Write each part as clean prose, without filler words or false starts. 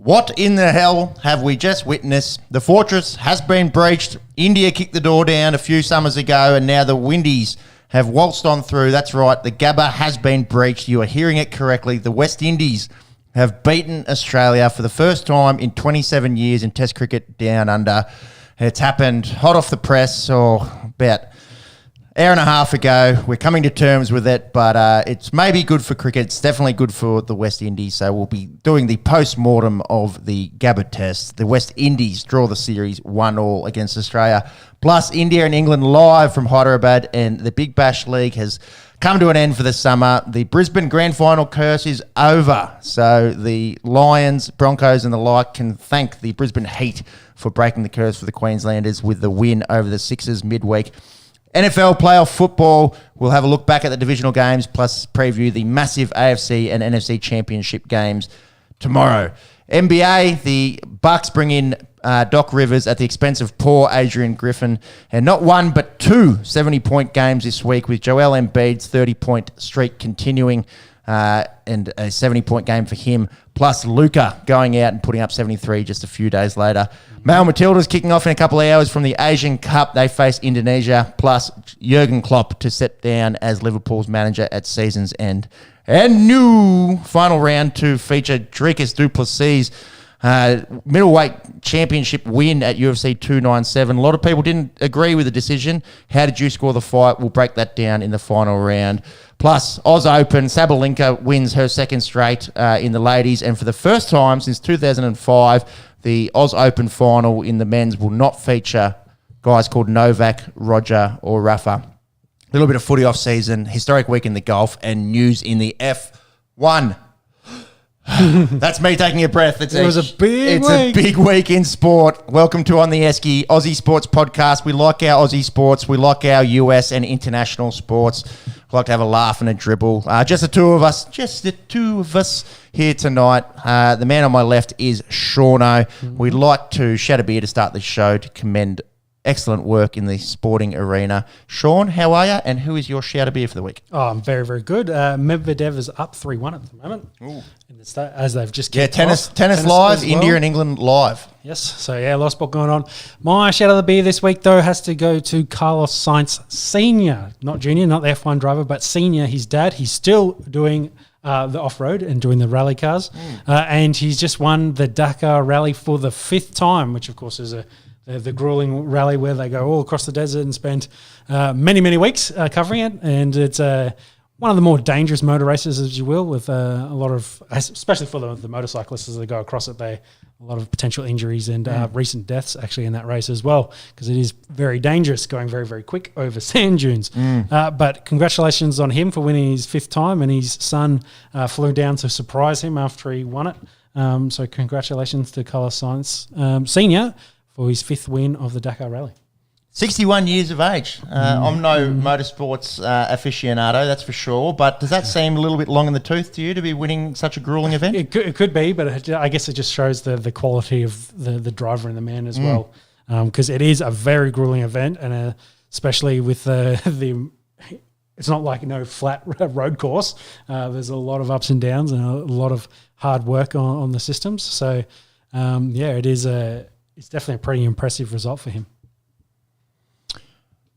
What in the hell have we just witnessed? The fortress has been breached. India kicked the door down a few summers ago, and now the Windies have waltzed on through. That's right, the GABBA has been breached. You are hearing it correctly. The West Indies have beaten Australia for the first time in 27 years in Test cricket down under. It's happened hot off the press, or about hour and a half ago. We're coming to terms with it, but it's maybe good for cricket. It's definitely good for the West Indies. So we'll be doing the post-mortem of the GABBA test. The West Indies draw the series 1-1 against Australia. Plus India and England live from Hyderabad, and the Big Bash League has come to an end for the summer. The Brisbane Grand Final curse is over. So the Lions, Broncos and the like can thank the Brisbane Heat for breaking the curse for the Queenslanders with the win over the Sixers midweek. NFL playoff football, we'll have a look back at the divisional games, plus preview the massive AFC and NFC championship games tomorrow. NBA, the Bucks bring in Doc Rivers at the expense of poor Adrian Griffin, and not one but two 70-point games this week, with Joel Embiid's 30-point streak continuing, and a 70-point game for him, plus Luka going out and putting up 73 just a few days later. Male Matilda's kicking off in a couple of hours from the Asian Cup. They face Indonesia, plus Jurgen Klopp to step down as Liverpool's manager at season's end. And new final round to feature Dricus du Plessis' middleweight championship win at UFC 297. A lot of people didn't agree with the decision. How did you score the fight? We'll break that down in the final round. Plus, AusOpen, Sabalenka wins her second straight in the ladies. And for the first time since 2005, the AusOpen final in the men's will not feature guys called Novak, Roger or Rafa. A little bit of footy off season, historic week in the golf, and news in the F1. That's me taking a breath. It's a big week in sport. Welcome to On The Esky, Aussie Sports Podcast. We like our Aussie sports. We like our US and international sports. We like to have a laugh and a dribble. Just the two of us here tonight. The man on my left is Shauno. We'd like to shed a beer to start the show to commend excellent work in the sporting arena. Sean, how are you? And who is your shout of beer for the week? Oh, I'm very, very good. Medvedev is up 3-1 at the moment. Ooh. As they've just tennis live, India and England live. Yes, so a lot of sport going on. My shout of the beer this week, though, has to go to Carlos Sainz Sr., not junior, not the F1 driver, but senior, his dad. He's still doing the off-road and doing the rally cars. And he's just won the Dakar Rally for the 5th time, which, of course, is the grueling rally where they go all across the desert and spend many, many weeks covering it. And it's one of the more dangerous motor races, as you will, with a lot of, especially for the motorcyclists as they go across it, a lot of potential injuries and recent deaths actually in that race as well, because it is very dangerous going very, very quick over sand dunes. But congratulations on him for winning his 5th time, and his son flew down to surprise him after he won it. So congratulations to Carlos Sainz Sr. for his 5th win of the Dakar Rally. 61 years of age. I'm no motorsports aficionado, that's for sure, but does that seem a little bit long in the tooth to you to be winning such a grueling event? It could be, but I guess it just shows the quality of the driver and the man as well, because it is a very grueling event, and especially with the it's not like flat road course. There's a lot of ups and downs and a lot of hard work on the systems. So, it is it's definitely a pretty impressive result for him.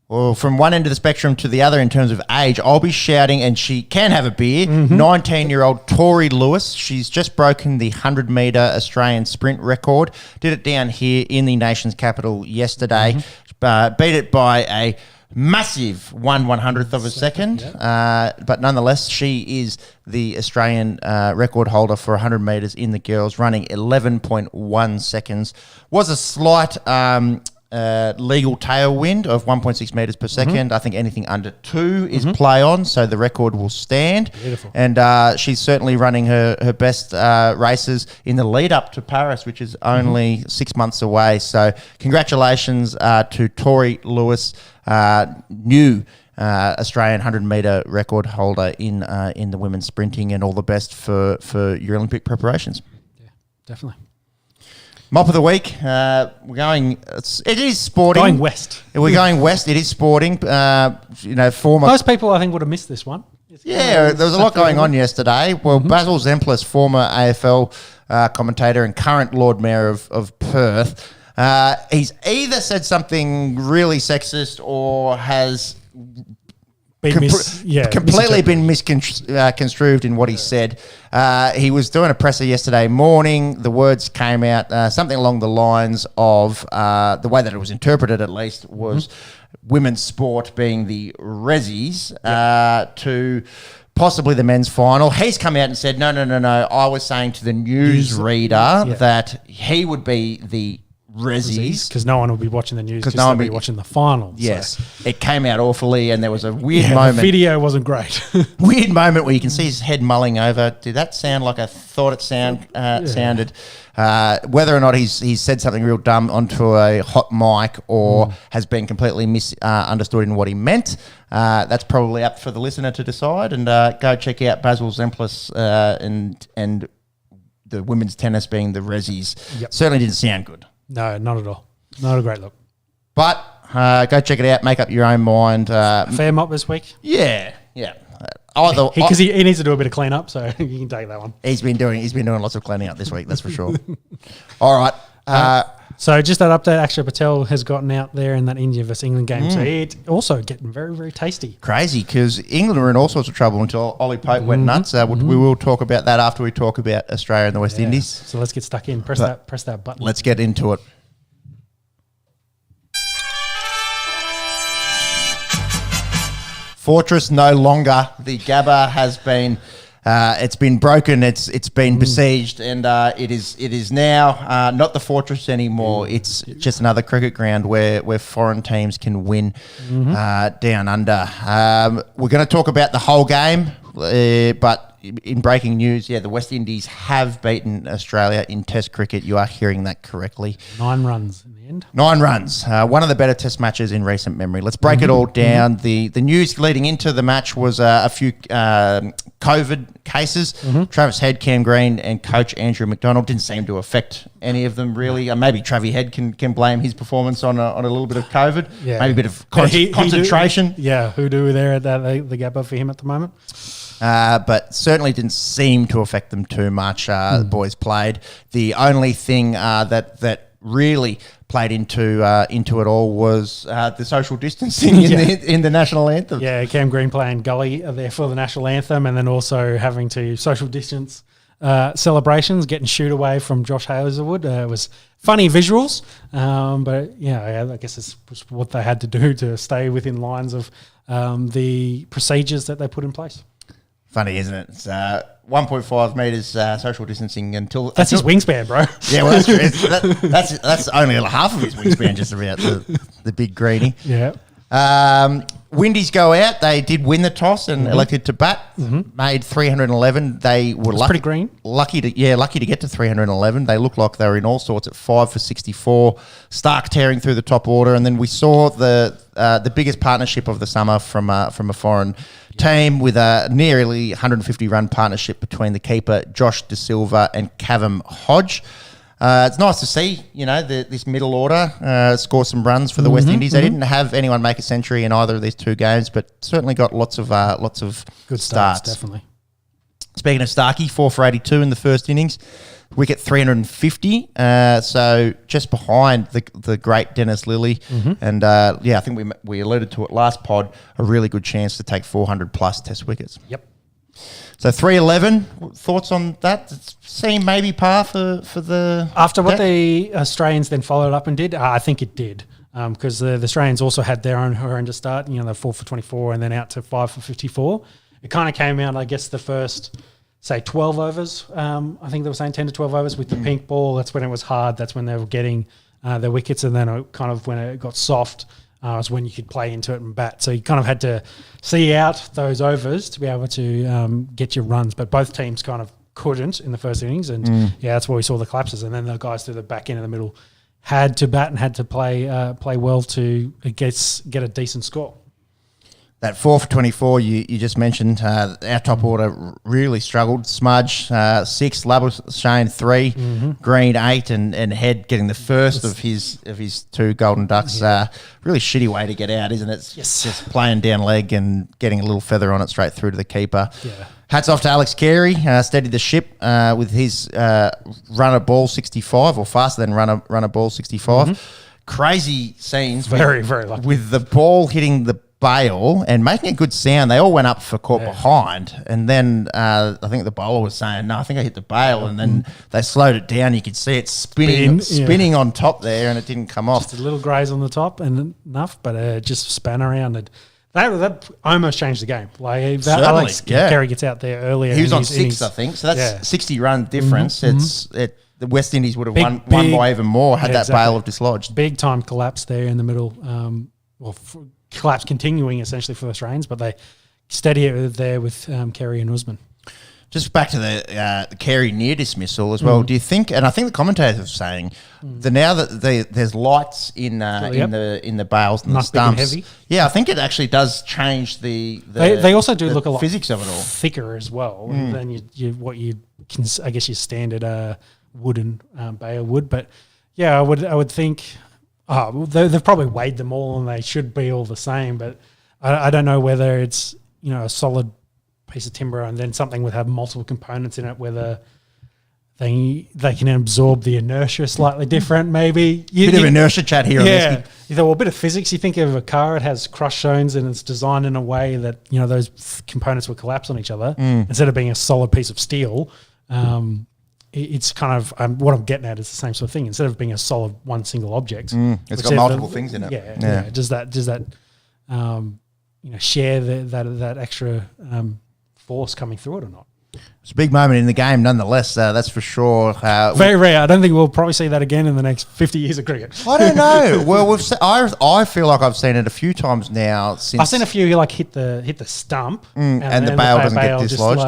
Well, from one end of the spectrum to the other in terms of age, I'll be shouting, and she can have a beer, 19-year-old Tori Lewis. She's just broken the 100-metre Australian sprint record. Did it down here in the nation's capital yesterday. Beat it by a massive 1/100th of a second. But nonetheless, she is the Australian record holder for 100 metres in the girls, running 11.1 seconds. Was a slight legal tailwind of 1.6 metres per second. I think anything under 2 is play on, so the record will stand. Beautiful. And she's certainly running her best races in the lead up to Paris, which is only 6 months away. So congratulations to Tori Lewis, new Australian 100-metre record holder in the women's sprinting, and all the best for your Olympic preparations. Yeah, definitely. Mop of the week. It is sporting. Going west. We're going west. It is sporting. Former. Most people, I think, would have missed this one. Yeah, there was a lot going on yesterday. Well, Basil Zemplis, former AFL commentator and current Lord Mayor of Perth, he's either said something really sexist or has completely been misconstrued in what he said. He was doing a presser yesterday morning. The words came out something along the lines of the way that it was interpreted, at least, was women's sport being the Rezzies to possibly the men's final. He's come out and said, no. I was saying to the newsreader that he would be the Rezzies. Because no one will be watching the news because no one will be watching the finals. Yes. So. It came out awfully and there was a weird moment. The video wasn't great. Weird moment where you can see his head mulling over. Did that sound like I thought it sounded? Whether or not he's said something real dumb onto a hot mic or has been completely misunderstood in what he meant, that's probably up for the listener to decide. And go check out Basil Zemplis and the women's tennis being the Rezzies. Yep. Certainly didn't sound good. No, not at all. Not a great look. But go check it out. Make up your own mind. Fair mop this week? Yeah. Because he needs to do a bit of clean up, so you can take that one. He's been doing lots of cleaning up this week, that's for sure. All right. So just that update, Akshay Patel has gotten out there in that India versus England game. So it's also getting very, very tasty. Crazy, because England were in all sorts of trouble until Ollie Pope went nuts. We will talk about that after we talk about Australia and the West Indies. So let's get stuck in. Press that button. Let's get into it. Fortress no longer. The GABBA has been... it's been broken. It's been besieged, and it is now not the fortress anymore. It's just another cricket ground where foreign teams can win down under. We're going to talk about the whole game, but in breaking news, the West Indies have beaten Australia in Test cricket. You are hearing that correctly. 9 runs in the end. 9 runs. One of the better Test matches in recent memory. Let's break it all down. The news leading into the match was a few COVID cases. Travis Head, Cam Green, and coach Andrew McDonald didn't seem to affect any of them really. Maybe Travis Head can blame his performance on a little bit of COVID. Yeah. Maybe a bit of concentration. Who do there at the GABBA for him at the moment? But certainly didn't seem to affect them too much. The boys played. The only thing that really played into it all was the social distancing in the national anthem. Yeah, Cam Green playing gully there for the national anthem, and then also having to social distance celebrations, getting shoot away from Josh Hazlewood. It was funny visuals, but I guess it's what they had to do to stay within lines of the procedures that they put in place. Funny, isn't it? It's 1.5 metres social distancing until... That's his wingspan, bro. Yeah, well, that's true. That's only half of his wingspan, just about, the big greenie. Yeah. Windies go out. They did win the toss and elected to bat. Made 311. They were pretty green. Lucky to get to 311. They looked like they were in all sorts at 5 for 64. Stark tearing through the top order, and then we saw the biggest partnership of the summer from a foreign team with a nearly 150 run partnership between the keeper Josh De Silva and Kavem Hodge. It's nice to see, this middle order score some runs for the West Indies. They didn't have anyone make a century in either of these two games, but certainly got lots of good starts. Definitely. Speaking of Starkey, 4 for 82 in the first innings. Wicket 350, so just behind the great Dennis Lilly. And I think we alluded to it last pod, a really good chance to take 400 plus Test wickets. Yep. So 311, thoughts on that? It seemed maybe par for the... After what the Australians then followed up and did, I think it did. Because the Australians also had their own horrendous start. They're 4 for 24 and then out to 5 for 54. It kind of came out, I guess, the first... say 12 overs, I think they were saying 10 to 12 overs with the pink ball. That's when it was hard. That's when they were getting their wickets. And then when it got soft was when you could play into it and bat. So you kind of had to see out those overs to be able to get your runs. But both teams kind of couldn't in the first innings. And that's where we saw the collapses. And then the guys through the back end in the middle had to bat and had to play well to, I guess, get a decent score. That 4 for 24 you just mentioned, our top order really struggled. Smudge 6, Labuschagne 3, Green 8, and Head getting the first of his 2 Golden Ducks. Really shitty way to get out, isn't it? Yes. Just playing down leg and getting a little feather on it straight through to the keeper. Yeah. Hats off to Alex Carey, steadied the ship with his runner ball 65, or faster than runner ball 65. Crazy scenes. Very, very lucky. With the ball hitting the bail and making a good sound. They all went up for caught behind, and then I think the bowler was saying, "No, I think I hit the bail," and then they slowed it down. You could see it spinning on top there, and it didn't come off. Just a little graze on the top and enough, but just span around it. That almost changed the game. Like Certainly, Alex Carey gets out there earlier. He was on 6, I think. So that's 60 run difference. The West Indies would have won by even more had that bail have dislodged. Big time collapse there in the middle. Collapse continuing essentially for the Australians, but they steady it there with Carey and Usman. Just back to the Carey near dismissal as well. Do you think? And I think the commentators are saying that now that there's lights in the bails and Nice, the stumps. big and heavy. Yeah, I think it actually does change the They also do look a lot physics of it all thicker as well than your standard wooden bail wood. But yeah, I would think. They've probably weighed them all and they should be all the same, but I don't know whether it's a solid piece of timber and then something would have multiple components in it, whether they can absorb the inertia slightly different, maybe. Bit of inertia chat here. Yeah, a bit of physics. You think of a car; it has crush zones and it's designed in a way that those components will collapse on each other instead of being a solid piece of steel. It's kind of what I'm getting at is the same sort of thing. Instead of being a solid one single object, it's got multiple things in it. Yeah. Does that share that extra force coming through it or not? It's a big moment in the game, nonetheless. That's for sure. Very rare. I don't think we'll probably see that again in the next 50 years of cricket. I don't know. Well, I feel like I've seen it a few times now. Since I've seen a few hit the stump and the bail doesn't get dislodged.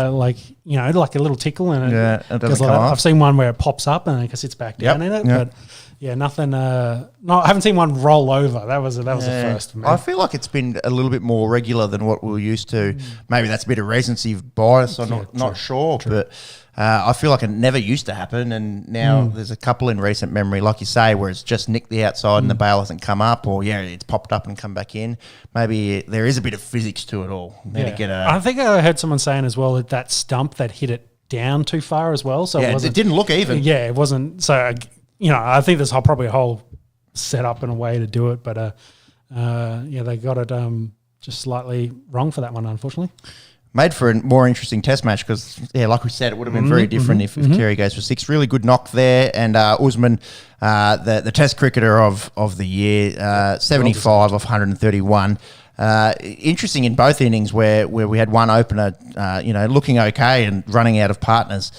Just like a little tickle and it doesn't come off. I've seen one where it pops up and it sits back down in it, but. Yeah, nothing. I haven't seen one roll over. That was the first for me. I feel like it's been a little bit more regular than what we were used to. Maybe that's a bit of recency bias. I'm not sure, but I feel like it never used to happen, and now there's a couple in recent memory, like you say, where it's just nicked the outside and the bail hasn't come up, or it's popped up and come back in. Maybe there is a bit of physics to it all. I think I heard someone saying as well that stump that hit it down too far as well. So it didn't look even. Yeah, it wasn't. So. I think there's probably a whole setup and a way to do it, but they got it just slightly wrong for that one, unfortunately. Made for a more interesting test match because, like we said, it would have been very different if Carey goes for 6. Really good knock there, and Usman, the Test cricketer of the year, 75 off 131. Interesting in both innings where we had one opener, looking okay and running out of partners.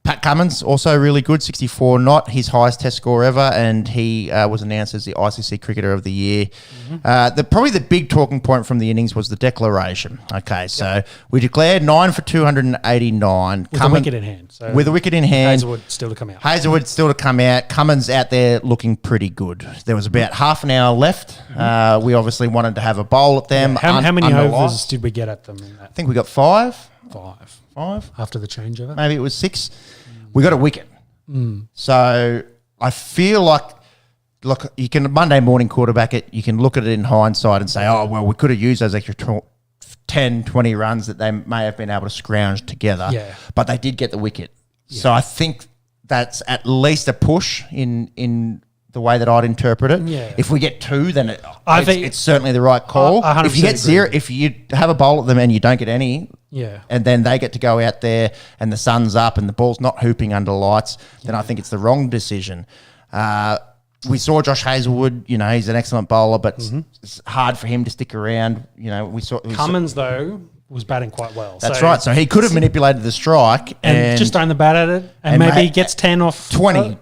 Pat Cummins, also really good, 64 not, his highest test score ever, and he was announced as the ICC Cricketer of the Year. Probably the big talking point from the innings was the declaration. Okay, so we declared 9 for 289. With a wicket in hand. So with a wicket in hand. Hazelwood still to come out. Cummins out there looking pretty good. There was about half an hour left. We obviously wanted to have a bowl at them. How many overs did we get at them? I think we got 5. 5 after the changeover. Maybe it was 6. We got a wicket. So I feel like, look, you can Monday morning quarterback it. You can look at it in hindsight and say, oh, well, we could have used those extra 10, 20 runs that they may have been able to scrounge together. Yeah. But they did get the wicket. Yeah. So I think that's at least a push in the way that I'd interpret it. Yeah. If we get 2, then it's certainly the right call. If you get 0, if you have a bowl at them and you don't get any, and then they get to go out there and the sun's up and the ball's not hooping under lights, then I think it's the wrong decision. We saw Josh Hazelwood, he's an excellent bowler, but it's hard for him to stick around. Cummins, though, was batting quite well. That's right. So he could have manipulated the strike and just thrown the bat at it, and maybe he gets 10 off 20.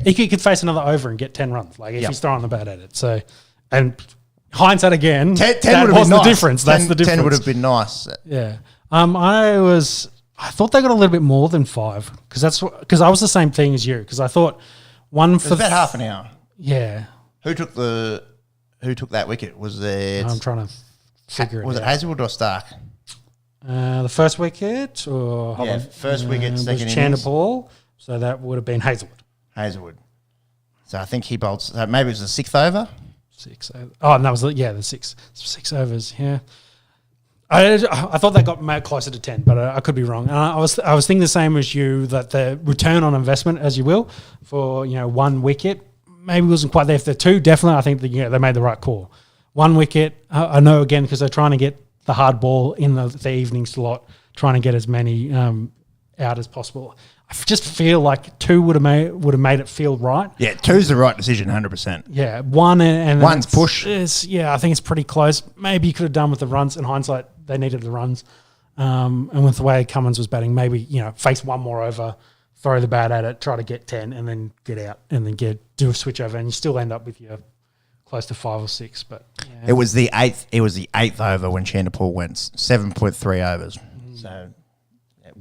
He could face another over and get 10 runs, if he's throwing the bat at it. So, and hindsight again, 10 that was the difference. That's the difference. 10 would have been nice. Yeah. I thought they got a little bit more than 5 because I was the same thing as you because I thought one for about half an hour. Yeah. Who took the who took that wicket? Was it? I'm trying to figure it out. Was it Hazelwood or Stark? The first wicket, or hold on. First wicket, was second innings. Chanderpaul, so that would have been Hazelwood. Hazelwood. So I think he bowled. So maybe it was the 6th over. 6 over. Oh, and that was the 6 overs. Yeah, I thought that got made closer to 10, but I could be wrong. I was thinking the same as you, that the return on investment, as you will, for one wicket maybe wasn't quite there. For the 2, definitely, I think they made the right call. 1 wicket, I know again because they're trying to get the hard ball in the evening slot, trying to get as many out as possible. I just feel like 2 would have made it feel right. Yeah, 2's the right decision, 100%. Yeah, 1 and one's push. I think it's pretty close. Maybe you could have done with the runs. In hindsight, they needed the runs, and with the way Cummins was batting, maybe face 1 more over, throw the bat at it, try to get 10, and then get out, and then do a switch over, and you still end up with your close to 5 or 6. But yeah. It was the 8th. It was the 8th over when Chanderpaul went 7.3 overs. So.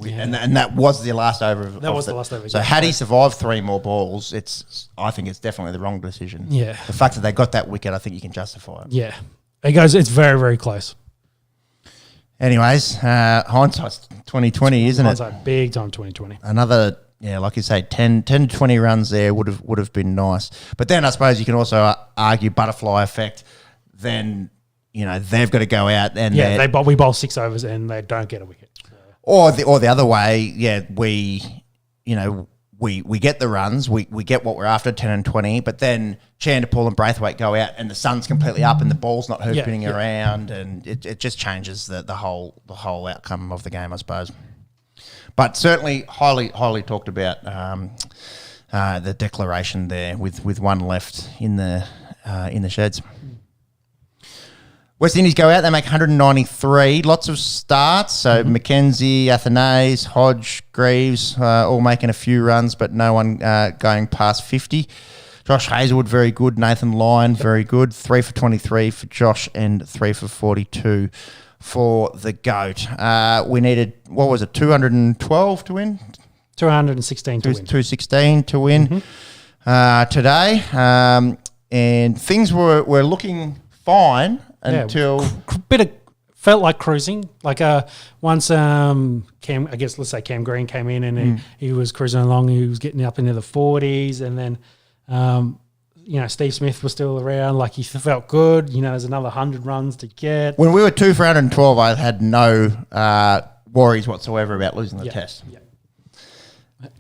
And that was the last over. That was the last over. So had he survived 3 more balls, I think it's definitely the wrong decision. Yeah. The fact that they got that wicket, I think you can justify it. Yeah. It's very, very close. Anyways, hindsight's 2020, isn't it? Hindsight, big time 2020. Another, like you say, 10 to 20 runs there would have been nice. But then I suppose you can also argue butterfly effect. Then, they've got to go out and we bowl 6 overs and they don't get a wicket. Or the other way, we get the runs, we get what we're after, 10 and 20, but then Chanderpaul and Braithwaite go out and the sun's completely up and the ball's not hooping around, and it just changes the whole outcome of the game, I suppose. But certainly highly talked about the declaration there with 1 left in the sheds. West Indies go out, they make 193, lots of starts. So Mackenzie, Athanase, Hodge, Greaves, all making a few runs, but no one going past 50. Josh Hazelwood, very good. Nathan Lyon, very good. 3 for 23 for Josh and 3 for 42 for the GOAT. We needed, 212 to win? 216 to win. 216 to win today. And things were looking fine until felt like cruising. Like once Cam Green came in and he was cruising along. He was getting up into the 40s, and then Steve Smith was still around. Like, he felt good. There's another 100 runs to get. When we were 2 for 112, I had no worries whatsoever about losing the test. Yeah.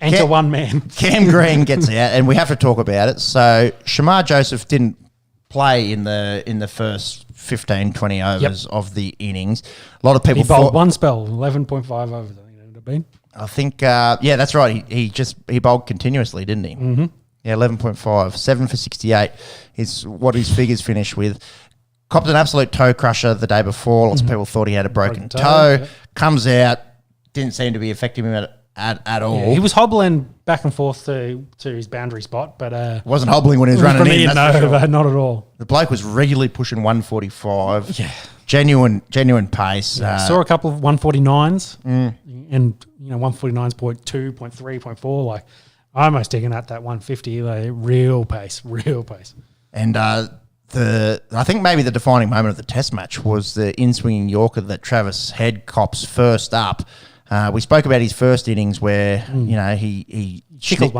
Enter one man. Cam Green gets out, and we have to talk about it. So Shamar Joseph didn't play in the first 15, 20 overs of the innings. A lot of people thought... He bowled 1 spell, 11.5 overs, I think it would have been. I think, that's right. He bowled continuously, didn't he? Mm-hmm. Yeah, 11.5. 7 for 68 is what his figures finished with. Copped an absolute toe crusher the day before. Lots of people thought he had a broken toe. Yeah. Comes out, didn't seem to be affecting him at all. Yeah, he was hobbling back and forth to his boundary spot, but wasn't hobbling when he was running in. No, not at all. The bloke was regularly pushing 145. Yeah, genuine pace. Yeah, saw a couple of 149s, and 149s, 0.2, 0.3, 0.4. Like, almost digging at that 150. Like, real pace. And I think maybe the defining moment of the Test match was the in-swinging Yorker that Travis Head cops first up. We spoke about his first innings where, he tickled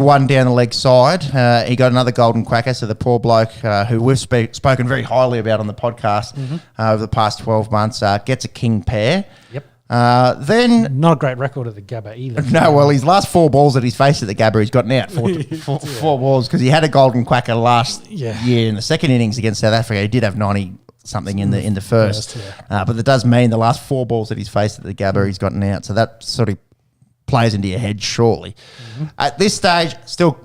one down the leg side. He got another golden quacker, so the poor bloke who we've spoken very highly about on the podcast over the past 12 months gets a king pair. Yep. Then not a great record at the GABBA either. No, well, his last 4 balls that he's faced at the GABBA, he's gotten out four balls, because he had a golden quacker last year in the second innings against South Africa. He did have 90-something in the first. But that does mean the last 4 balls that he's faced at the GABBA, he's gotten out. So that sort of plays into your head shortly. At this stage, still,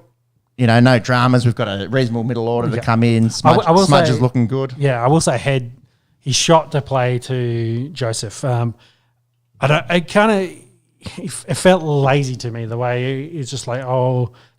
no dramas. We've got a reasonable middle order to come in. Smudge is looking good. Yeah, I will say Head, he shot to play to Joseph. It felt lazy to me, the way it's just like,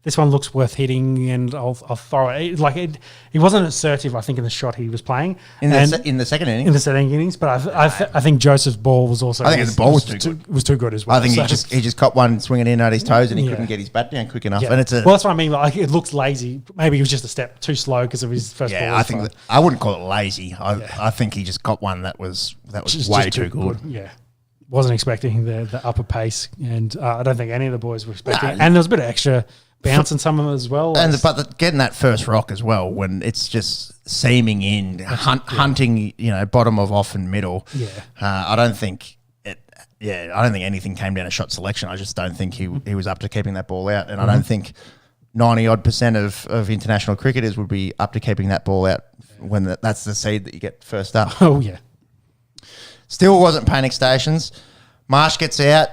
this one looks worth hitting, and I'll throw it. He wasn't assertive, I think, in the shot he was playing in the second innings. In the second innings, but I think Joseph's ball was also. I think the ball was too good as well. I think he just caught one swinging in at his toes, and he couldn't get his bat down quick enough. Yeah. And that's what I mean. Like, it looks lazy. Maybe he was just a step too slow because of his first ball. Yeah, I think I wouldn't call it lazy. I think he just got one that was way too good. Yeah. Wasn't expecting the upper pace, and I don't think any of the boys were expecting. And there was a bit of extra bounce in some of them as well. But getting that first rock as well, when it's just seaming in, hunting, bottom of off and middle. Yeah, I don't think anything came down to shot selection. I just don't think he was up to keeping that ball out, and I don't think 90% of international cricketers would be up to keeping that ball out when that's the seed that you get first up. Oh yeah. Still wasn't panic stations. Marsh gets out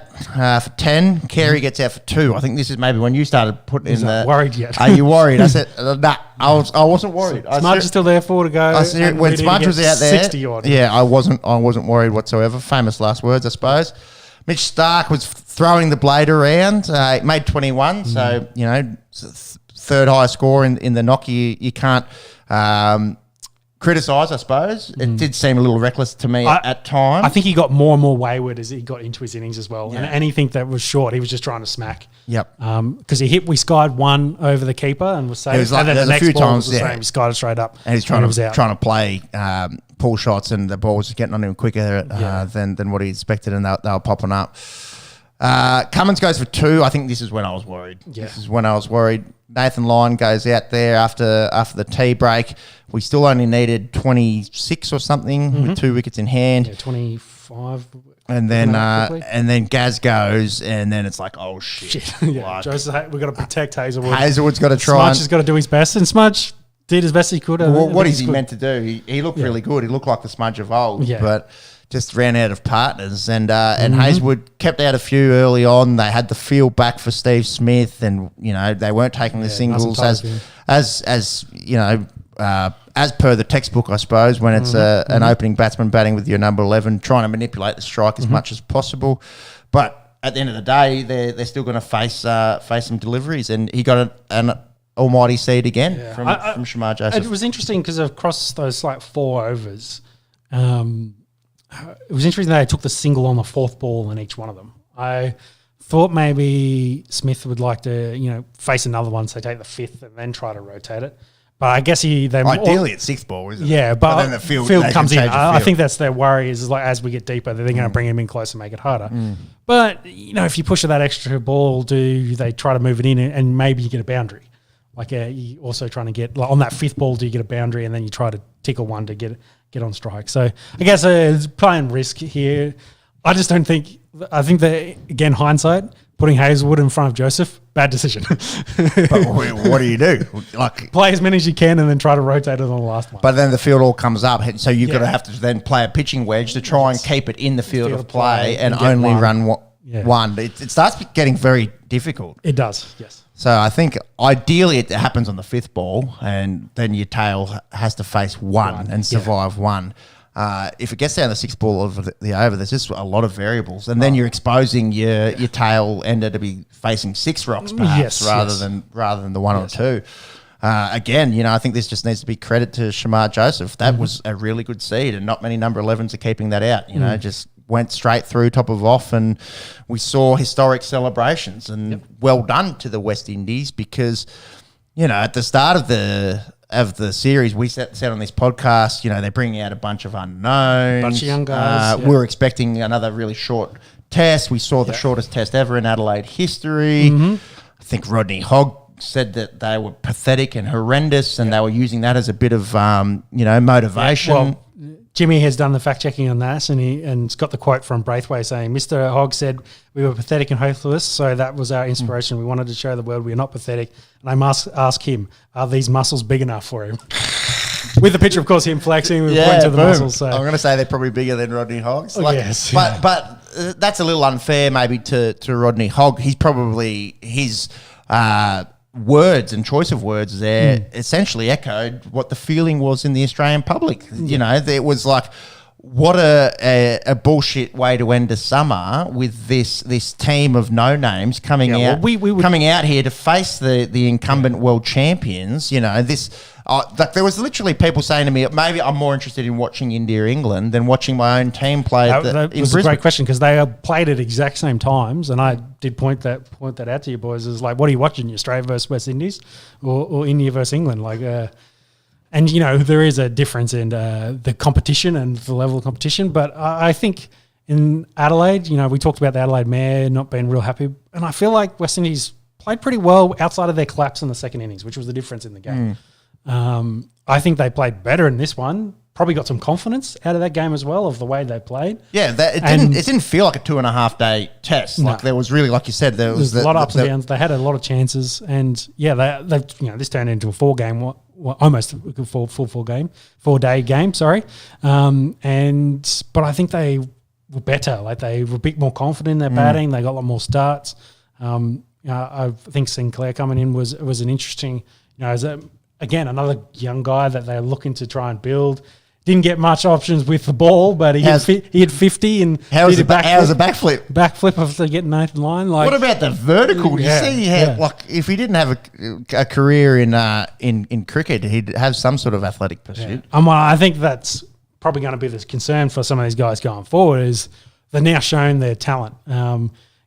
for 10. Carey gets out for 2. I think this is maybe when you started putting in the... worried yet? Are you worried? I said, nah, I wasn't worried. Smudge is still there, 4 to go. When Smudge was out there, 60 odd. Yeah, I wasn't worried whatsoever. Famous last words, I suppose. Mitch Starc was throwing the blade around. He made 21, so, third highest score in the knock. You can't... criticise, I suppose. It did seem a little reckless to me at times. I think he got more and more wayward as he got into his innings as well. Yeah. And anything that was short, he was just trying to smack. Yep. Because we skied one over the keeper and was safe. It was like, and then the next ball times, was the same. He skied it straight up. And he's trying to play pull shots, and the ball was just getting on him quicker than what he expected, and they were popping up. Cummins goes for 2. I think this is when I was worried. Yeah. This is when I was worried. Nathan Lyon goes out there after the tea break. We still only needed 26 or something with 2 wickets in hand. Yeah, 25. And then Gaz goes, and then it's like, oh shit. Yeah, Joseph, we've got to protect Hazelwood. Hazelwood's got to try. Smudge has got to do his best, and Smudge did as best he could. Well, what is he meant to do? He looked really good. He looked like the Smudge of old, but just ran out of partners. And Hazelwood kept out a few early on. They had the field back for Steve Smith, and they weren't taking the singles as per the textbook, I suppose, when it's an opening batsman batting with your number 11, trying to manipulate the strike as much as possible. But at the end of the day, they're still going to face some deliveries, and he got an almighty seed again from Shamar Joseph. It was interesting because across those 4 overs, it was interesting that they took the single on the 4th ball in each one of them. I thought maybe Smith would like to, face another one, so take the 5th and then try to rotate it. But I guess ideally at 6th ball, isn't it? Yeah, but then the field comes in. I think that's their worry is as we get deeper, they're going to bring him in close and make it harder. But if you push that extra ball, do they try to move it in and maybe you get a boundary? You also trying to get on that 5th ball, do you get a boundary and then you try to tickle one to get on strike? So I guess it's playing risk here. I just don't think. I think that again, hindsight, putting Hazelwood in front of Joseph, bad decision. But what do you do? Play as many as you can and then try to rotate it on the last one. But then the field all comes up, so you've got to have to then play a pitching wedge to try and keep it in the field of play and only run one. It starts getting very difficult. It does, yes. So I think ideally it happens on the 5th ball, and then your tail has to face one and survive one. If it gets down the 6th ball of the over, there's just a lot of variables, and then you're exposing your tail ender to be facing 6 rocks perhaps rather than the 1 or 2. Again, I think this just needs to be credit to Shamar Joseph. That was a really good seed, and not many number 11s are keeping that out. Just went straight through top of off, and we saw historic celebrations. And well done to the West Indies, because at the start of the series, we said on this podcast, they're bringing out a bunch of unknowns, bunch of young guys. We were expecting another really short test. We saw the shortest test ever in Adelaide history. I think Rodney Hogg said that they were pathetic and horrendous, and they were using that as a bit of motivation. Well, Jimmy has done the fact checking on that, and it's got the quote from Braithwaite saying, "Mr. Hogg said we were pathetic and hopeless, so that was our inspiration. We wanted to show the world we are not pathetic. And I must ask him, are these muscles big enough for him?" With the picture, of course, him flexing with points of the muscles. So I'm going to say they're probably bigger than Rodney Hogg's. Yes, but that's a little unfair, maybe to Rodney Hogg. He's probably his words and choice of words there essentially echoed what the feeling was in the Australian public. It was like, what a bullshit way to end a summer with this team of no names coming out coming out here to face the incumbent world champions. You know, this like there was literally people saying to me, maybe I'm more interested in watching India England than watching my own team play. That was a great question because they played at exact same times, and I did point that out to you boys. Is like, what are you watching? Australia versus West Indies, or India versus England? Like. And, you know, there is a difference in the competition and the level of competition. But I think in Adelaide, you know, we talked about the Adelaide Mayor not being real happy. And I feel like West Indies played pretty well outside of their collapse in the second innings, which was the difference in the game. I think they played better in this one. Probably got some confidence out of that game as well of the way they played. Yeah, it didn't feel like a 2.5 day test. Like there was really, like you said, there was a lot of ups and downs. They had a lot of chances, and yeah, they you know, this turned into a 4-game, almost a full 4-day game. Sorry, but I think they were better. Like they were a bit more confident in their batting. They got a lot more starts. I think Sinclair coming in was an interesting, you know, again another young guy that they're looking to try and build. Didn't get much options with the ball, but he had 50 and how was a backflip? Backflip after getting Nathan Lyon. Like, what about the vertical? Did you see he had like if he didn't have a career in cricket, he'd have some sort of athletic pursuit. Yeah. I think that's probably going to be the concern for some of these guys going forward is they're now shown their talent.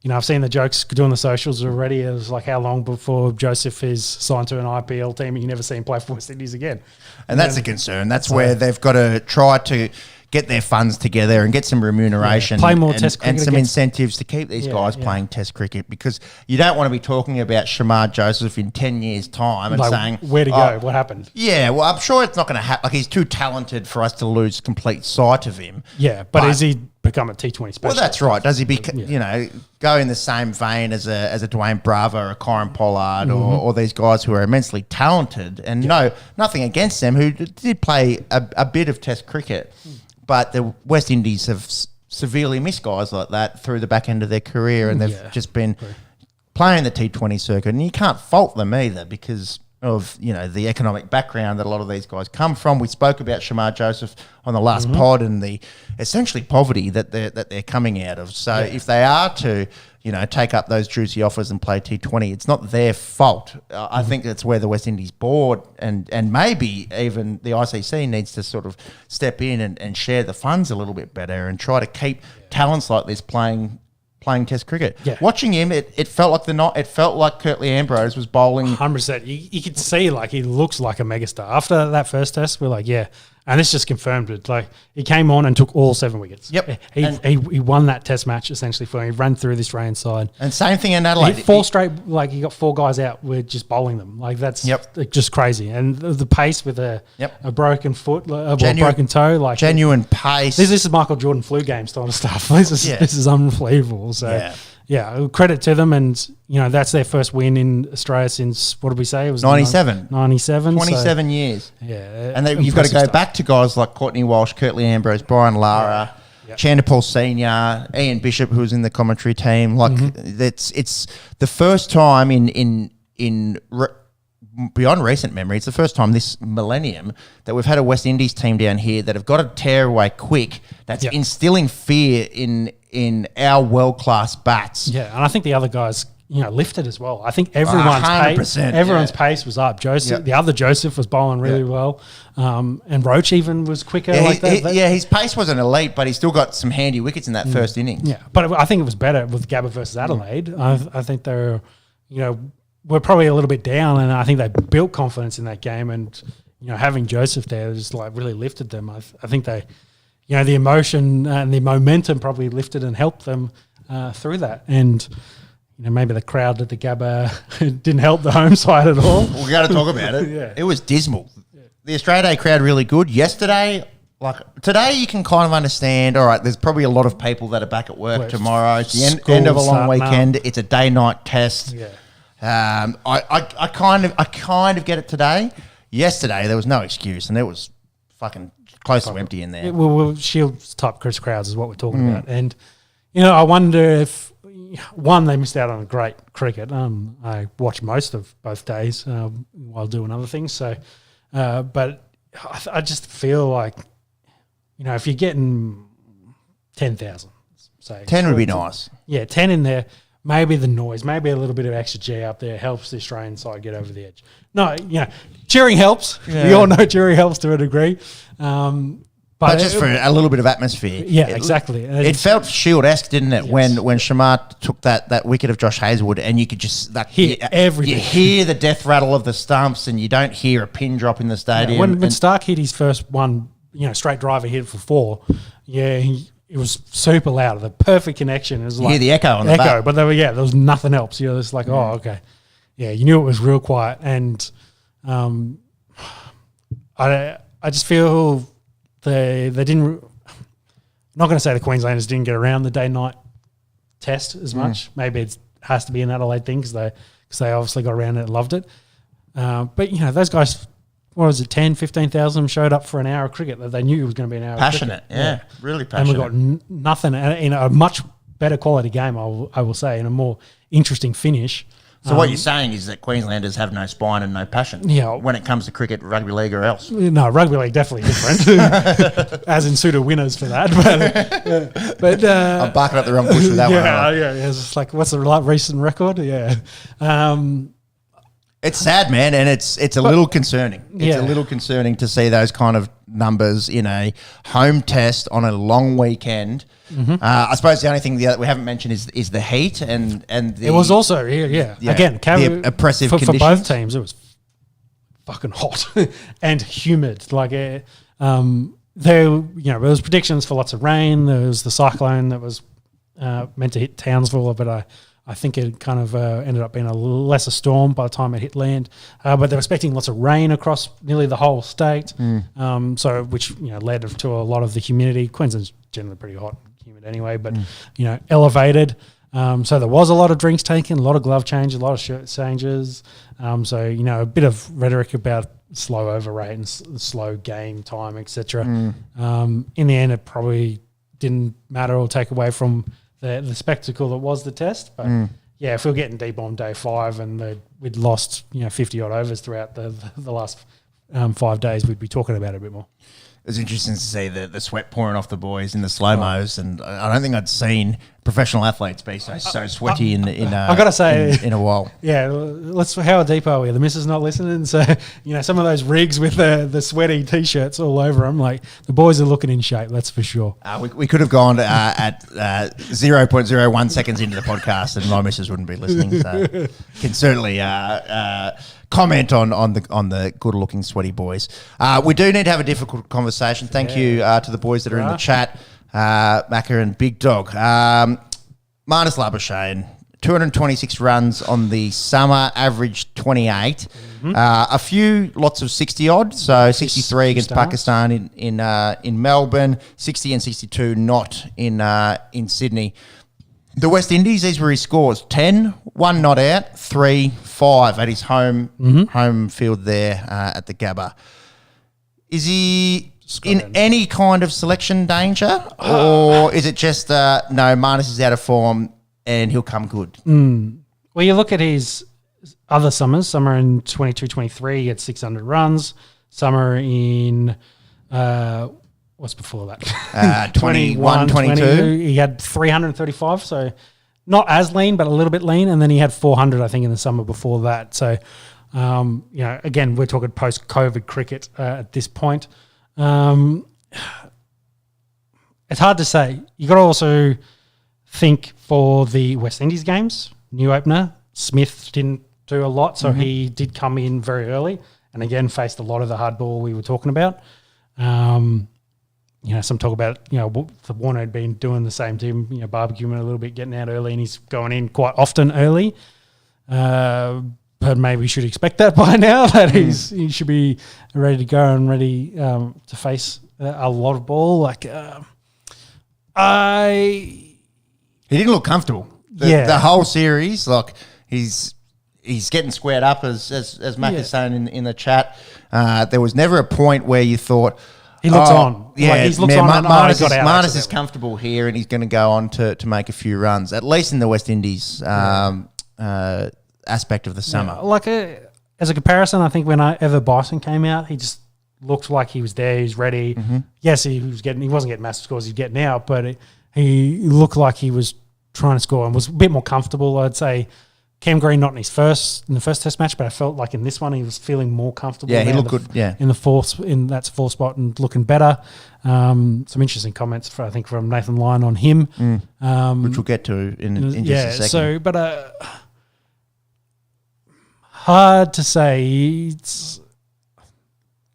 You know, I've seen the jokes doing the socials already. It was like how long before Joseph is signed to an IPL team and you never see him play for West Indies again. And that's a concern. That's where they've got to try to get their funds together and get some remuneration, play more Test cricket and some incentives to keep these guys playing Test cricket, because you don't want to be talking about Shamar Joseph in 10 years' time and like, saying where to go, what happened. Yeah, well, I'm sure it's not going to happen. Like, he's too talented for us to lose complete sight of him. Yeah, but is he become a T20 specialist? Well, that's right. Does he you know, go in the same vein as a Dwayne Bravo or a Corin Pollard or these guys who are immensely talented, and nothing against them, who did play a bit of Test cricket. But the West Indies have severely missed guys like that through the back end of their career, and they've just been playing the T20 circuit. And you can't fault them either because of, you know, the economic background that a lot of these guys come from. We spoke about Shamar Joseph on the last pod and the essentially poverty that they're coming out of. So if they are to, you know, take up those juicy offers and play T20, it's not their fault. I think that's where the West Indies board and maybe even the ICC needs to sort of step in and share the funds a little bit better and try to keep talents like this playing Test cricket. Yeah. Watching him, it felt like Curtly Ambrose was bowling 100%. You could see like he looks like a megastar. After that first test, we're like, and this just confirmed it. Like he came on and took all 7 wickets. Yep. He won that test match essentially for him. He ran through the Australian side. And same thing in Adelaide. He got 4 guys out. We're just bowling them. Like that's just crazy. And the pace with a broken foot, broken toe, like genuine pace. This is Michael Jordan flu game style of stuff. This is unbelievable. So credit to them, and you know that's their first win in Australia since, what did we say? It was 97. 27 years. Yeah, and you've got to go back to guys like Courtney Walsh, Curtly Ambrose, Brian Lara, Chanderpaul Senior, Ian Bishop, who was in the commentary team. Like it's the first time beyond recent memory, it's the first time this millennium that we've had a West Indies team down here that have got to tear away quick. That's instilling fear in our world-class bats. Yeah, and I think the other guys, you know, lifted as well. I think everyone's pace was up. The other Joseph was bowling really well, and Roach even was quicker. His pace wasn't elite, but he still got some handy wickets in that first innings. Yeah, but I think it was better with GABBA versus Adelaide. I think they're, you know, we're probably a little bit down, and I think they built confidence in that game, and you know, having Joseph there just like really lifted them. I think they, you know, the emotion and the momentum probably lifted and helped them through that. And you know, maybe the crowd at the GABBA didn't help the home side at all. We got to talk about it. It was dismal. The Australia Day crowd really good yesterday. Like today, you can kind of understand. All right, there's probably a lot of people that are back at work tomorrow. It's the end of a long weekend. It's a day-night test. Yeah. I kind of get it today. Yesterday there was no excuse, and it was fucking close to empty in there. Well, Shields type crowds is what we're talking about, and you know, I wonder if they missed out on a great cricket. I watched most of both days while doing other things. So, but I just feel like, if you're getting 10,000, say 10 would be nice. Yeah, 10 in there. Maybe the noise, maybe a little bit of extra G up there helps the Australian side get over the edge. No, cheering helps. Yeah. We all know cheering helps to a degree. But just for a little bit of atmosphere. Yeah, exactly. It felt Shield-esque, didn't it, yes. when Shamar took that wicket of Josh Hazelwood, and you could just hear everything. You hear the death rattle of the stumps, and you don't hear a pin drop in the stadium. Yeah, when Stark hit his first one, straight driver hit for 4, it was super loud. The perfect connection. It was like hear the echo on the back. But there was nothing else. It's like, oh, okay. Yeah, you knew it was real quiet. And I just feel they didn't. I'm not going to say the Queenslanders didn't get around the day-night test as much. Maybe it has to be an Adelaide thing because they obviously got around it and loved it. But, those guys, what was it, 10, 15,000 showed up for an hour of cricket that they knew it was going to be an hour passionate, of cricket. Yeah, really passionate. And we got nothing in a much better quality game, I will say, and a more interesting finish. So what you're saying is that Queenslanders have no spine and no passion when it comes to cricket, rugby league or else? No, rugby league definitely different, as in pseudo winners for that. But I'm barking up the wrong bush with that one. Yeah. It's just like, what's the recent record? Yeah. It's sad, man, and it's a little concerning. It's a little concerning to see those kind of numbers in a home test on a long weekend. Mm-hmm. I suppose the only thing that we haven't mentioned is the heat and the, it was also again the oppressive for conditions. both teams. It was fucking hot and humid. Like there was predictions for lots of rain. There was the cyclone that was meant to hit Townsville, but I think it kind of ended up being a lesser storm by the time it hit land. But they were expecting lots of rain across nearly the whole state, which led to a lot of the humidity. Queensland's generally pretty hot and humid anyway, but elevated. So there was a lot of drinks taken, a lot of glove changes, a lot of shirt changes. A bit of rhetoric about slow over rate and slow game time, etc. In the end, it probably didn't matter or take away from the spectacle that was the test. But if we were getting deep on day 5 and we'd lost 50 odd overs throughout the last 5 days, we'd be talking about it a bit more. It was interesting to see the sweat pouring off the boys in the slow-mos, and I don't think I'd seen professional athletes be so sweaty in I gotta say in a while. Yeah, how deep are we? The missus not listening, so some of those rigs with the sweaty t-shirts all over them, like the boys are looking in shape, that's for sure. We could have gone at 0.01 seconds into the podcast, and my missus wouldn't be listening. So can certainly comment on the good-looking sweaty boys. We do need to have a difficult conversation. Thank you to the boys that are in the chat, Macca and Big Dog. Marnus Labuschagne, 226 runs on the summer, average 28. A few lots of 60-odd, so 63 against Pakistan in Melbourne, 60 and 62 not in Sydney. The West Indies, these were his scores: 10, 1 not out, 3, 5 at his home field there at the Gabba. Is he in any kind of selection danger, or is it just no? Marnus is out of form and he'll come good. Well, you look at his other summers. Summer in 22-23, he had 600 runs. Summer in what's before that? 21-22. He had 335, so not as lean, but a little bit lean. And then he had 400, I think, in the summer before that. So, again, we're talking post-COVID cricket at this point. It's hard to say. You got to also think for the West Indies games, new opener, Smith didn't do a lot, so he did come in very early and, again, faced a lot of the hard ball we were talking about. Some talk about, the Warner had been doing the same to him, barbecuing a little bit, getting out early, and he's going in quite often early. But maybe we should expect that by now, that he should be ready to go and ready to face a lot of ball. He didn't look comfortable. The whole series, he's getting squared up, as Mac is saying in the chat. There was never a point where you thought, he looks on. Yeah, he looks on. Marnus is comfortable here, and he's going to go on to make a few runs, at least in the West Indies aspect of the summer. As a comparison, I think whenever Bison came out, he just looked like he was there. He was ready. Mm-hmm. Yes, he wasn't getting massive scores he's getting out, but he looked like he was trying to score and was a bit more comfortable. I'd say Cam Green not in the first Test match, but I felt like in this one he was feeling more comfortable. Yeah, he looked good. Yeah, in that fourth spot and looking better. Some interesting comments from Nathan Lyon on him, which we'll get to in just a second. So, but hard to say.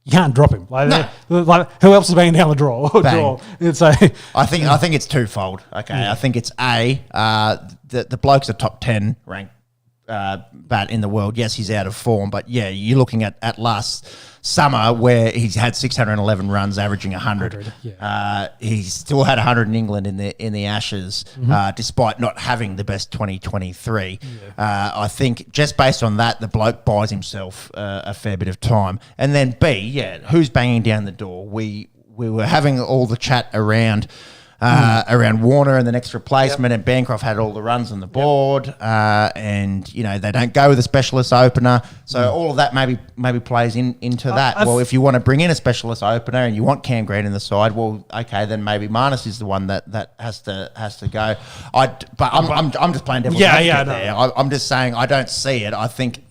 You can't drop him. Like who else is banging down the draw? So I think it's twofold. Okay, I think it's the bloke's a top 10 ranked bat in the world. Yes, he's out of form, but yeah, you're looking at last summer where he's had 611 runs, averaging 100. He still had 100 in England in the Ashes, despite not having the best 2023. I think just based on that, the bloke buys himself a fair bit of time. And then B, who's banging down the door? We were having all the chat around Warner and the next replacement, and Bancroft had all the runs on the board, and they don't go with a specialist opener, so all of that maybe plays into that. Well, if you want to bring in a specialist opener and you want Cam Green in the side, well, okay, then maybe Marnus is the one that has to go. I'm just playing devil's advocate there. I'm just saying I don't see it. I think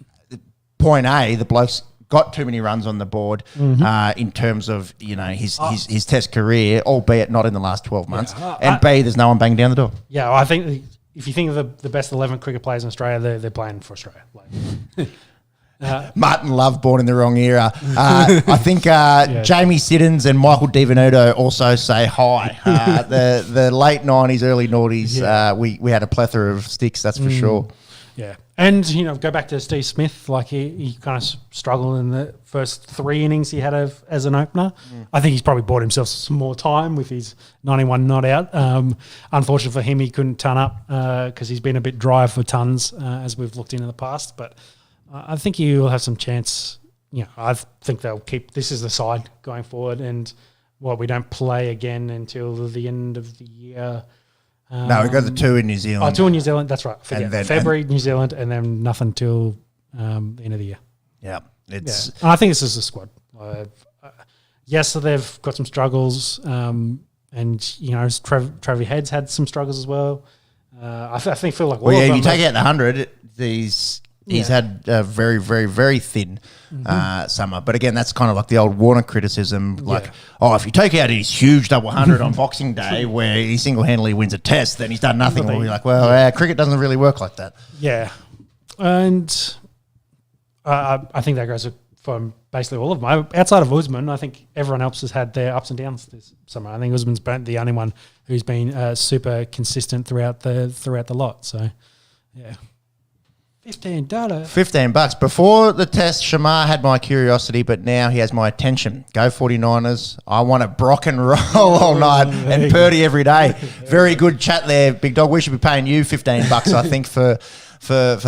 point A, the bloke's got too many runs on the board in terms of his Test career, albeit not in the last 12 months. And B, there's no one banging down the door. Yeah, well, I think if you think of the best 11 cricket players in Australia, they're playing for Australia. Martin Love, born in the wrong era. I think Jamie Siddons and Michael DiVenuto also say hi. The late 90s, early noughties, we had a plethora of sticks, that's for sure. Yeah. And, go back to Steve Smith, like he kind of struggled in the first 3 innings he had as an opener. I think he's probably bought himself some more time with his 91 not out. Unfortunately for him, he couldn't ton up because he's been a bit dry for tons as we've looked in the past. But I think he will have some chance. I think they'll keep – this is the side going forward. And, we don't play again until the end of the year. No, we got the 2 in New Zealand. 2 in New Zealand, that's right. February, New Zealand, and then nothing till the end of the year. Yeah. And I think this is a squad. Yes, they've got some struggles, and, Trevi Head's had some struggles as well. I feel like... Well, if you take out the 100, he's had a very, very, very thin summer. But again, that's kind of like the old Warner criticism. If you take out his huge double 100 on Boxing Day where he single-handedly wins a test, then he's done nothing. We'll be like, cricket doesn't really work like that. Yeah. And I think that goes for basically all of them. Outside of Usman, I think everyone else has had their ups and downs this summer. I think Usman's been the only one who's been super consistent throughout the lot. So, yeah. $15. Before the test, Shamar had my curiosity, but now he has my attention. Go 49ers. I want to Brock and roll all night and Purdy every day. Very good chat there, Big Dog. We should be paying you $15, I think, for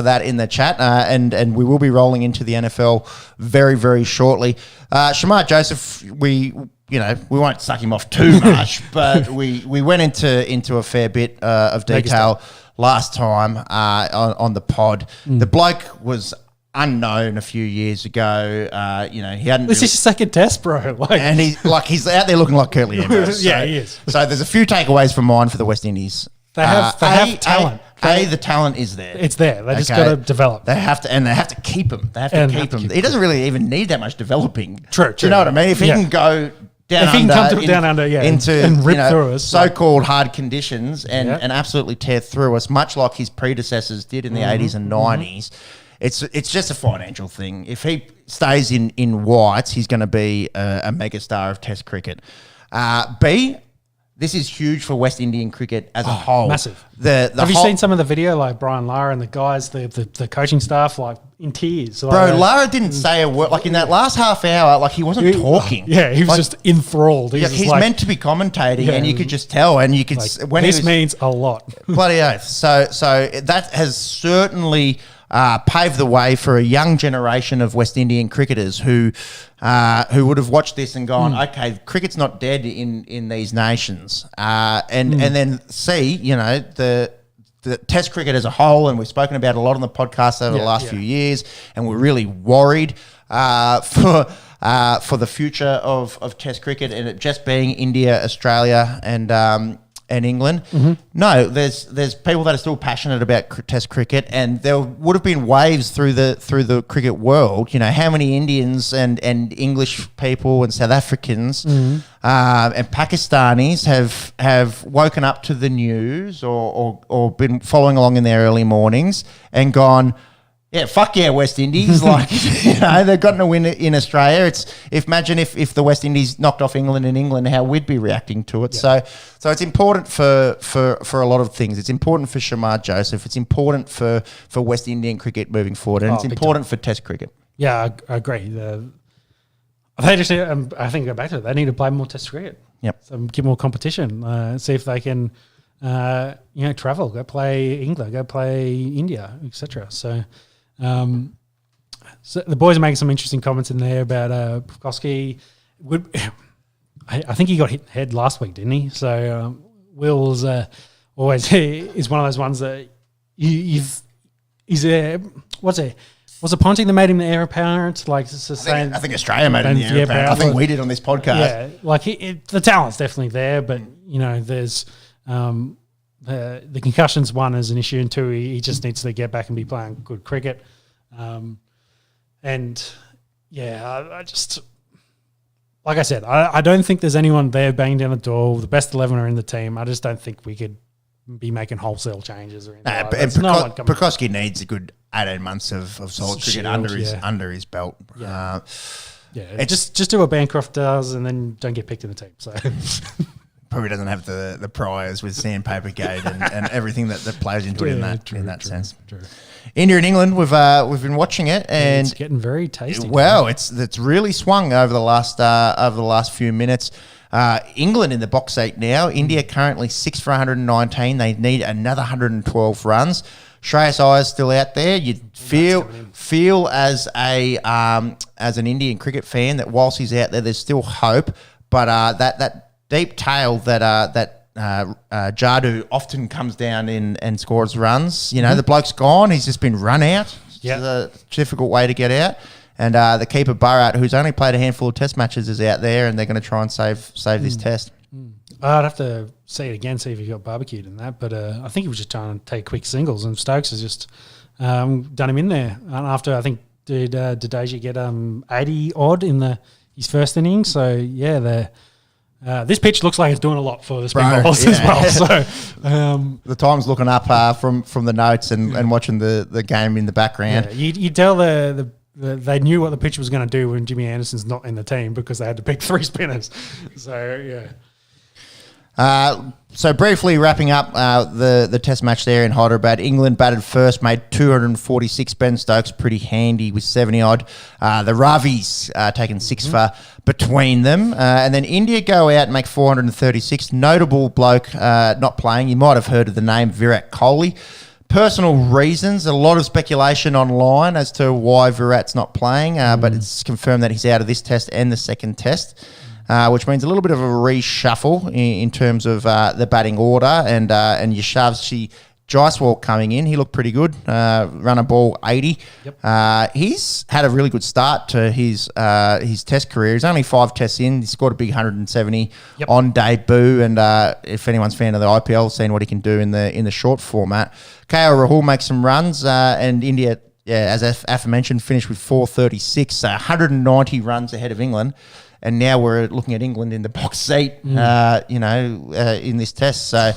that in the chat. And we will be rolling into the NFL very, very shortly. Shamar Joseph, we won't suck him off too much, but we went into a fair bit of detail last time on the pod. The bloke was unknown a few years ago. He hadn't. This is his second test, bro. And he's out there looking like Curtly Ambrose. Yeah, he is. So there's a few takeaways from mine for the West Indies. They have talent. The talent is there. It's there. They just got to develop. They have to keep him. They have to keep him. He doesn't really even need that much developing. True. Do you know what I mean? If he can go down under and rip through us, so-called hard conditions and absolutely tear through us, much like his predecessors did in the 80s and 90s. It's just a financial thing. If he stays in whites, he's going to be a megastar of Test cricket. This is huge for West Indian cricket as a whole. Massive. Have you seen some of the video, like Brian Lara and the guys, the coaching staff, like in tears? Bro, Lara didn't say a word. Like in that last half hour, like he wasn't talking. Yeah, he was just enthralled. He's meant to be commentating, and you could just tell. And you could this means a lot. Bloody oath. So that has certainly paved the way for a young generation of West Indian cricketers who would have watched this and gone, okay, cricket's not dead in these nations, and then see, the Test cricket as a whole, and we've spoken about a lot on the podcast over the last few years, and we're really worried for for the future of Test cricket, and it just being India, Australia, and England. No, there's people that are still passionate about Test cricket, and there would have been waves through the cricket world. You know, how many Indians and English people and South Africans and Pakistanis have woken up to the news or been following along in their early mornings and gone, yeah, fuck yeah, West Indies. Like, you know, they've gotten a win in Australia. Imagine if the West Indies knocked off England in England, how we'd be reacting to it. Yeah. So it's important for a lot of things. It's important for Shamar Joseph. It's important for West Indian cricket moving forward, and it's important for Test cricket. Yeah, I agree. They just I think go back to it. They need to play more Test cricket. Yep. So get more competition. See if they can, travel, go play England, go play India, etc. So the boys are making some interesting comments in there about Pukoski. I think he got hit in the head last week, didn't he? So Will's always is one of those ones that what's the punting that made him the heir apparent? Like I think Australia made him the heir apparent. I think we did on this podcast. Yeah, like the talent's definitely there, but you know, there's the concussions, one, is an issue, and two, he just needs to get back and be playing good cricket. I just, like I said, I don't think there's anyone there banging down the door. The best 11 are in the team. I just don't think we could be making wholesale changes or anything. Pukoski needs a good 18 months of solid cricket under his belt. Yeah, just do what Bancroft does and then don't get picked in the team. So probably doesn't have the priors with Sandpaper Gate and everything that plays into it in that sense. True. India and England, we've been watching it, and it's getting very tasty. Well, it's really swung over the last few minutes. England in the box seat now. India currently 6 for 119. They need another 112 runs. Shreyas Iyer's still out there. You'd feel as an Indian cricket fan that whilst he's out there, there's still hope. But that deep tail that Jadu often comes down and scores runs. You know, the bloke's gone. He's just been run out. Yeah, it's a difficult way to get out. And the keeper Bharat, who's only played a handful of Test matches, is out there, and they're going to try and save this Test. I'd have to see it again, see if he got barbecued in that. But I think he was just trying to take quick singles, and Stokes has just done him in there. And after, I think, did Deja get 80 odd in his first inning? So yeah, this pitch looks like it's doing a lot for the spin bowlers as well. So the Times looking up from the notes and watching the game in the background. Yeah, you tell they knew what the pitch was going to do when Jimmy Anderson's not in the team because they had to pick 3 spinners. So yeah. So briefly wrapping up the Test match there in Hyderabad, England batted first, made 246. Ben Stokes pretty handy with 70 odd. The Ravis taking 6 for between them, and then India go out and make 436. Notable bloke not playing. You might have heard of the name Virat Kohli. Personal reasons, a lot of speculation online as to why Virat's not playing, but it's confirmed that he's out of this Test and the second Test. Which means a little bit of a reshuffle in terms of the batting order, and Yashasvi Jaiswal coming in. He looked pretty good, run a ball 80. Yep. He's had a really good start to his Test career. He's only 5 Tests in. He scored a big 170 on debut, and if anyone's fan of the IPL, seen what he can do in the short format. KL Rahul makes some runs, and India, as aforementioned, finished with 436, so 190 runs ahead of England. And now we're looking at England in the box seat, in this Test. So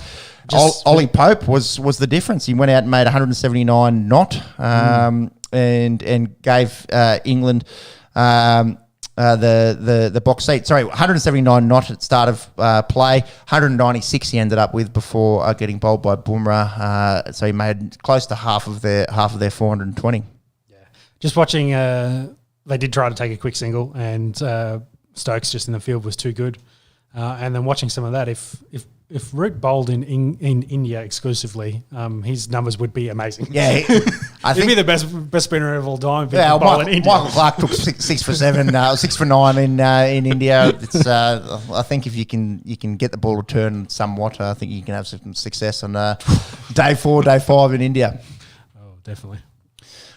Ollie Pope was the difference. He went out and made 179 not, and gave England the box seat. Sorry, 179 not at start of play. 196 he ended up with before getting bowled by Bumrah. So he made close to half of their 420. Yeah, just watching. They did try to take a quick single, and Stokes just in the field was too good. And then watching some of that, if Root bowled in India exclusively, his numbers would be amazing. Yeah, he'd be the best spinner of all time. If in India. Michael Clark took 6 for 7, 6 for 9 in India. It's I think if you can get the ball to turn somewhat, I think you can have some success on day 4, day 5 in India. Oh, definitely.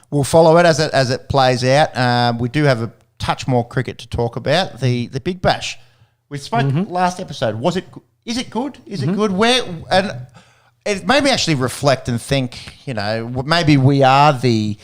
We'll follow it as it plays out. We do have a touch more cricket to talk about. The Big Bash. We spoke last episode. Is it good? Is it good? And it made me actually reflect and think, maybe we are the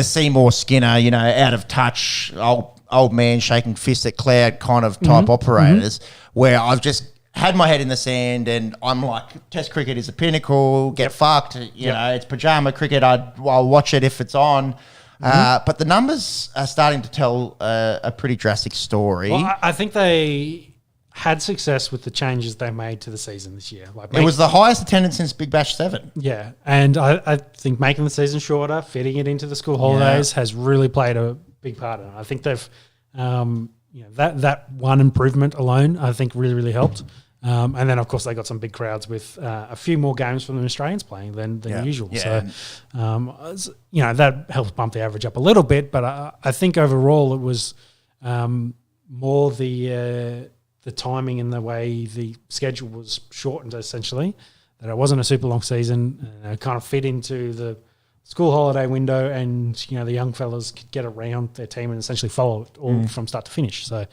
Seymour Skinner, out of touch, old man shaking fist at cloud kind of type operators, where I've just had my head in the sand and I'm like, Test cricket is a pinnacle, get fucked, it's pajama cricket, I'll watch it if it's on. But the numbers are starting to tell a pretty drastic story. Well, I think they had success with the changes they made to the season this year. It was the highest attendance since Big Bash 7. Yeah, and I think making the season shorter, fitting it into the school holidays has really played a big part in it. I think they've, that one improvement alone, I think really, really helped. And then, of course, they got some big crowds with a few more games from the Australians playing than usual. Yeah. So, that helps bump the average up a little bit. But I think overall it was more the timing and the way the schedule was shortened, essentially, that it wasn't a super long season. It kind of fit into the school holiday window and, the young fellas could get around their team and essentially follow it all from start to finish. So,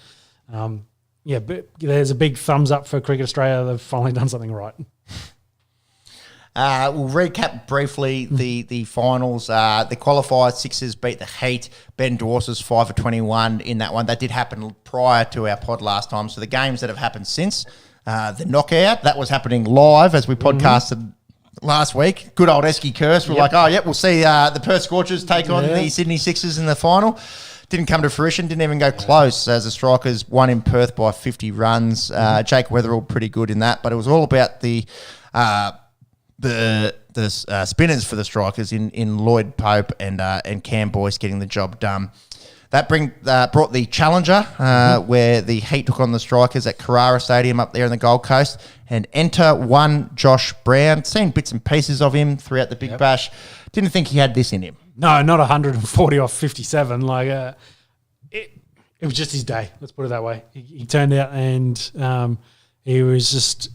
but there's a big thumbs up for Cricket Australia. They've finally done something right. We'll recap briefly the finals. The qualifiers, Sixers beat the Heat. Ben Dawes 5 for 21 in that one. That did happen prior to our pod last time. So the games that have happened since, the knockout, that was happening live as we podcasted last week. Good old Esky curse. We're like, we'll see the Perth Scorchers take on the Sydney Sixers in the final. Didn't come to fruition, didn't even go close as the Strikers won in Perth by 50 runs. Jake Weatherall pretty good in that, but it was all about the spinners for the Strikers in Lloyd Pope and Cam Boyce getting the job done. That brought the Challenger, where the Heat took on the Strikers at Carrara Stadium up there in the Gold Coast, and enter one Josh Brown. Seen bits and pieces of him throughout the Big Bash. Didn't think he had this in him. No, not 140 off 57. It was just his day. Let's put it that way. He turned out and he was just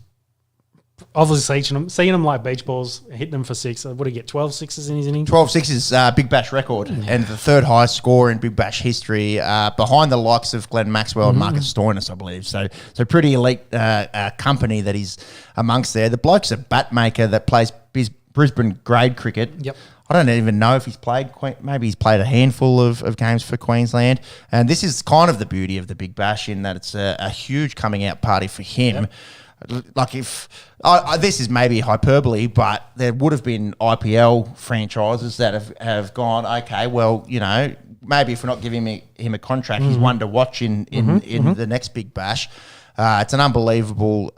obviously seeing them like beach balls, hitting them for six. What did he get, 12 sixes in his innings? 12 sixes, Big Bash record, and the third highest score in Big Bash history, behind the likes of Glenn Maxwell and Marcus Stoinis, I believe. So pretty elite company that he's amongst there. The bloke's a bat maker that plays Brisbane grade cricket. Yep. I don't even know if he's played. Maybe he's played a handful of games for Queensland. And this is kind of the beauty of the Big Bash in that it's a huge coming out party for him. Yep. Like if this is maybe hyperbole, but there would have been IPL franchises that have gone, okay, well, maybe if we're not giving him a contract, he's one to watch in the next Big Bash. It's an unbelievable,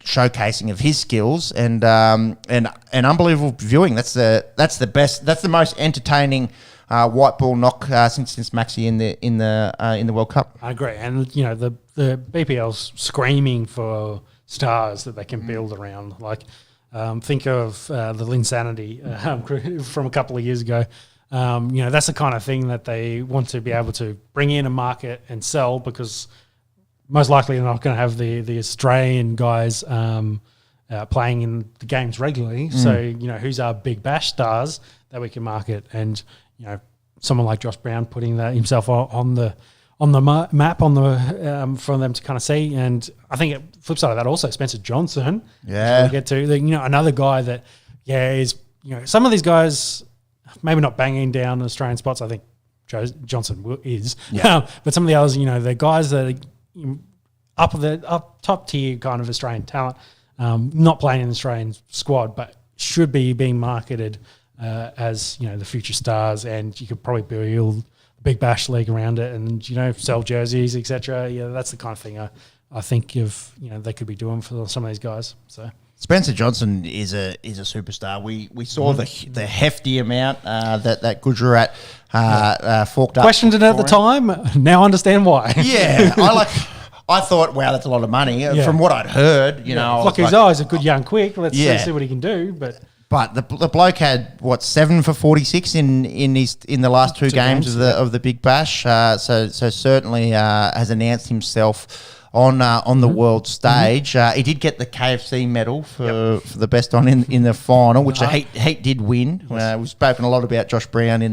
showcasing of his skills and unbelievable viewing. That's the best. That's the most entertaining white ball knock since Maxi in the World Cup. I agree, and the BPL's screaming for stars that they can build around. Like think of the Linsanity from a couple of years ago. That's the kind of thing that they want to be able to bring in a market and sell, because most likely they're not going to have the Australian guys playing in the games regularly. So, who's our Big Bash stars that we can market? And, someone like Josh Brown putting that himself on the map for them to kind of see. And I think it flip side of that also, Spencer Johnson. Yeah. Get to another guy that, is, some of these guys maybe not banging down Australian spots. I think Johnson is. Yeah. But some of the others, the guys that are up top tier kind of Australian talent, not playing in the Australian squad, but should be being marketed as the future stars, and you could probably build a Big Bash league around it, and sell jerseys, etc. Yeah, that's the kind of thing I think they could be doing for some of these guys. So Spencer Johnson is a superstar. We saw the hefty amount that Gujarat forked up. Questioned it at the time. Now understand why. Yeah, I thought, wow, that's a lot of money. From what I'd heard, he's a good young quick. Let's see what he can do. But the bloke had 7 for 46 in the last two games of the Big Bash. So certainly has announced himself on the world stage. He did get the KFC medal for the best on in the final, which the Heat did win. We've spoken a lot about Josh Brown in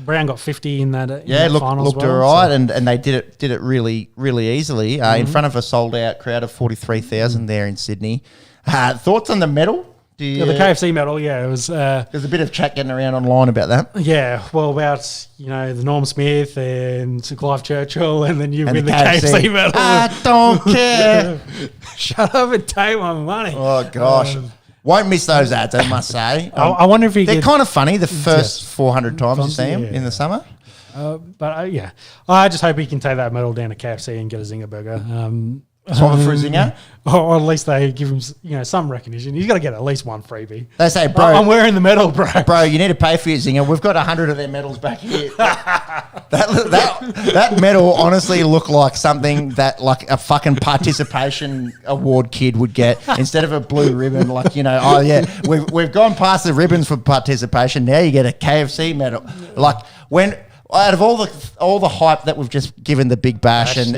Brown got 50 in that. Looked all right, and they did it really easily in front of a sold out crowd of 43,000 there in Sydney. Thoughts on the medal? The KFC medal, it was. There's a bit of chat getting around online about that. Yeah, well, about the Norm Smith and Clive Churchill, and then you win the KFC medal. I don't care. Shut up and take my money. Oh gosh. Won't miss those ads, I must say. I wonder if they're kind of funny. The first 400 times you see them in the summer. I just hope he can take that medal down to KFC and get a Zinger burger. Swap for a Zinger? Or at least they give him some recognition. He's got to get at least one freebie. They say, bro, I'm wearing the medal, bro. Bro, you need to pay for your Zinger. We've got 100 of their medals back here. that medal honestly looked like something that like a fucking participation award kid would get instead of a blue ribbon. Like, we've gone past the ribbons for participation. Now you get a KFC medal. Like when... Out of all the hype that we've just given the Big Bash and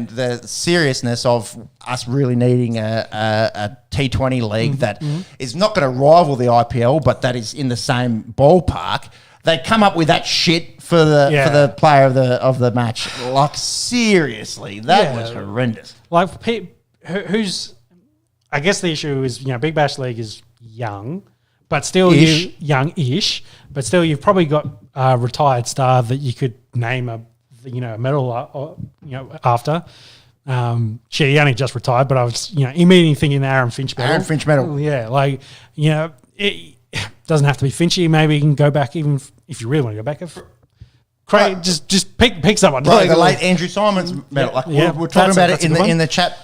the seriousness of us really needing a T20 league that is not going to rival the IPL, but that is in the same ballpark, they come up with that shit for the player of the match. Like seriously, that was horrendous. Like who's? I guess the issue is Big Bash League is young. But still, young-ish. But still, you've probably got a retired star that you could name a medal, after. He only just retired, but I was, immediately thinking Aaron Finch medal. Aaron Finch medal. Yeah, it doesn't have to be Finchy. Maybe you can go back, even if you really want to go back. Just pick someone. Right, the late Andrew Symonds medal. We're talking about it in the chat.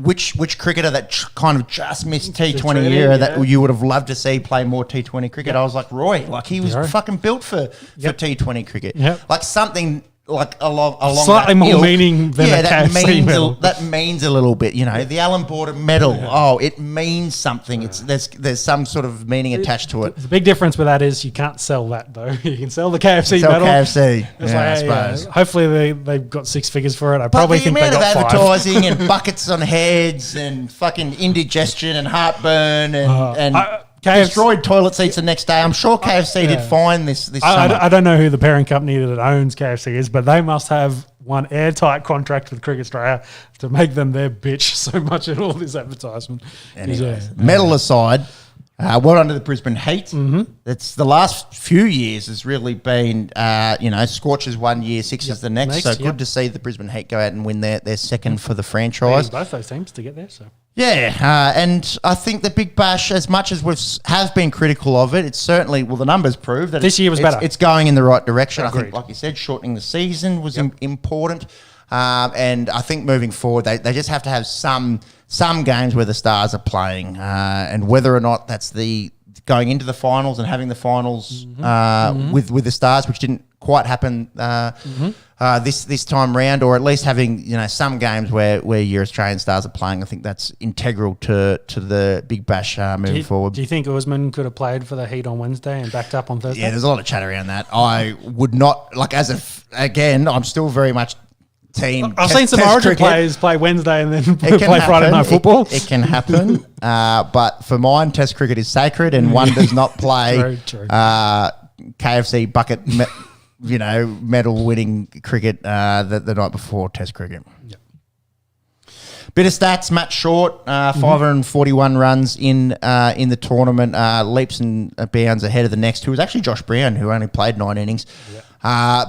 Which cricketer that kind of just missed T20 era that you would have loved to see play more T20 cricket. I was like Roy, like he was fucking built for T20 cricket. Like something like along slightly more meaning than a KFC medal. That means a little bit, the Allan Border medal. Oh, it means something. There's some sort of meaning attached to it. The big difference with that is you can't sell that though. You can sell the KFC medal. KFC. I suppose. Hopefully they've got six figures for it. I probably think they got five. The amount of advertising and buckets on heads and fucking indigestion and heartburn and destroyed toilet seats the next day. I'm sure KFC did fine this summer. I don't know who the parent company that owns KFC is, but they must have one airtight contract with Cricket Australia to make them their bitch so much in all this advertisement. Anyways, medal aside, well done to the Brisbane Heat. It's the last few years has really been, Scorchers 1 year, Sixers the next. So good to see the Brisbane Heat go out and win their second for the franchise. Both those teams to get there. So. Yeah, and I think the Big Bash, as much as have been critical of it, it's certainly, the numbers prove that this year was better. It's going in the right direction. Agreed. I think, like you said, shortening the season was important. And I think moving forward, they just have to have some games where the stars are playing, and whether or not that's going into the finals and having the finals with the stars, which didn't quite happen this time round, or at least having some games where your Australian stars are playing. I think that's integral to the Big Bash moving forward. Do you think Usman could have played for the Heat on Wednesday and backed up on Thursday? Yeah, there's a lot of chat around that. I would not I'm still very much team. I've seen some Origin players play Wednesday and then play Friday night football. It can happen, but for mine, Test cricket is sacred, and one does not play true. KFC bucket, medal winning cricket the night before Test cricket. Yep. Bit of stats: Matt Short, 541 runs in the tournament, leaps and bounds ahead of the next, who was actually Josh Brown, who only played 9 innings. Yep.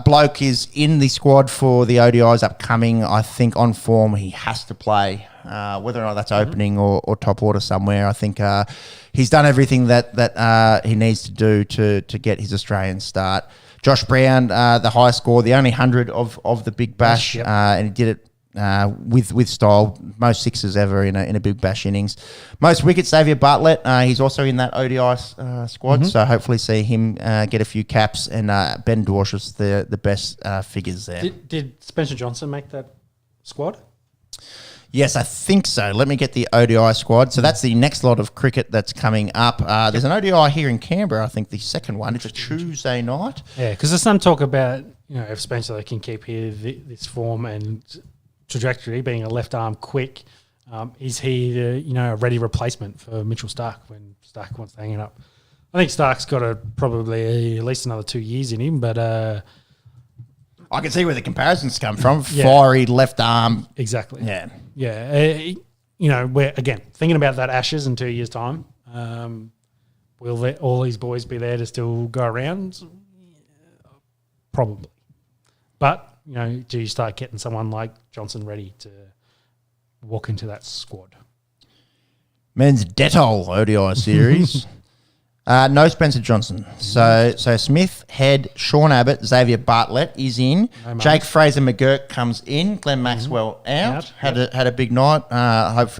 Bloke is in the squad for the ODIs upcoming. I think on form he has to play, whether or not that's opening or top order somewhere. I think he's done everything that he needs to do to get his Australian start. Josh Brown, the highest score, the only 100 of the Big Bash, and he did it with style. Most sixes ever in a Big Bash innings. Most wickets, Xavier Bartlett. He's also in that ODI squad, so hopefully see him get a few caps. And Ben Dwarshuis, the best figures there. Did Spencer Johnson make that squad? Yes, I think so. Let me get the ODI squad. So that's the next lot of cricket that's coming up. There's an ODI here in Canberra, I think the second one. It's a Tuesday night. Yeah, because there's some talk about if Spencer can keep here this form and trajectory, being a left arm quick, is he a ready replacement for Mitchell Stark when Stark wants to hang it up? I think Stark's got probably at least another 2 years in him, but I can see where the comparisons come from. Fiery left arm. Exactly. Yeah. Yeah. We're, again, thinking about that Ashes in 2 years' time. Will all these boys be there to still go around? Probably. But, do you start getting someone like Johnson ready to walk into that squad? Men's Dettol ODI series. No Spencer Johnson. So Smith, Head, Sean Abbott, Xavier Bartlett is in. No Jake Fraser McGurk comes in. Glenn Maxwell out. Had a big night.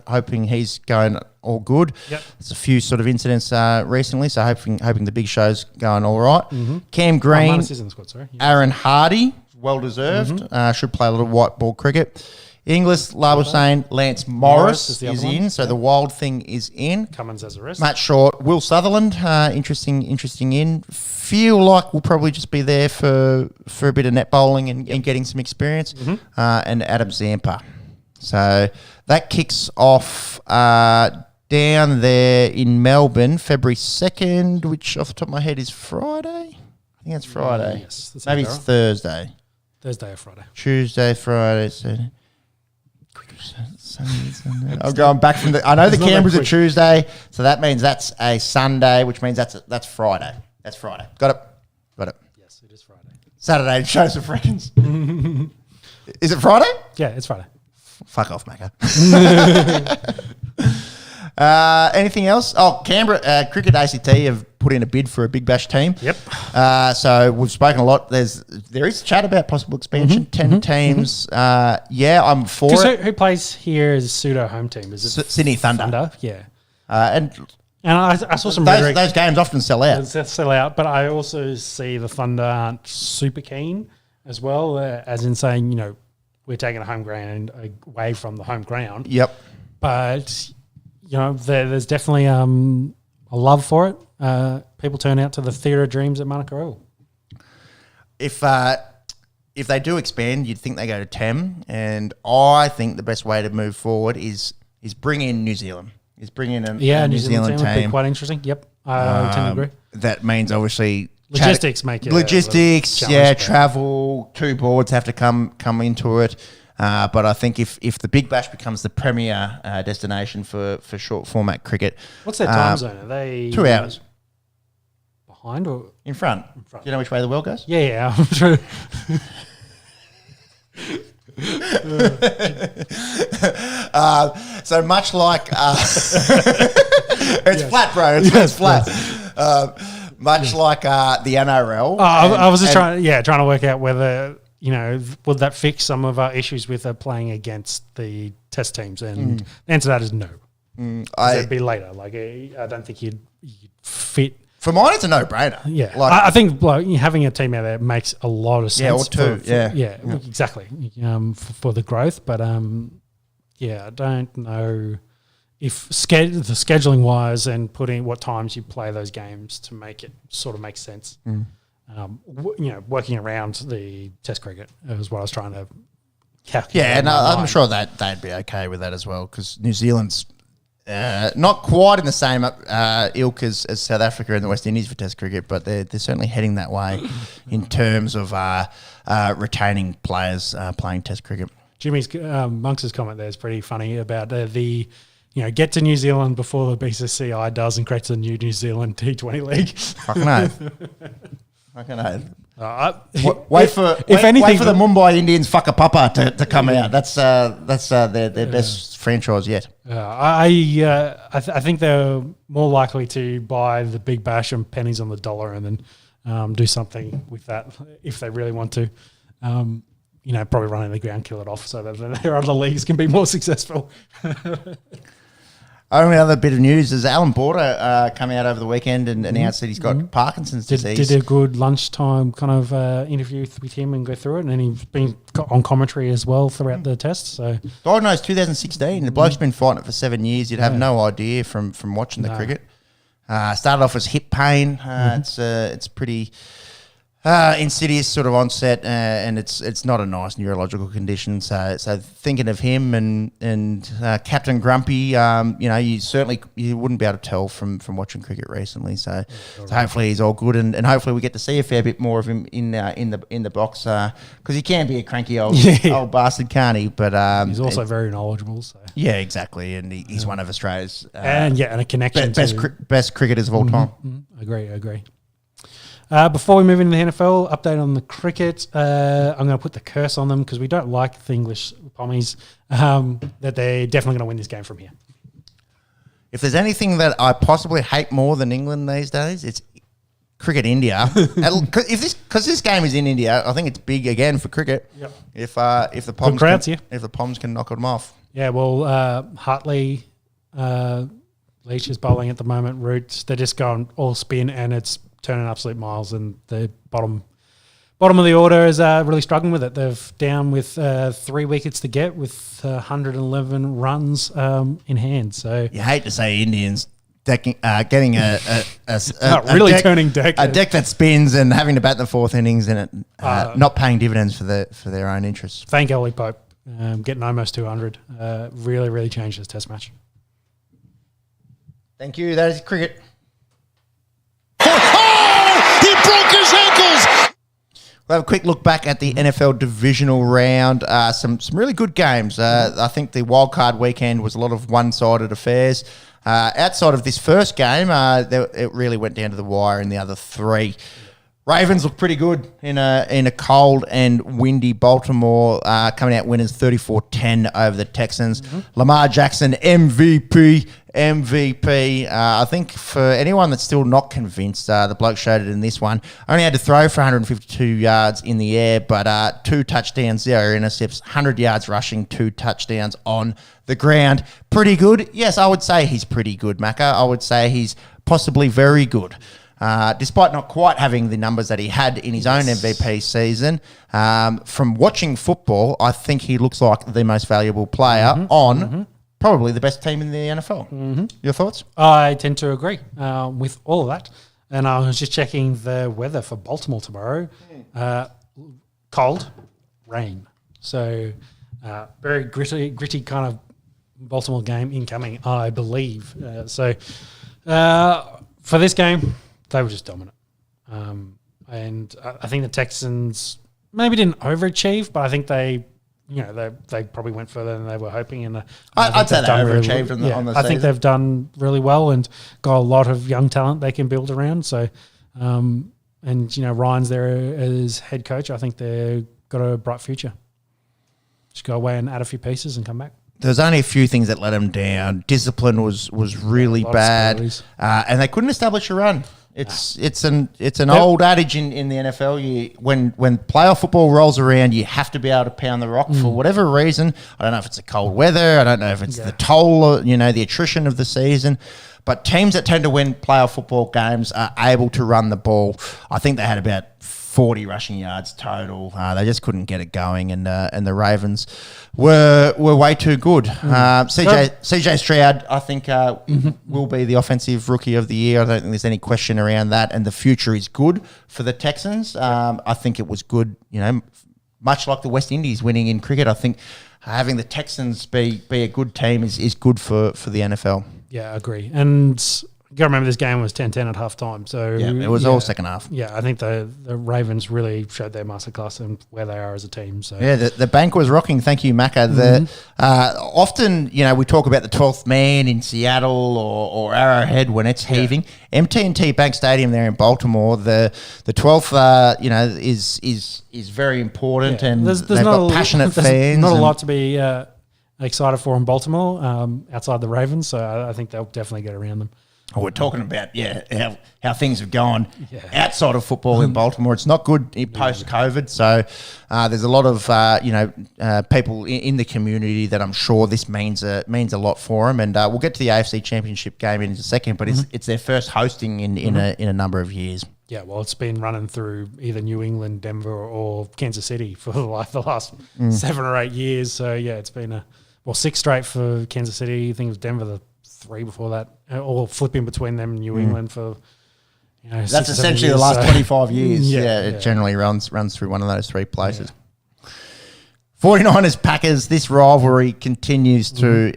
Hoping he's going all good. Yep. There's a few sort of incidents recently, so hoping the big show's going all right. Cam Green, Marnus is in the squad, sorry. Yeah. Aaron Hardy, well deserved. Should play a little white ball cricket. Inglis, Labuschagne, Lance Morris is in, so the Wild thing is in. Cummins as a rest. Matt Short, Will Sutherland, interesting in. Feel like we'll probably just be there for a bit of net bowling and getting some experience. And Adam Zampa. So that kicks off down there in Melbourne, February 2nd, which off the top of my head is Friday. I think that's Friday. Yes. Maybe it's Thursday. Thursday or Friday. Tuesday, Friday, Saturday. Sunday. I'm going back from the. I know the Canberra's a Tuesday, so that means that's a Sunday, which means that's Friday. That's Friday. Got it. Yes, it is Friday. Saturday shows the freakins. Is it Friday? Yeah, it's Friday. Fuck off, Macca. Anything else? Oh, Canberra Cricket ACT have put in a bid for a Big Bash team. Yep. So we've spoken a lot. There is chat about possible expansion. 10 teams. I'm for it. Who plays here as pseudo home team? Is it Sydney Thunder? Yeah. And I saw some those games often sell out. Sell out, but I also see the Thunder aren't super keen as well, as in saying, we're taking a home ground away from the home ground. Yep. But, there's definitely a love for it. People turn out to the Theatre of Dreams at Monaco Oval. If they do expand, you'd think they go to 10, and I think the best way to move forward is bring in New Zealand. Is bring in a New Zealand team. Would be quite interesting. Yep, I tend to agree. That means obviously logistics make it travel. 2 boards have to come into it. But I think if the Big Bash becomes the premier destination for short format cricket, what's their time zone? Are they 2 hours behind or in front? Do you know which way the world goes? Yeah, I'm sure. So much like it's flat, bro. It's flat. Much like the NRL. I was just trying to work out whether would that fix some of our issues with playing against the test teams, and the answer to that is no. It'd be later. Like I don't think you'd fit. For mine, it's a no-brainer. Yeah, I think having a team out there makes a lot of sense. Yeah, or 2. Exactly. For the growth, but I don't know if the scheduling wise and putting what times you play those games to make it sort of make sense. Working around the Test cricket is what I was trying to calculate. Yeah, and I'm sure that they'd be okay with that as well, because New Zealand's not quite in the same ilk as South Africa and the West Indies for Test cricket, but they're certainly heading that way in terms of retaining players playing Test cricket. Jimmy's Monks' comment there is pretty funny about get to New Zealand before the BCCI does and creates a new New Zealand T20 league. Fucking oath. Wait for the Mumbai Indians Whakapapa to come out. That's their best franchise yet. I think they're more likely to buy the Big Bash and pennies on the dollar and then do something with that if they really want to. Probably run in the ground, kill it off so that their other leagues can be more successful. Only other bit of news is Alan Border come out over the weekend and announced that he's got Parkinson's disease. Did a good lunchtime kind of interview with him and go through it, and he's been on commentary as well throughout the test. So diagnosed 2016. The bloke's been fighting it for 7 years. You'd have no idea from watching the cricket. Started off as hip pain. It's pretty Insidious sort of onset, and it's not a nice neurological condition. So thinking of him and Captain Grumpy, you wouldn't be able to tell from watching cricket recently. So hopefully he's all good, and hopefully we get to see a fair bit more of him in the box, because he can be a cranky old bastard, can't he? But he's also very knowledgeable. So. Yeah, exactly, and he's one of Australia's and a connection best cricketers of all time. Agree. Before we move into the NFL, update on the cricket. I'm going to put the curse on them because we don't like the English Pommies, that they're definitely going to win this game from here. If there's anything that I possibly hate more than England these days, it's Cricket India. Because this game is in India, I think it's big again for cricket. Yep. If the Poms can knock them off. Yeah, well, Hartley, Leach is bowling at the moment. Roots, they're just going all spin, and it's turning absolute miles, and the bottom of the order is really struggling with it. They've down with 3 wickets to get with 111 runs in hand. So you hate to say Indians getting turning deck, a deck that spins and having to bat the fourth innings and it not paying dividends for their own interests. Thank Ellie Pope, getting almost 200. Really changed this Test match. Thank you. That is cricket. He broke his ankles. We'll have a quick look back at the NFL divisional round. Some really good games. I think the wildcard weekend was a lot of one-sided affairs. Outside of this first game, it really went down to the wire in the other three. Ravens look pretty good in a cold and windy Baltimore, coming out winners 34-10 over the Texans. Lamar Jackson, MVP. I think for anyone that's still not convinced, the bloke showed it in this one. Only had to throw for 152 yards in the air, but 2 touchdowns, 0 intercepts, 100 yards rushing, 2 touchdowns on the ground. Pretty good. Yes, I would say he's pretty good, Macca. I would say he's possibly very good. Despite not quite having the numbers that he had in his own MVP season, from watching football, I think he looks like the most valuable player on probably the best team in the NFL. Your thoughts? I tend to agree with all of that. And I was just checking the weather for Baltimore tomorrow. Cold, rain. So very gritty kind of Baltimore game incoming, I believe. For this game, they were just dominant. And I think the Texans maybe didn't overachieve, but I think they probably went further than they were hoping. And I'd say they overachieved on the season. I think they've done really well and got a lot of young talent they can build around. So, Ryan's there as head coach. I think they've got a bright future. Just go away and add a few pieces and come back. There's only a few things that let them down. Discipline was really bad, and they couldn't establish a run. It's an old adage in the NFL. When playoff football rolls around, you have to be able to pound the rock for whatever reason. I don't know if it's the cold weather. I don't know if it's the toll, the attrition of the season. But teams that tend to win playoff football games are able to run the ball. I think they had about 40 rushing yards total. They just couldn't get it going, and the Ravens were way too good. CJ Stroud, I think, will be the offensive rookie of the year. I don't think there's any question around that, and the future is good for the Texans. I think it was good, much like the West Indies winning in cricket. I think having the Texans be a good team is good for the NFL. Yeah, I agree. And you got to remember this game was 10-10 at half time. So it was all second half. Yeah, I think the Ravens really showed their masterclass and where they are as a team. So yeah, the bank was rocking. Thank you, Macca. Often, we talk about the 12th man in Seattle or Arrowhead when it's heaving. MT&T Bank Stadium there in Baltimore, the 12th, is very important, and they've got passionate fans. Not a lot to be excited for in Baltimore outside the Ravens, so I think they'll definitely get around them. Oh, we're talking about how things have gone outside of football in Baltimore. It's not good post COVID, so there's a lot of people in the community that I'm sure this means a lot for them. And we'll get to the AFC Championship game in a second, but it's their first hosting in a number of years. Yeah, well, it's been running through either New England, Denver, or Kansas City for the last 7 or 8 years. So yeah, it's been 6 straight for Kansas City. I think it was Denver the 3 before that, or flipping between them and New England for, 6 That's or 7 essentially the years, last so- 25 years. Yeah, It yeah. generally runs through one of those three places. 49ers Packers, this rivalry continues to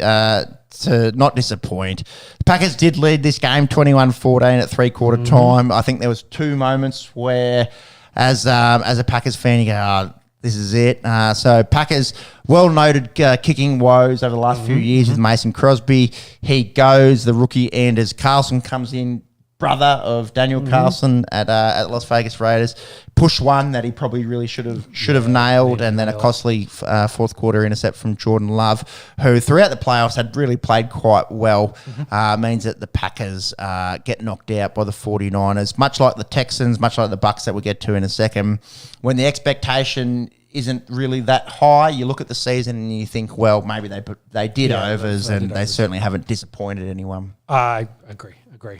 not disappoint. The Packers did lead this game 21-14 at three-quarter time. I think there was two moments where, as a Packers fan, you go, this is it. So Packers, well-noted kicking woes over the last few years with Mason Crosby. He goes. The rookie Anders Carlson comes in, brother of Daniel Carlson at Las Vegas Raiders. Push one that he probably really should have nailed, and then a costly fourth quarter intercept from Jordan Love, who throughout the playoffs had really played quite well. Means that the Packers get knocked out by the 49ers, much like the Texans, much like the Bucks that we'll get to in a second. When the expectation isn't really that high, you look at the season and you think, well, maybe they did overs, and they certainly haven't disappointed anyone. I agree.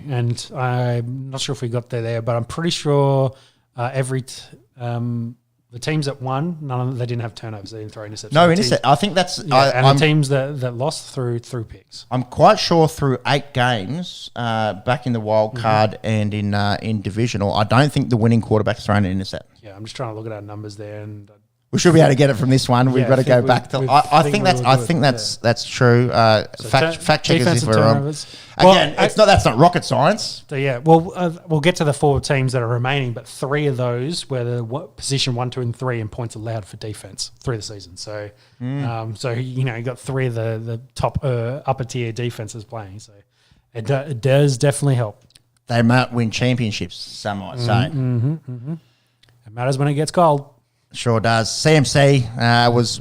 And I'm not sure if we got there, but I'm pretty sure the teams that won, none of them, they didn't have turnovers. They didn't throw interceptions. No intercept. I think that's the teams that lost through picks. I'm quite sure through 8 games back in the wild card and in divisional, I don't think the winning quarterback's thrown an intercept. Yeah, I'm just trying to look at our numbers there, and we should be able to get it from this one. We've Yeah, got to I go think back to. we- I we think think that's true. Fact check us defense if and we're wrong. turnovers. Again, Well, that's not rocket science. So yeah, well, we'll get to the 4 teams that are remaining, but 3 of those were the position 1, 2, and 3 in points allowed for defense through the season. So, you got 3 of the top upper tier defenses playing. So it does definitely help. They might win championships. Some might say. It matters when it gets cold. Sure does. CMC was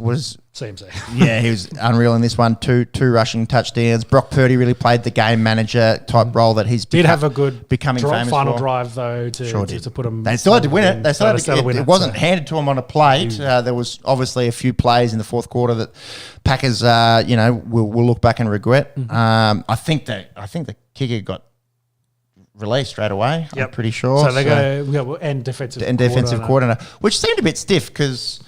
CMC. yeah, he was unreal in this one. Two rushing touchdowns. Brock Purdy really played the game manager type role that he's Did have a good becoming famous final for. drive though to put them. They still had to win it. They still had to win it. It wasn't so. handed to them on a plate. There was obviously a few plays in the fourth quarter that Packers, will look back and regret. I think the kicker got released straight away. Yep. I'm pretty sure. So they go and defensive coordinator, which seemed a bit stiff because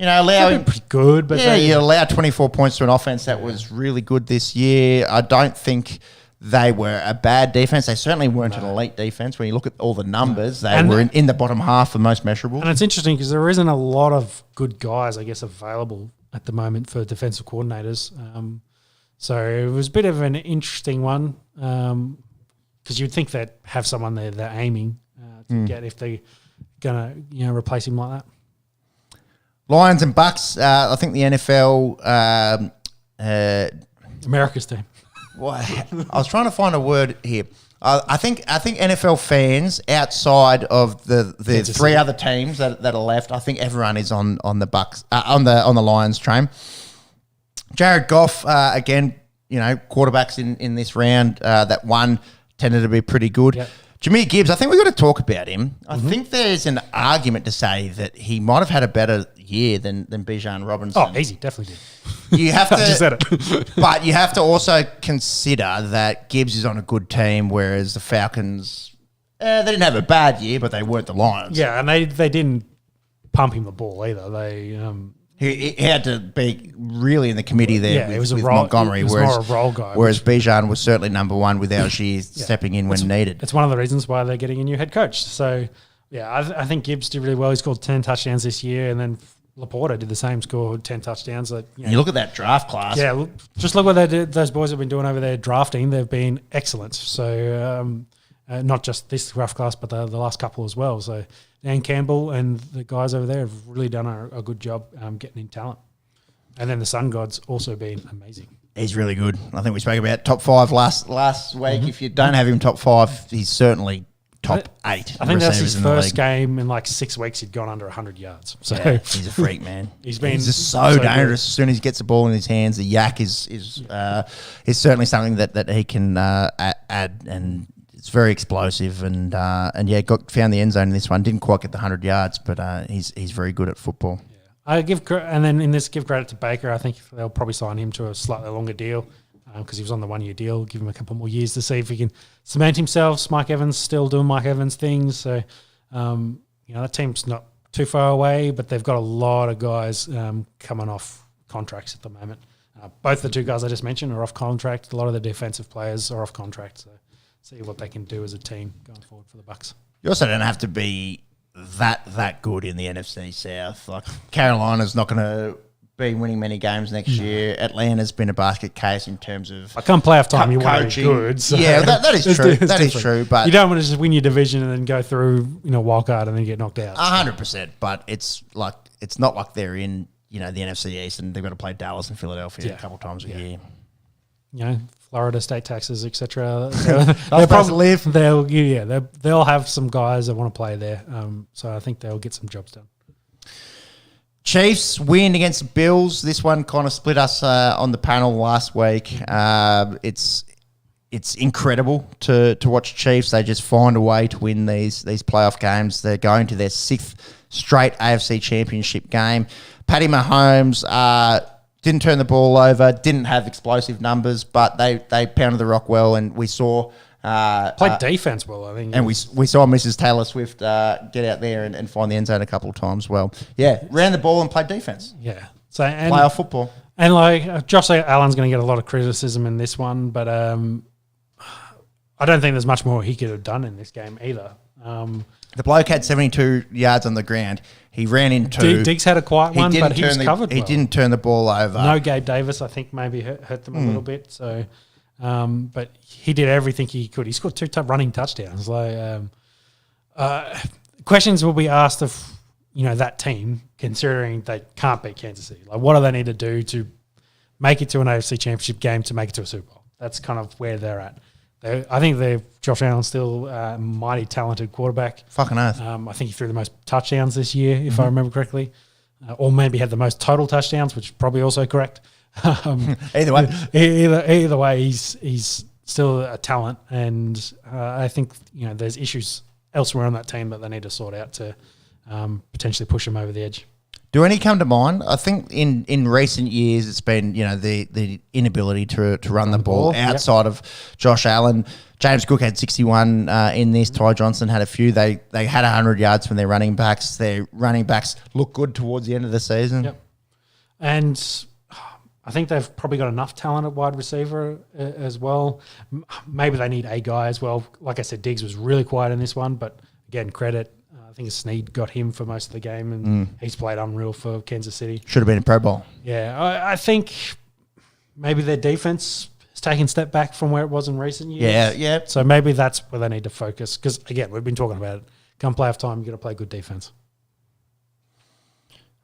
allowing pretty good, but you allowed 24 points to an offense that was really good this year. I don't think they were a bad defense. They certainly weren't an elite defense. When you look at all the numbers, they were in the bottom half, the most measurable. And it's interesting because there isn't a lot of good guys, I guess, available at the moment for defensive coordinators. So it was a bit of an interesting one because you'd think that have someone there they're aiming to get if they're going to replace him like that. Lions and Bucks. I think the NFL. America's team. Well, I was trying to find a word here. I think NFL fans outside of the 3 other teams that are left, I think everyone is on the Bucks on the Lions train. Jared Goff again, quarterbacks in this round that won tended to be pretty good. Yep. Jameer Gibbs, I think we've got to talk about him. I think there's an argument to say that he might have had a better year than Bijan Robinson. Oh, easy, definitely did. You have to, I just said it. but you have to also consider that Gibbs is on a good team, whereas the Falcons, they didn't have a bad year, but they weren't the Lions. Yeah, and they didn't pump him the ball either. They He had to be really in the committee there with Montgomery, it was more a role guy. whereas Bijan was certainly number one with Algier stepping in when needed. It's one of the reasons why they're getting a new head coach. So, yeah, I think Gibbs did really well. He scored 10 touchdowns this year, and then Laporta did the same, scored 10 touchdowns. You look at that draft class. Yeah, just look what those boys have been doing over there drafting. They've been excellent. So, not just this draft class, but the last couple as well. So, Dan Campbell and the guys over there have really done a good job getting in talent. And then the Sun God's also been amazing. He's really good. I think we spoke about top 5 last week. If you don't have him top 5, he's certainly top 8. I think that's his first game in 6 weeks. He'd gone under 100 yards. So he's a freak, man. he's just so dangerous. As soon as he gets the ball in his hands, the yak is certainly something that he can add, and it's very explosive. And found the end zone in this one. Didn't quite get the 100 yards, but he's very good at football. I give credit to Baker. I think they'll probably sign him to a slightly longer deal because he was on the 1-year deal. Give him a couple more years to see if he can cement himself. Mike Evans still doing Mike Evans things. So, that team's not too far away, but they've got a lot of guys coming off contracts at the moment. Both the 2 guys I just mentioned are off contract. A lot of the defensive players are off contract. So see what they can do as a team going forward for the Bucks. You also don't have to be that good in the NFC South. Like Carolina's not going to be winning many games next year. Atlanta's been a basket case in terms of come playoff time, you want to be good. So yeah, that is true. That is true. But you don't want to just win your division and then go through wild card and then get knocked out. 100%. But it's not like they're in the NFC East and they've got to play Dallas and Philadelphia a couple of times a year. Florida state taxes, etc. They'll have some guys that want to play there. So I think they'll get some jobs done. Chiefs win against the Bills. This one kind of split us on the panel last week. It's incredible to watch Chiefs. They just find a way to win these playoff games. They're going to their 6th straight AFC Championship game. Patty Mahomes didn't turn the ball over, didn't have explosive numbers, but they pounded the rock well, and we saw... Played defense well, I think. And we saw Mrs. Taylor Swift get out there and find the end zone a couple of times well. Yeah, ran the ball and played defense. Yeah. So playoff football. And Josh Allen's going to get a lot of criticism in this one, but I don't think there's much more he could have done in this game either. The bloke had 72 yards on the ground. He ran into... Diggs had a quiet one, but he was covered well. He didn't turn the ball over. No Gabe Davis, I think, maybe hurt them a little bit. So, but he did everything he could. He scored 2 running touchdowns. Questions will be asked of that team, considering they can't beat Kansas City. Like, what do they need to do to make it to an AFC Championship game to make it to a Super Bowl? That's kind of where they're at. I think Josh Allen's still a mighty talented quarterback. Fucking earth. I think he threw the most touchdowns this year, if I remember correctly, or maybe had the most total touchdowns, which is probably also correct. Either way, either way, he's still a talent, and I think there's issues elsewhere on that team that they need to sort out to potentially push him over the edge. Do any come to mind? I think in recent years it's been the inability to run the ball outside of Josh Allen. James Cook had 61 in this. Ty Johnson had a few. They had 100 yards from their running backs. Their running backs look good towards the end of the season. Yep. And I think they've probably got enough talent at wide receiver as well. Maybe they need a guy as well. Like I said, Diggs was really quiet in this one, but again, credit. I think Snead got him for most of the game, and he's played unreal for Kansas City. Should have been a Pro Bowl. Yeah, I think maybe their defense has taken a step back from where it was in recent years. Yeah. So maybe that's where they need to focus, because, again, we've been talking about it. Come playoff time, you've got to play good defense.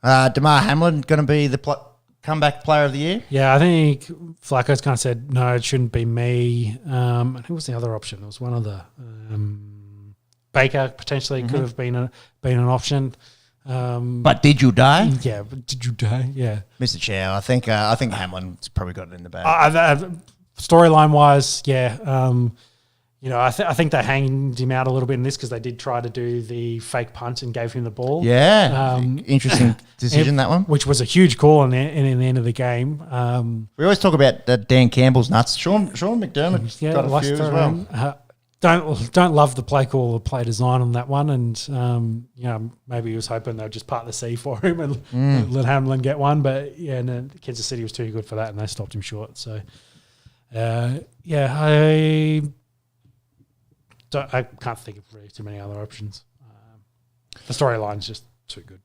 DeMar Hamlin going to be the comeback player of the year? Yeah, I think Flacco's kind of said, no, it shouldn't be me. And who was the other option? There was one other. Baker potentially could have been an option. But did you die? Yeah, but did you die? Yeah. Mr. Chow, I think Hamlin's probably got it in the bag. Storyline wise, yeah. I think they hanged him out a little bit in this because they did try to do the fake punt and gave him the ball. Yeah. Interesting decision, that one. Which was a huge call in the end of the game. We always talk about Dan Campbell's nuts. Sean McDermott got a few as well. Don't love the play call or play design on that one, and maybe he was hoping they'd just part the sea for him and let Hamlin get one, but Kansas City was too good for that, and they stopped him short. So, I can't think of really too many other options. The storyline's just too good.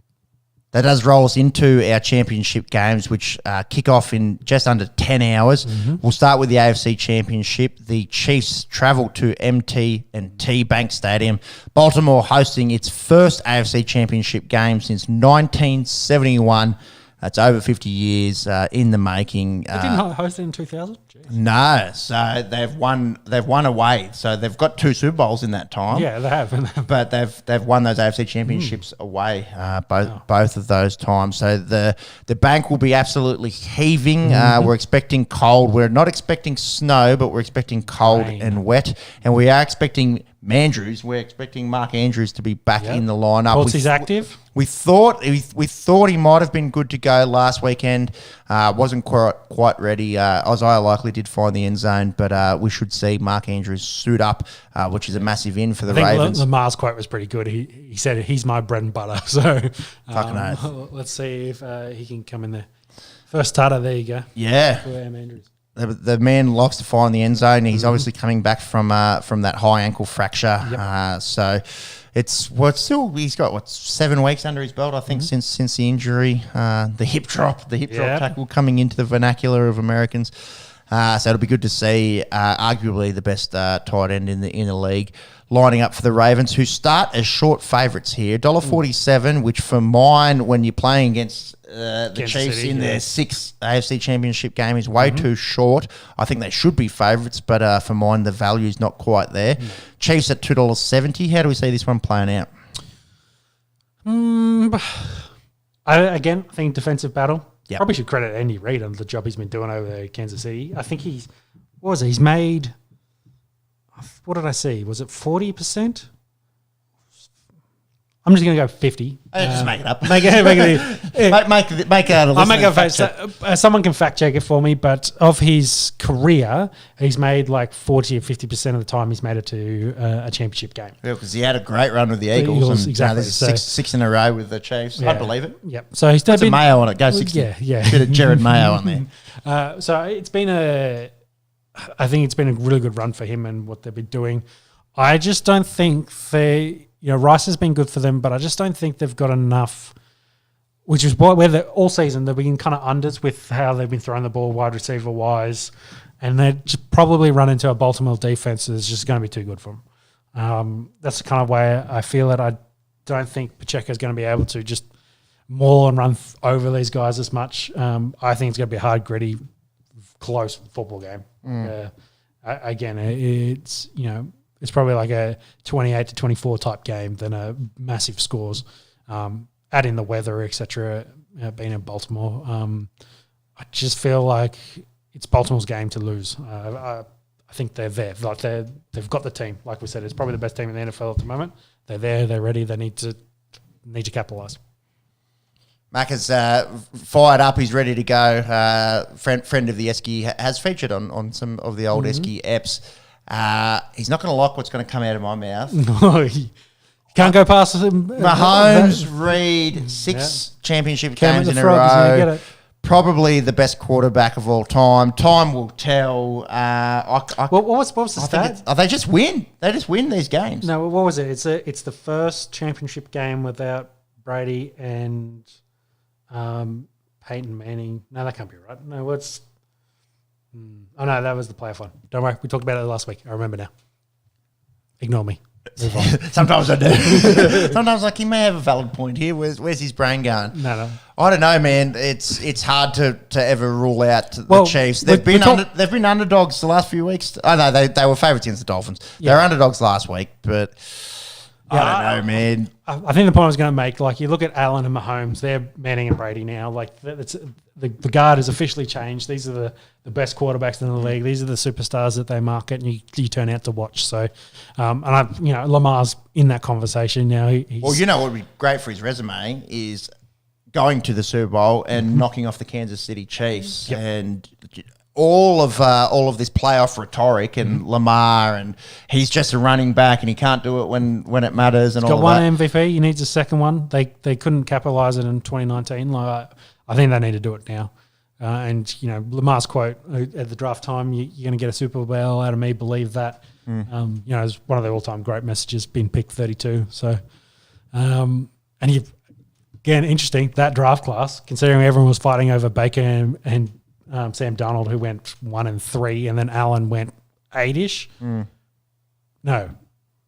That does roll us into our championship games, which kick off in just under 10 hours. Mm-hmm. We'll start with the AFC Championship. The Chiefs travel to M&T Bank Stadium. Baltimore hosting its first AFC Championship game since 1971. That's over 50 years in the making. They didn't host it in 2000? No, so they've won away. So they've got 2 Super Bowls in that time. Yeah, they have. But they've won those AFC Championships away both of those times. So the bank will be absolutely heaving. We're expecting cold. We're not expecting snow, but we're expecting cold and wet. And we are expecting Mandrews. We're expecting Mark Andrews to be back in the lineup. He's active. We thought he might have been good to go last weekend. Wasn't quite ready. Isaiah likely did find the end zone, but we should see Mark Andrews suit up, which is a massive in for the Ravens. Lamar's quote was pretty good. He said he's my bread and butter. So fucking let's see if he can come in there. First starter. There you go. Yeah. For Andrews. the man likes to fire in the end zone. He's obviously coming back from that high ankle fracture. So he's got 7 weeks under his belt, I think, since the injury. The hip drop tackle coming into the vernacular of Americans. So it'll be good to see arguably the best tight end in the league lining up for the Ravens, who start as short favourites here. $1.47, which for mine, when you're playing against the Chiefs City, in their 6th AFC Championship game, is way too short. I think they should be favourites, but for mine, the value's not quite there. Chiefs at $2.70. How do we see this one playing out? I think defensive battle. Yep. Probably should credit Andy Reid on the job he's been doing over there at Kansas City. I think he's made, what did I see? Was it 40%? I'm just going to go 50. Just make it up. Make it. Make out a I'll make a face. Someone can fact check it for me, but of his career, he's made like 40 or 50% of the time he's made it to a championship game. Yeah, because he had a great run with the Eagles. And exactly. There's six in a row with the Chiefs. Yeah. I believe it. Yep. So he's Put some Mayo on it. Go 60. Yeah. Bit of Jared Mayo on there. So I think it's been a really good run for him and what they've been doing. I just don't think Rice has been good for them, but I just don't think they've got enough, which is where all season they've been kind of unders with how they've been throwing the ball wide receiver wise, and they just probably run into a Baltimore defense that's just going to be too good for them. That's the kind of way I feel it. I don't think Pacheco's going to be able to just maul and run over these guys as much. I think it's going to be a hard, gritty, close football game. It's probably like a 28-24 type game than a massive scores. Add in the weather, etc. Being in Baltimore, I just feel like it's Baltimore's game to lose. I think they're there. Like they've got the team. Like we said, it's probably the best team in the NFL at the moment. They're there. They're ready. They need to capitalise. Mac is fired up. He's ready to go. Friend of the Esky has featured on some of the old Esky eps. He's not going to like what's going to come out of my mouth. No, you can't go past him. Mahomes, Reid, 6 championship games in a row. Probably the best quarterback of all time. Time will tell. What was the stat? They just win. They just win these games. No, what was it? It's the first championship game without Brady and Peyton Manning. No, that can't be right. No, what's... Oh, no, that was the playoff one. Don't worry. We talked about it last week. I remember now. Ignore me. Move on. Sometimes I do. Sometimes he may have a valid point here. Where's his brain going? No. I don't know, man. It's hard to ever rule out the Chiefs. They've been underdogs the last few weeks. Oh, no, they were favourites against the Dolphins. Yeah. They were underdogs last week, but... I don't know, man. I think the point I was going to make, like, you look at Allen and Mahomes, they're Manning and Brady now. Like, the guard has officially changed. These are the best quarterbacks in the league. These are the superstars that they market and you turn out to watch. So, Lamar's in that conversation now. Well, what would be great for his resume is going to the Super Bowl and knocking off the Kansas City Chiefs and all of this playoff rhetoric and Lamar, and he's just a running back and he can't do it when it matters. And he's all got of one that. MVP. He needs a second one. They couldn't capitalize it in 2019. Like, I think they need to do it now. Lamar's quote at the draft time, you're going to get a Super Bowl out of me. Believe that. It's one of the all-time great messages. Been picked 32. So, again, interesting that draft class, considering everyone was fighting over Baker and Sam Darnold, who went 1-3, and then Allen went 8-ish. No.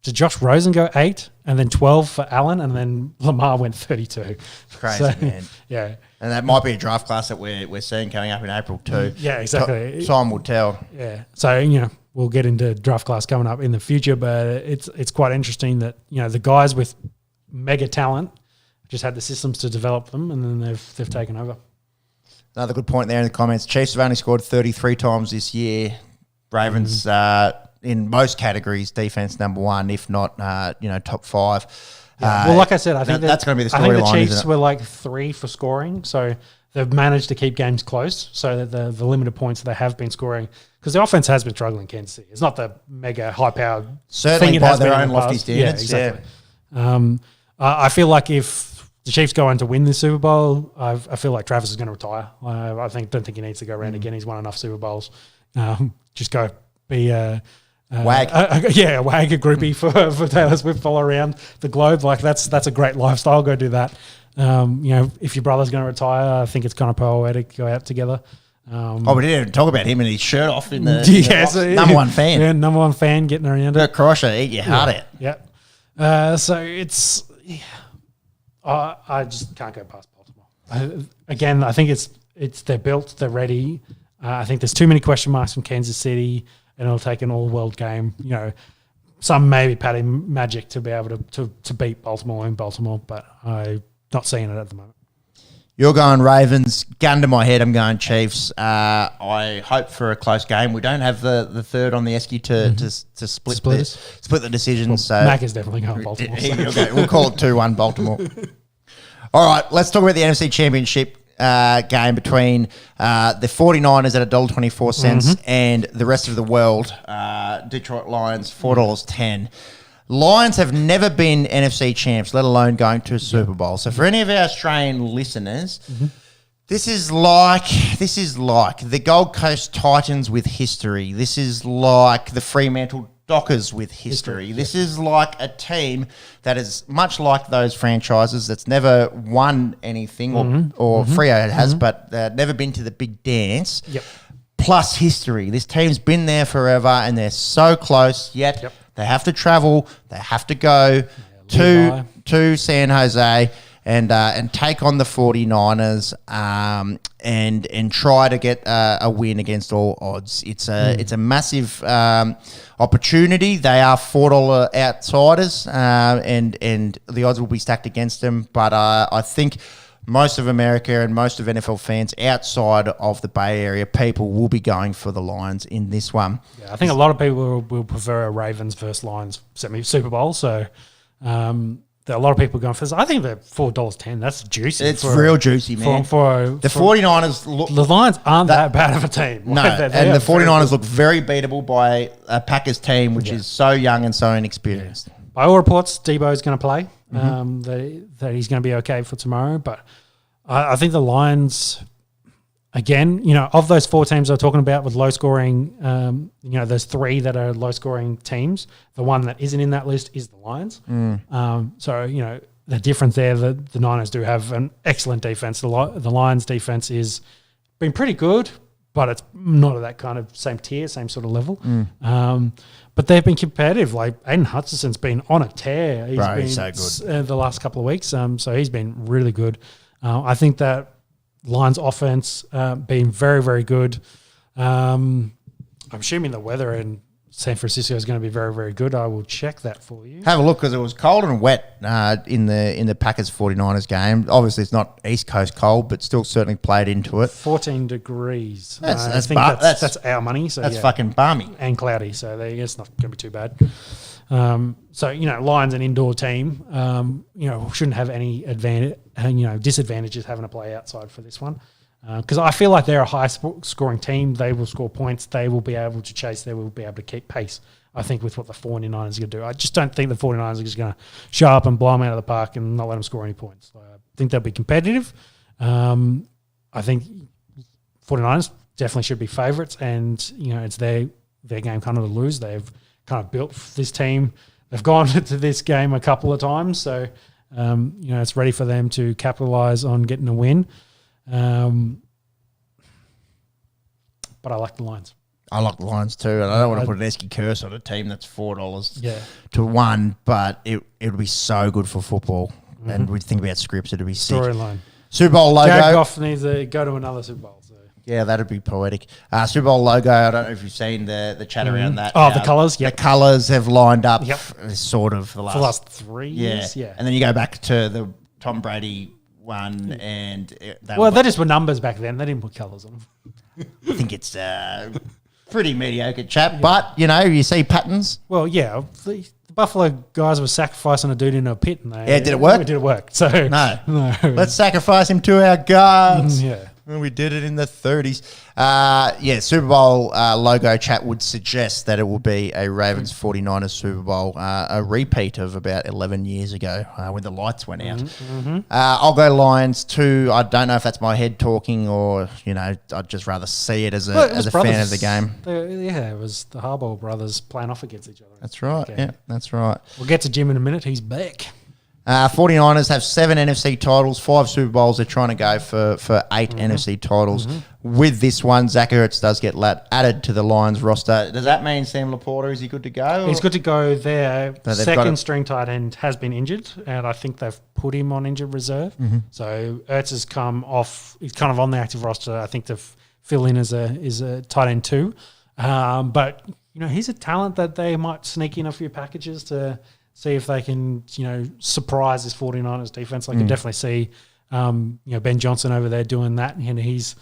Did Josh Rosen go 8 and then 12 for Allen, and then Lamar went 32? Crazy, man. Yeah. And that might be a draft class that we're seeing coming up in April too. Yeah, exactly. Time will tell. Yeah. So, we'll get into draft class coming up in the future, but it's quite interesting that, the guys with mega talent just had the systems to develop them, and then they've taken over. Another good point there in the comments. Chiefs have only scored 33 times this year. Ravens, in most categories, defense number one, if not, top 5. Yeah. Well, like I said, I think that's going to be the storyline. I think the Chiefs were like 3 for scoring, so they've managed to keep games close. So that the limited points that they have been scoring, because the offense has been struggling in Kansas City. It's not the mega high-powered certainly thing it by has their been own lofty standards. Yeah, exactly. Yeah. I feel like if the Chiefs go on to win the Super Bowl, I feel like Travis is going to retire. I don't think he needs to go around again. He's won enough Super Bowls. just go be a Wag. a wag, a groupie for Taylor Swift, follow around the globe. Like that's a great lifestyle. Go do that. If your brother's going to retire, I think it's kind of poetic. Go out together. We didn't even talk about him and his shirt off in the, number one fan. Yeah, number one fan getting around Bert Crusher, eat your heart out. Yeah. So it's, I just can't go past Baltimore. Again, I think it's they're built, they're ready. I think there's too many question marks from Kansas City, and it'll take an all-world game. Some maybe padding magic to be able to beat Baltimore in Baltimore, but I'm not seeing it at the moment. You're going Ravens. Gun to my head, I'm going Chiefs. I hope for a close game. We don't have the third on the Esky to split the decision. Well, so Mac is definitely going Baltimore. Okay, we'll call it 2-1 Baltimore. All right, let's talk about the NFC Championship game between the 49ers at $1.24 and the rest of the world, Detroit Lions, $4.10. Lions have never been NFC champs, let alone going to a Super Bowl. So for any of our Australian listeners, this is like the Gold Coast Titans with history. This is like the Fremantle Dockers with history. This is like a team that is much like those franchises that's never won anything, or Freo has, but never been to the big dance. Yep. Plus history. This team's been there forever, and they're so close, yet they have to travel. They have to go to San Jose and take on the 49ers and try to get a win against all odds. It's a massive opportunity. They are $4 outsiders, and the odds will be stacked against them. But I think most of America and most of NFL fans outside of the Bay Area, people will be going for the Lions in this one. Yeah, I think a lot of people will prefer a Ravens versus Lions Super Bowl. So there are a lot of people going for this. I think they're $4.10. That's juicy. It's real juicy, man. The 49ers look... The Lions aren't that bad of a team. No, and the 49ers look very beatable by a Packers team, which is so young and so inexperienced. Yeah. By all reports, Debo's going to play. That he's going to be okay for tomorrow. But I think the Lions, again, of those four teams I was talking about with low scoring, there's three that are low scoring teams. The one that isn't in that list is the Lions. So, the difference there, the Niners do have an excellent defense. The Lions defense is been pretty good, but it's not at that kind of same tier, same sort of level. But they've been competitive. Like Aiden Hutchinson's been on a tear. He's been so good the last couple of weeks. So he's been really good. I think that Lions offense been very, very good. I'm assuming the weather in San Francisco is going to be very, very good. I will check that for you. Have a look, because it was cold and wet in the Packers 49ers game. Obviously, it's not East Coast cold, but still certainly played into it. 14 degrees. That's our money. So that's fucking balmy. And cloudy, so it's not going to be too bad. Lions an indoor team, shouldn't have any disadvantages having to play outside for this one. Because I feel like they're a high-scoring team. They will score points. They will be able to chase. They will be able to keep pace, I think, with what the 49ers are going to do. I just don't think the 49ers are just going to show up and blow them out of the park and not let them score any points. I think they'll be competitive. I think 49ers definitely should be favourites, and, it's their game kind of to lose. They've kind of built this team. They've gone to this game a couple of times, so, it's ready for them to capitalise on getting a win. But I like the Lions. I like the Lions too, and I don't want to put an Esky curse on a team that's $4 to 1, but it would be so good for football. And we think about scripts, it'd be sick. Storyline. Super Bowl logo. Jared Goff needs to go to another Super Bowl. So. Yeah, that'd be poetic. Super Bowl logo, I don't know if you've seen the chat around that. Oh, the colours, The colours have lined up sort of for the last 3 years. Yeah. And then you go back to the Tom Brady one, and they just were numbers back then. They didn't put colours on them. I think it's pretty mediocre chat, but you see patterns. Well, yeah, the Buffalo guys were sacrificing a dude in a pit, and did it work? Did it work? So no. Let's sacrifice him to our gods. We did it in the 30s. Super Bowl logo chat would suggest that it will be a Ravens 49ers Super Bowl, a repeat of about 11 years ago when the lights went out. I'll go Lions too. I don't know if that's my head talking or, I'd just rather see it as a fan of the game. It was the Harbaugh brothers playing off against each other. That's right. Yeah, that's right. We'll get to Jim in a minute. He's back. 49ers have 7 NFC titles, 5 Super Bowls. They're trying to go for 8 NFC titles. With this one, Zach Ertz does get added to the Lions roster. Does that mean Sam Laporta, is he good to go? He's good to go there. Second string tight end has been injured, and I think they've put him on injured reserve. So Ertz has come off. He's kind of on the active roster, I think, to fill in as a tight end too. But, he's a talent that they might sneak in a few packages to see if they can, surprise this 49ers defense. I can definitely see, Ben Johnson over there doing that. And he's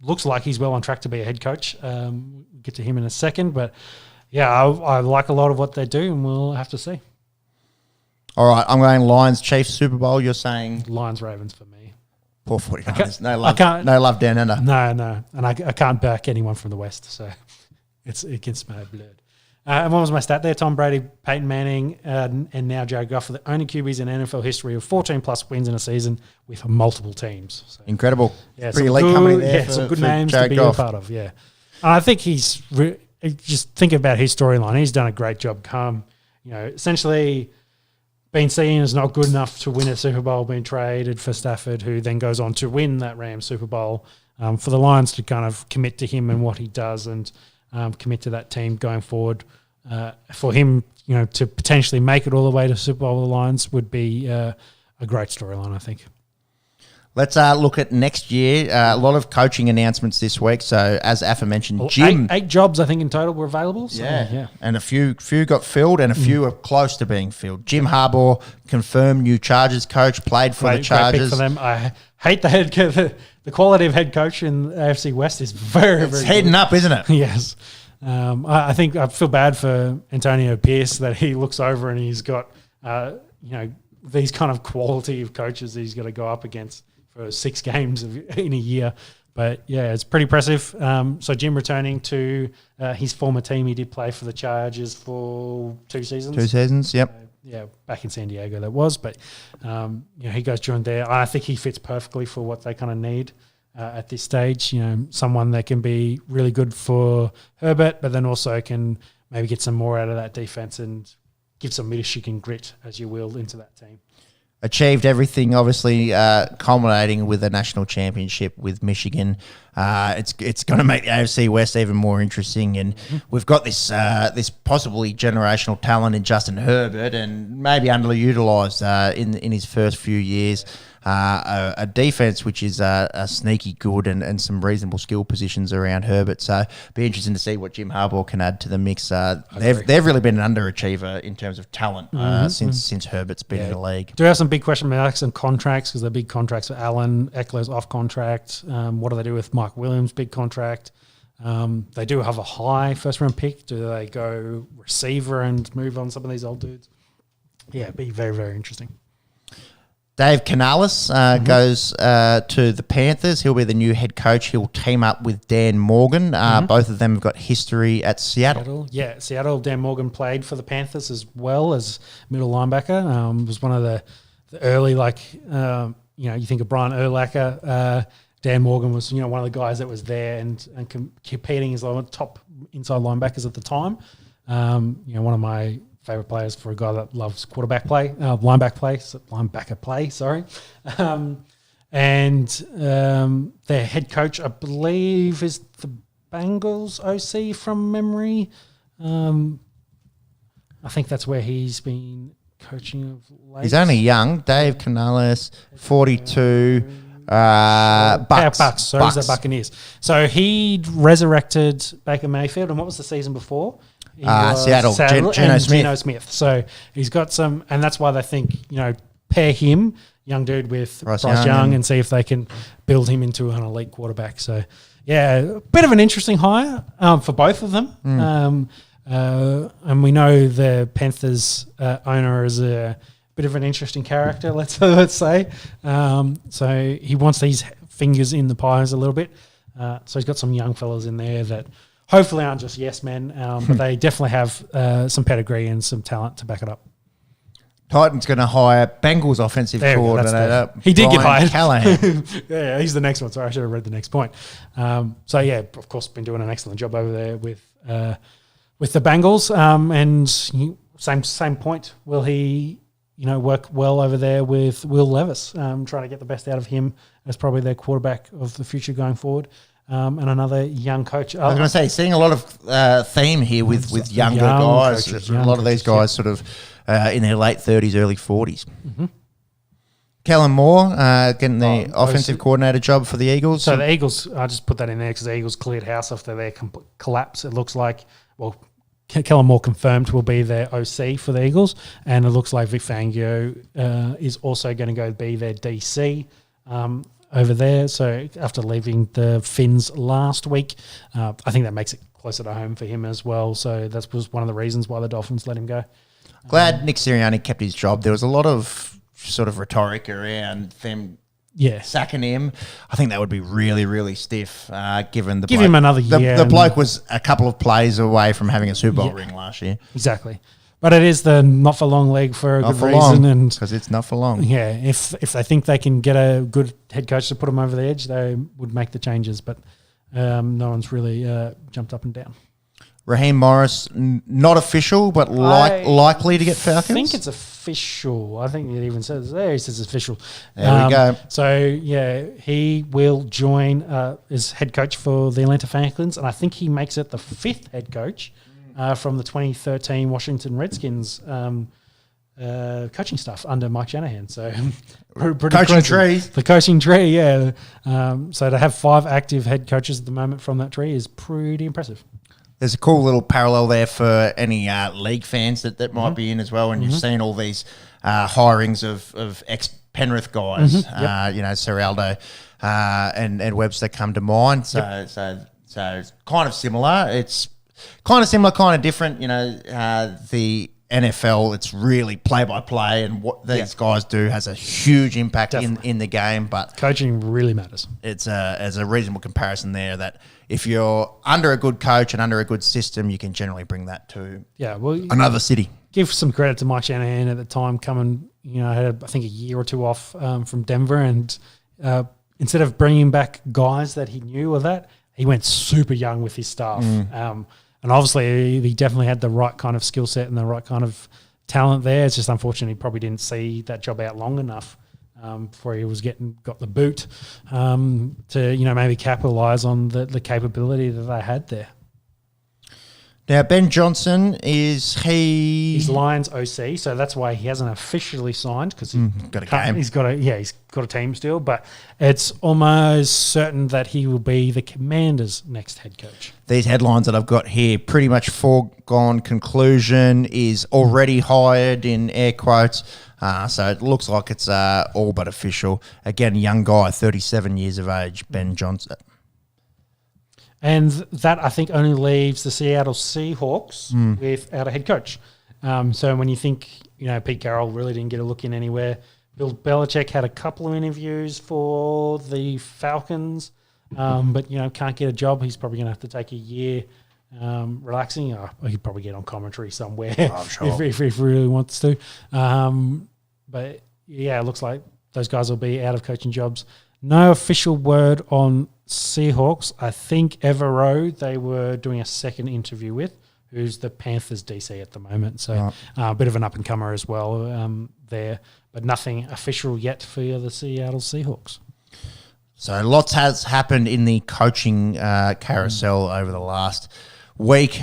looks like he's well on track to be a head coach. We'll get to him in a second. But, I like a lot of what they do, and we'll have to see. All right, I'm going Lions, Chiefs, Super Bowl. You're saying? Lions, Ravens for me. Poor 49ers. No love down under. No. And I can't back anyone from the West, so it's against my blood. And what was my stat there? Tom Brady, Peyton Manning, and now Jared Goff are the only QBs in NFL history of 14-plus wins in a season with multiple teams. So, incredible. Yeah, pretty elite company there. Yeah, some good names Jared to be Goff. A part of, yeah. And I think just think about his storyline. He's done a great job. Essentially being seen as not good enough to win a Super Bowl, being traded for Stafford, who then goes on to win that Rams Super Bowl. For the Lions to kind of commit to him and what he does and commit to that team going forward. For him, to potentially make it all the way to Super Bowl with the Lions would be a great storyline, I think. Let's look at next year. A lot of coaching announcements this week. So, as aforementioned, Jim... Eight jobs, I think, in total were available. So, yeah. And a few got filled and a few are close to being filled. Jim Harbaugh confirmed new Chargers coach, played for the Chargers. Great pick for them. I hate the quality of head coach in the AFC West is very, very heading up, isn't it? Yes. I think I feel bad for Antonio Pierce that he looks over and he's got, these kind of quality of coaches that he's got to go up against for 6 games in a year. But, it's pretty impressive. So Jim returning to his former team. He did play for the Chargers for 2 seasons. 2 seasons, yep. Back in San Diego that was. But, he goes joined there. I think he fits perfectly for what they kind of need. At this stage, someone that can be really good for Herbert, but then also can maybe get some more out of that defense and give some Michigan grit, as you will, into that team. Achieved everything, obviously, culminating with a national championship with Michigan. It's going to make the AFC West even more interesting, and we've got this possibly generational talent in Justin Herbert, and maybe underutilized in his first few years. A defense which is a sneaky good and some reasonable skill positions around Herbert. So be interesting to see what Jim Harbaugh can add to the mix. They've really been an underachiever in terms of talent since Herbert's been in the league. Do have some big question marks and contracts because they're big contracts for Allen. Eckler's off contract. What do they do with Mike Williams' big contract? They do have a high first-round pick. Do they go receiver and move on some of these old dudes? Yeah, it'd be very, very interesting. Dave Canales goes to the Panthers. He'll be the new head coach. He'll team up with Dan Morgan. Both of them have got history at Seattle. Yeah, Seattle. Dan Morgan played for the Panthers as well as middle linebacker. Was one of the early, you think of Brian Urlacher. Dan Morgan was, one of the guys that was there and competing as one of the top inside linebackers at the time. One of my favorite players for a guy that loves linebacker play. Sorry, and their head coach, I believe, is the Bengals OC from memory. I think that's where he's been coaching of late. He's only young, Dave Canales, 42. Bucks. So he's the Buccaneers. So he resurrected Baker Mayfield, and what was the season before? Seattle, Geno Smith. So he's got some, and that's why they think, pair him, young dude, with Bryce Young and see if they can build him into an elite quarterback. So, a bit of an interesting hire for both of them. And we know the Panthers owner has bit of an interesting character, let's say. So he wants these fingers in the pies a little bit. So he's got some young fellas in there that hopefully aren't just yes men, but they definitely have some pedigree and some talent to back it up. Titans going to hire Bengals offensive coordinator. He did get Brian hired. Callahan. Yeah, he's the next one. Sorry, I should have read the next point. So yeah, of course, been doing an excellent job over there with the Bengals. Same point. Will he, work well over there with Will Levis? Trying to get the best out of him as probably their quarterback of the future going forward. And another young coach. I was going to say, seeing a lot of theme here with younger guys. Coaches, a lot of these guys sort of in their late 30s, early 40s. Mm-hmm. Kellen Moore getting the offensive coordinator job for the Eagles. So the Eagles, I just put that in there because the Eagles cleared house after their collapse. It looks like, Kellen Moore confirmed will be their OC for the Eagles, and it looks like Vic Fangio is also going to go be their DC over there. So after leaving the Finns last week, I think that makes it closer to home for him as well. So that was one of the reasons why the Dolphins let him go. Glad Nick Sirianni kept his job. There was a lot of sort of rhetoric around them sacking him. I think that would be really, really stiff given the Give him another year. The bloke was a couple of plays away from having a Super Bowl ring last year. Exactly. But it is the not for long league for a good reason. And because it's not for long. Yeah, if they think they can get a good head coach to put them over the edge, they would make the changes. But no one's really jumped up and down. Raheem Morris, not official, but likely to get Falcons? I think it's official. I think it even says there. He says it's official. There we go. So, yeah, he will join as head coach for the Atlanta Falcons, and I think he makes it the 5th head coach from the 2013 Washington Redskins coaching staff under Mike Shanahan. So, coaching tree. The coaching tree, yeah. So to have 5 active head coaches at the moment from that tree is pretty impressive. There's a cool little parallel there for any league fans that might be in as well. And you've seen all these hirings of ex-Penrith guys, Serraldo and Webster come to mind. So it's kind of similar. It's kind of similar, kind of different. The NFL, it's really play-by-play, and what these guys do has a huge impact in the game. But coaching really matters. It's a reasonable comparison there that if you're under a good coach and under a good system, you can generally bring that to another city. Give some credit to Mike Shanahan at the time coming, had I think a year or two off from Denver, and instead of bringing back guys that he knew or that, he went super young with his staff. And obviously, he definitely had the right kind of skill set and the right kind of talent there. It's just unfortunate he probably didn't see that job out long enough before he was got the boot to maybe capitalise on the capability that they had there. Now, Ben Johnson, he's Lions OC, so that's why he hasn't officially signed because he's got a game. He's got a team still, but it's almost certain that he will be the Commanders' next head coach. These headlines that I've got here, pretty much foregone conclusion, is already hired in air quotes. So it looks like it's all but official. Again, young guy, 37 years of age, Ben Johnson. And that, I think, only leaves the Seattle Seahawks without a head coach. So when you think, Pete Carroll really didn't get a look in anywhere. Bill Belichick had a couple of interviews for the Falcons, but, can't get a job. He's probably going to have to take a year relaxing. He'd probably get on commentary somewhere if he really wants to. But, yeah, it looks like those guys will be out of coaching jobs. No official word on Seahawks. I think Evero, they were doing a second interview with, who's the Panthers DC at the moment. So a bit of an up-and-comer as well there, but nothing official yet for the Seattle Seahawks. So lots has happened in the coaching carousel over the last week.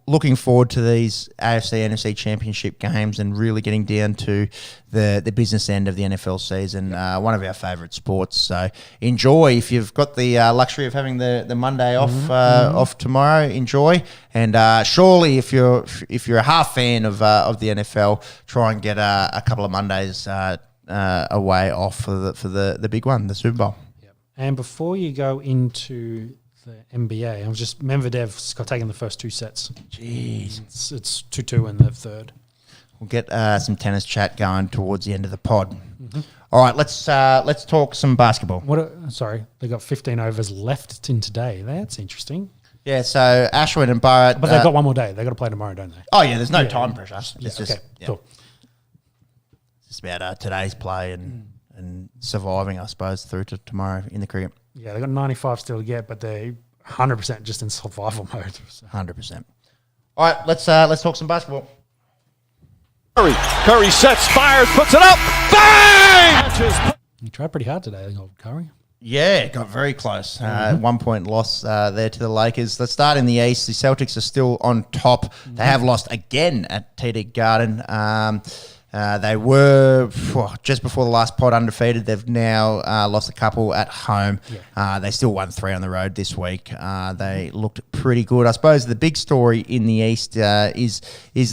Looking forward to these AFC, NFC championship games and really getting down to the business end of the NFL season, one of our favourite sports. So enjoy. If you've got the luxury of having the Monday off tomorrow, enjoy. And surely if you're a half fan of the NFL, try and get a couple of Mondays away off for the big one, the Super Bowl. Yep. And before you go into the NBA, I was just Medvedev's got taken the first 2 sets. Jeez, it's 2-2 in the third. We'll get some tennis chat going towards the end of the pod. Mm-hmm. All right, let's talk some basketball. They got 15 overs left in today. That's interesting. Yeah, so Ashwin and Bharat. But they've got one more day. They've got to play tomorrow, don't they? Oh, yeah, there's no time pressure. It's just, cool. It's just about today's play and surviving, I suppose, through to tomorrow in the cricket. Yeah, they've got 95 still to get, but they're 100% just in survival mode. So. 100%. All right, let's talk some basketball. Curry sets, fires, puts it up. Bang! He tried pretty hard today, Curry. Yeah, got very close. 1 point loss there to the Lakers. Let's start in the East. The Celtics are still on top. They have lost again at TD Garden. They were, just before the last pod, undefeated. They've now lost a couple at home. Yeah. They still won 3 on the road this week. They looked pretty good. I suppose the big story in the East is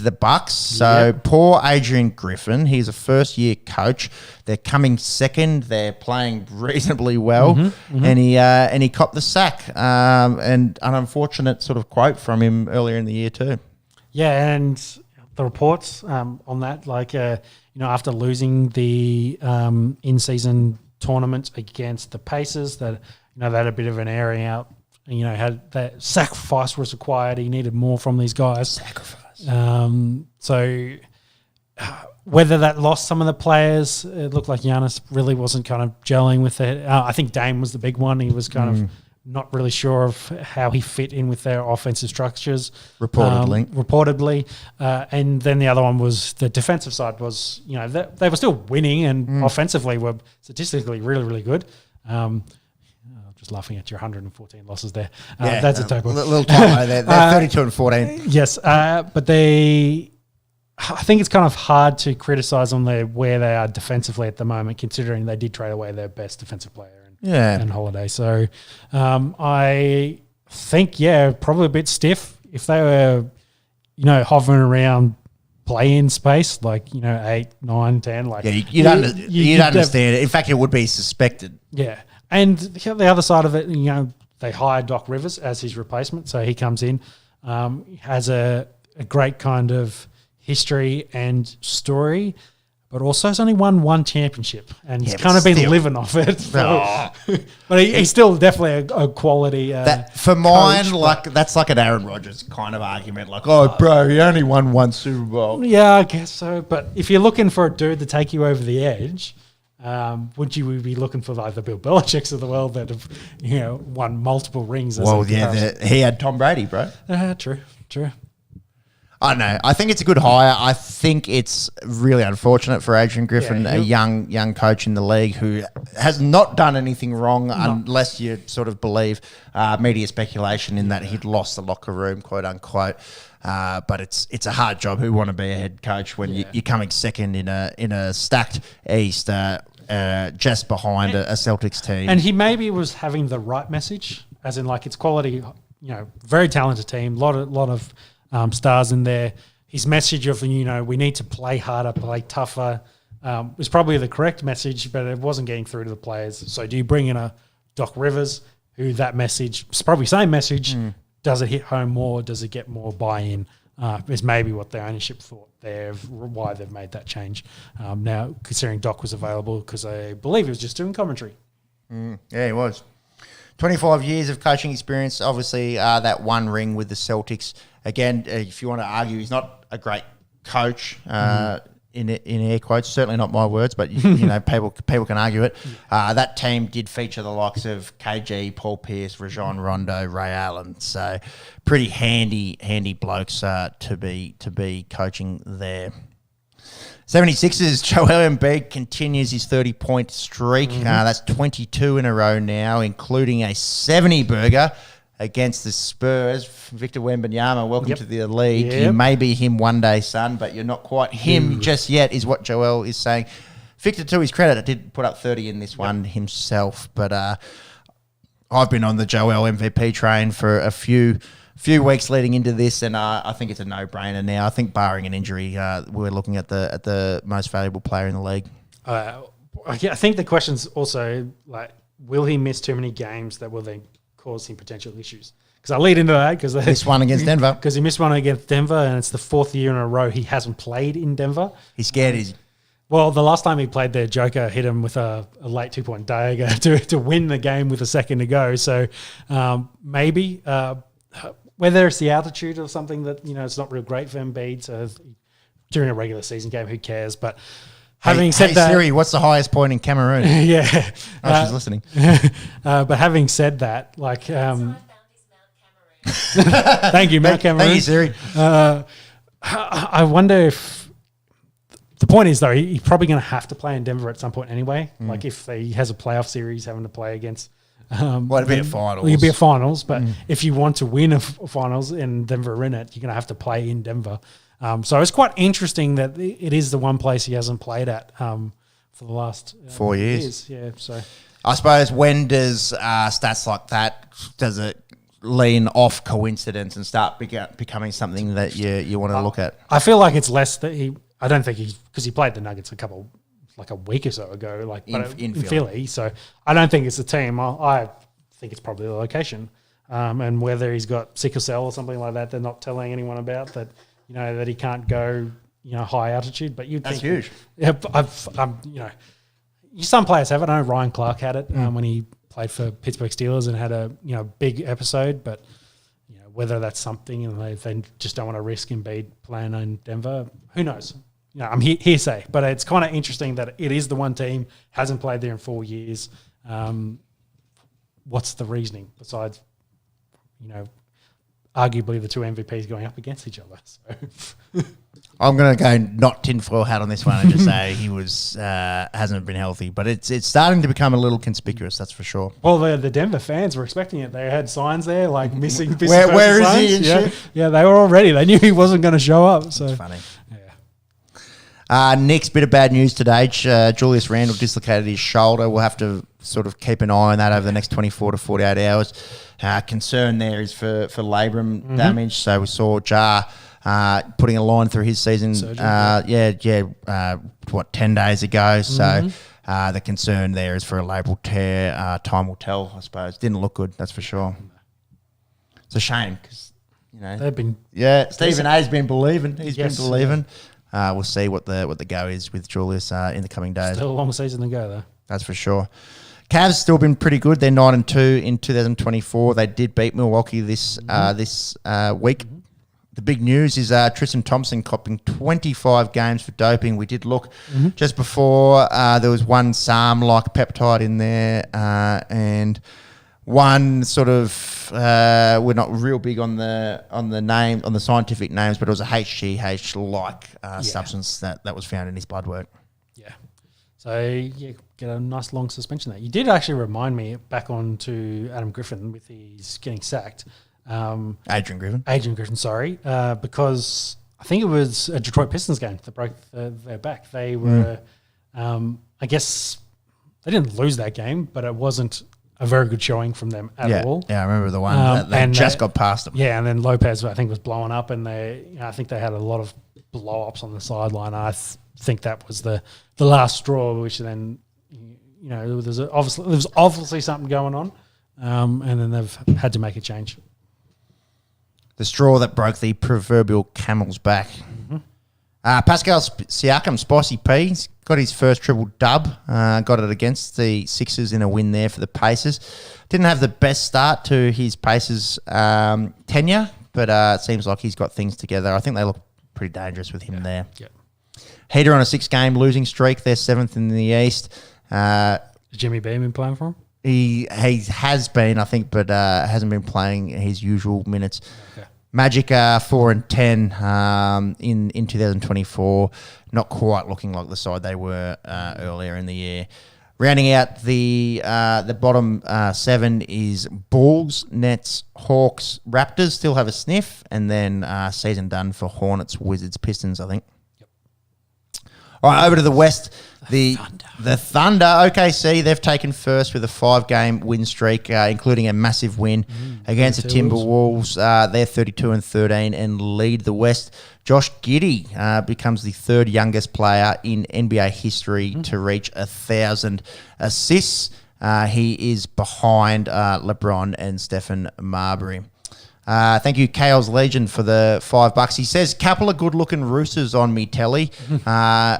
the Bucks. So poor Adrian Griffin. He's a first-year coach. They're coming second. They're playing reasonably well, and he copped the sack. And an unfortunate sort of quote from him earlier in the year too. Yeah, and the reports on that, after losing the in-season tournament against the Pacers, that they had a bit of an airing out. Had that sacrifice was required. He needed more from these guys. Sacrifice. So whether that lost some of the players, it looked like Giannis really wasn't kind of gelling with it. I think Dame was the big one. He was kind of not really sure of how he fit in with their offensive structures. Reportedly. And then the other one was the defensive side was, they were still winning and offensively were statistically really, really good. Just laughing at your 114 losses there. That's a typo. Little typo there. They're 32 and 14. Yes, but I think it's kind of hard to criticise on where they are defensively at the moment, considering they did trade away their best defensive player. And Holiday. So I think, probably a bit stiff. If they were, hovering around play-in space, 8, 9, 10. You'd understand it. In fact, it would be suspected. Yeah. And the other side of it, they hired Doc Rivers as his replacement. So he comes in, has a great kind of history and story, but also has only won 1 championship, and he's kind of been living off it. So. But he's still definitely a quality for mine, coach, that's like an Aaron Rodgers kind of argument. Bro, he only won 1 Super Bowl. Yeah, I guess so. But if you're looking for a dude to take you over the edge, would you be looking for the Bill Belichick's of the world that have won multiple rings? He had Tom Brady, bro. True. I don't know. I think it's a good hire. I think it's really unfortunate for Adrian Griffin, a young coach in the league who has not done anything wrong unless you sort of believe media speculation in that he'd lost the locker room, quote unquote. But it's a hard job. Who want to be a head coach when you're coming second in a stacked East, just behind a Celtics team? And he maybe was having the right message, as in it's quality, very talented team, lot of stars in there. His message of, we need to play harder, play tougher, was probably the correct message, but it wasn't getting through to the players. So do you bring in a Doc Rivers, who that message, it's probably same message, does it hit home more? Does it get more buy-in? Is maybe what the ownership thought there of why they've made that change. Now, considering Doc was available, because I believe he was just doing commentary. Yeah, he was. 25 years of coaching experience, obviously that 1 ring with the Celtics. Again, if you want to argue, he's not a great coach in air quotes. Certainly not my words, but people can argue it. That team did feature the likes of KG, Paul Pierce, Rajon Rondo, Ray Allen. So pretty handy blokes to be coaching there. 76ers, Joel Embiid continues his 30-point streak. That's 22 in a row now, including a 70-burger against the Spurs. Victor Wembanyama, welcome to the league. Yep. You may be him one day, son, but you're not quite him just yet, is what Joel is saying. Victor, to his credit, did put up 30 in this one himself, but I've been on the Joel MVP train for a few weeks leading into this, and I think it's a no-brainer now. I think barring an injury, we're looking at the most valuable player in the league. I think the question's also will he miss too many games that will then cause him potential issues? because I lead into that because Missed one against Denver. Because he missed one against Denver, and it's the 4th year in a row he hasn't played in Denver. He's scared. He's Well, the last time he played there, Joker hit him with a late 2-point dagger to win the game with a second to go. So maybe whether it's the altitude or something that, it's not real great for Embiid. So during a regular season game, who cares? But having said that, Siri, what's the highest point in Cameroon? yeah. Oh, she's listening. But having said that, like, thank you, Mount Cameroon. Thank you, Siri. I wonder if the point is, though, he's probably going to have to play in Denver at some point anyway. Like if he has a playoff series having to play against. It'd be a finals. It'd be a finals, but if you want to win a finals in Denver Arena, you're going to have to play in Denver. So it's quite interesting that it is the one place he hasn't played at for the last 4 years. Yeah, so I suppose when does stats like that, does it lean off coincidence and start becoming something that you want to look at? I feel like it's less that I don't think because he played the Nuggets a week or so ago, in Philly. So I don't think it's the team. I think it's probably the location, and whether he's got sickle cell or something like that. They're not telling anyone about that. That he can't go high altitude. But That's huge. Yeah, some players have it. I know Ryan Clark had it when he played for Pittsburgh Steelers and had a big episode, but whether that's something and they just don't want to risk Embiid playing in Denver, who knows? I'm hearsay, but it's kind of interesting that it is the one team, hasn't played there in 4 years. What's the reasoning besides, arguably the two MVPs going up against each other? So. I'm going to go not tinfoil hat on this one and just say he hasn't been healthy, but it's starting to become a little conspicuous, that's for sure. Well, the Denver fans were expecting it. They had signs there like missing. Where is he? And yeah, shit? yeah, they were all ready. They knew he wasn't going to show up. So It's funny. Yeah. Next bit of bad news today. Julius Randle dislocated his shoulder. We'll have to sort of keep an eye on that over the next 24 to 48 hours. Concern there is for labrum damage. So we saw Jar putting a line through his season. 10 days ago. So the concern there is for a labral tear. Time will tell, I suppose. Didn't look good, that's for sure. It's a shame because they've been. Yeah, Stephen A's been believing. He's Yes. been believing. We'll see what the go is with Julius in the coming days. Still a long season to go, though. That's for sure. Cavs still been pretty good. They're 9-2 in 2024. They did beat Milwaukee this week. The big news is Tristan Thompson copping 25 games for doping. We did look just before. There was one SARM-like peptide in there, and one sort of we're not real big on the name, on the scientific names, but it was a HGH-like substance that was found in his blood work. Yeah. So you get a nice long suspension there. You did actually remind me back on to Adam Griffin with his getting sacked. Adrian Griffin, sorry, because I think it was a Detroit Pistons game that broke their back. They were, I guess, they didn't lose that game, but it wasn't a very good showing from them at all. Yeah, I remember the one that just got past them. Yeah, and then Lopez, I think, was blowing up, and I think they had a lot of blow-ups on the sideline. I think that was the last straw, which then, there was obviously something going on, and then they've had to make a change. The straw that broke the proverbial camel's back. Pascal Siakam, Spicy P, he's got his first triple dub. Got it against the Sixers in a win there for the Pacers. Didn't have the best start to his Pacers tenure, but it seems like he's got things together. I think they look pretty dangerous with him there. Yeah. Heater on a 6-game losing streak. They're 7th in the East. Jimmy B been playing for him? He has been, I think, but hasn't been playing his usual minutes. Okay. Magic 4-10 in 2024. Not quite looking like the side they were earlier in the year. Rounding out the bottom 7 is Bulls, Nets, Hawks, Raptors. Still have a sniff, and then season done for Hornets, Wizards, Pistons, I think. Yep. All right, over to the West. The Thunder, OKC, they've taken first with a 5-game win streak, including a massive win against the Timberwolves. They're 32-13 and lead the West. Josh Giddey becomes the 3rd youngest player in NBA history to reach 1,000 assists. He is behind LeBron and Stephen Marbury. Thank you, Kale's Legion, for the $5. He says, couple of good-looking roosters on me telly.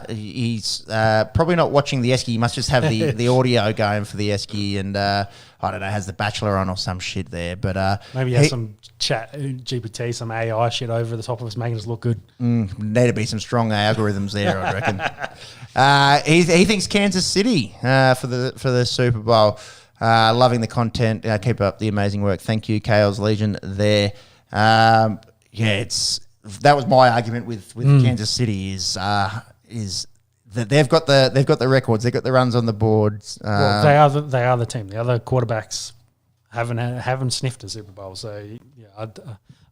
He's probably not watching the Esky. He must just have the audio going for the Esky, and I don't know, has the Bachelor on or some shit there. But maybe he has some chat GPT, some AI shit over the top of us, making us look good. Need to be some strong algorithms there, I reckon. He thinks Kansas City for the Super Bowl. Loving the content. Keep up the amazing work. Thank you, Kale's Legion. There, that was my argument with Kansas City is that they've got the records, they've got the runs on the boards. Well, they are the team. The other quarterbacks haven't sniffed a Super Bowl, so yeah,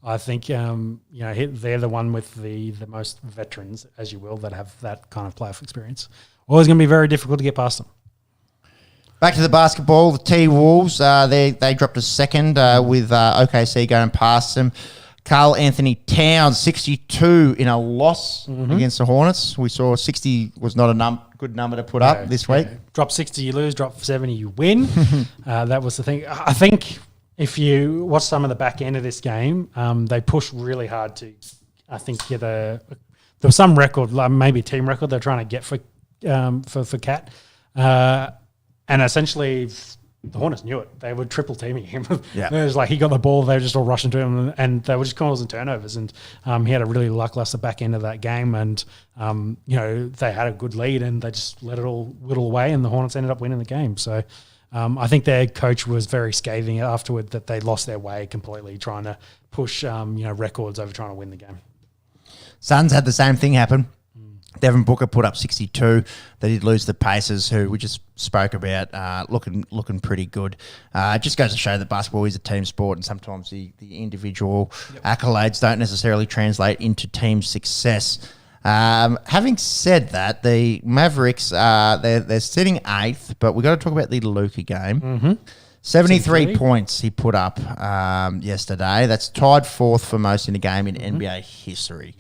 I think they're the one with the most veterans, as you will, that have that kind of playoff experience. Always going to be very difficult to get past them. Back to the basketball, the T-Wolves, they dropped a second with OKC going past them. Karl Anthony Towns, 62 in a loss against the Hornets. We saw 60 was not a good number to put up this week. Drop 60, you lose. Drop 70, you win. That was the thing. I think if you watch some of the back end of this game, they pushed really hard to, I think, get there was some record, like maybe team record they're trying to get for Cat. And essentially, the Hornets knew it. They were triple teaming him. It was like he got the ball, they were just all rushing to him, and they were just causing turnovers. And he had a really lackluster back end of that game. And they had a good lead, and they just let it all whittle away, and the Hornets ended up winning the game. So I think their coach was very scathing afterward that they lost their way completely, trying to push records over trying to win the game. Suns had the same thing happen. Devin Booker put up 62. They did lose the Pacers, who we just spoke about, looking pretty good. It just goes to show that basketball is a team sport, and sometimes the individual accolades don't necessarily translate into team success. Having said that, the Mavericks, they're sitting 8th, but we've got to talk about the Luka game. 73 points he put up yesterday. That's tied 4th for most in a game in NBA history.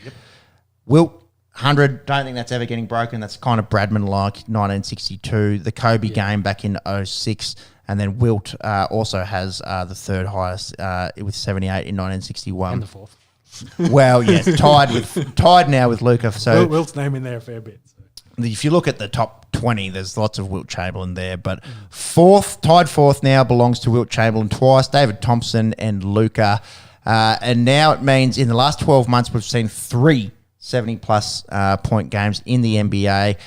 Wilt, 100, don't think that's ever getting broken. That's kind of Bradman-like, 1962. The Kobe game back in 06. And then Wilt also has the third highest with 78 in 1961. And the 4th. Well, yes, tied now with Luka. So Wilt's name in there a fair bit. So. If you look at the top 20, there's lots of Wilt Chamberlain there. But tied 4th now belongs to Wilt Chamberlain twice, David Thompson and Luka. And now it means in the last 12 months we've seen 3 70-plus point games in the NBA.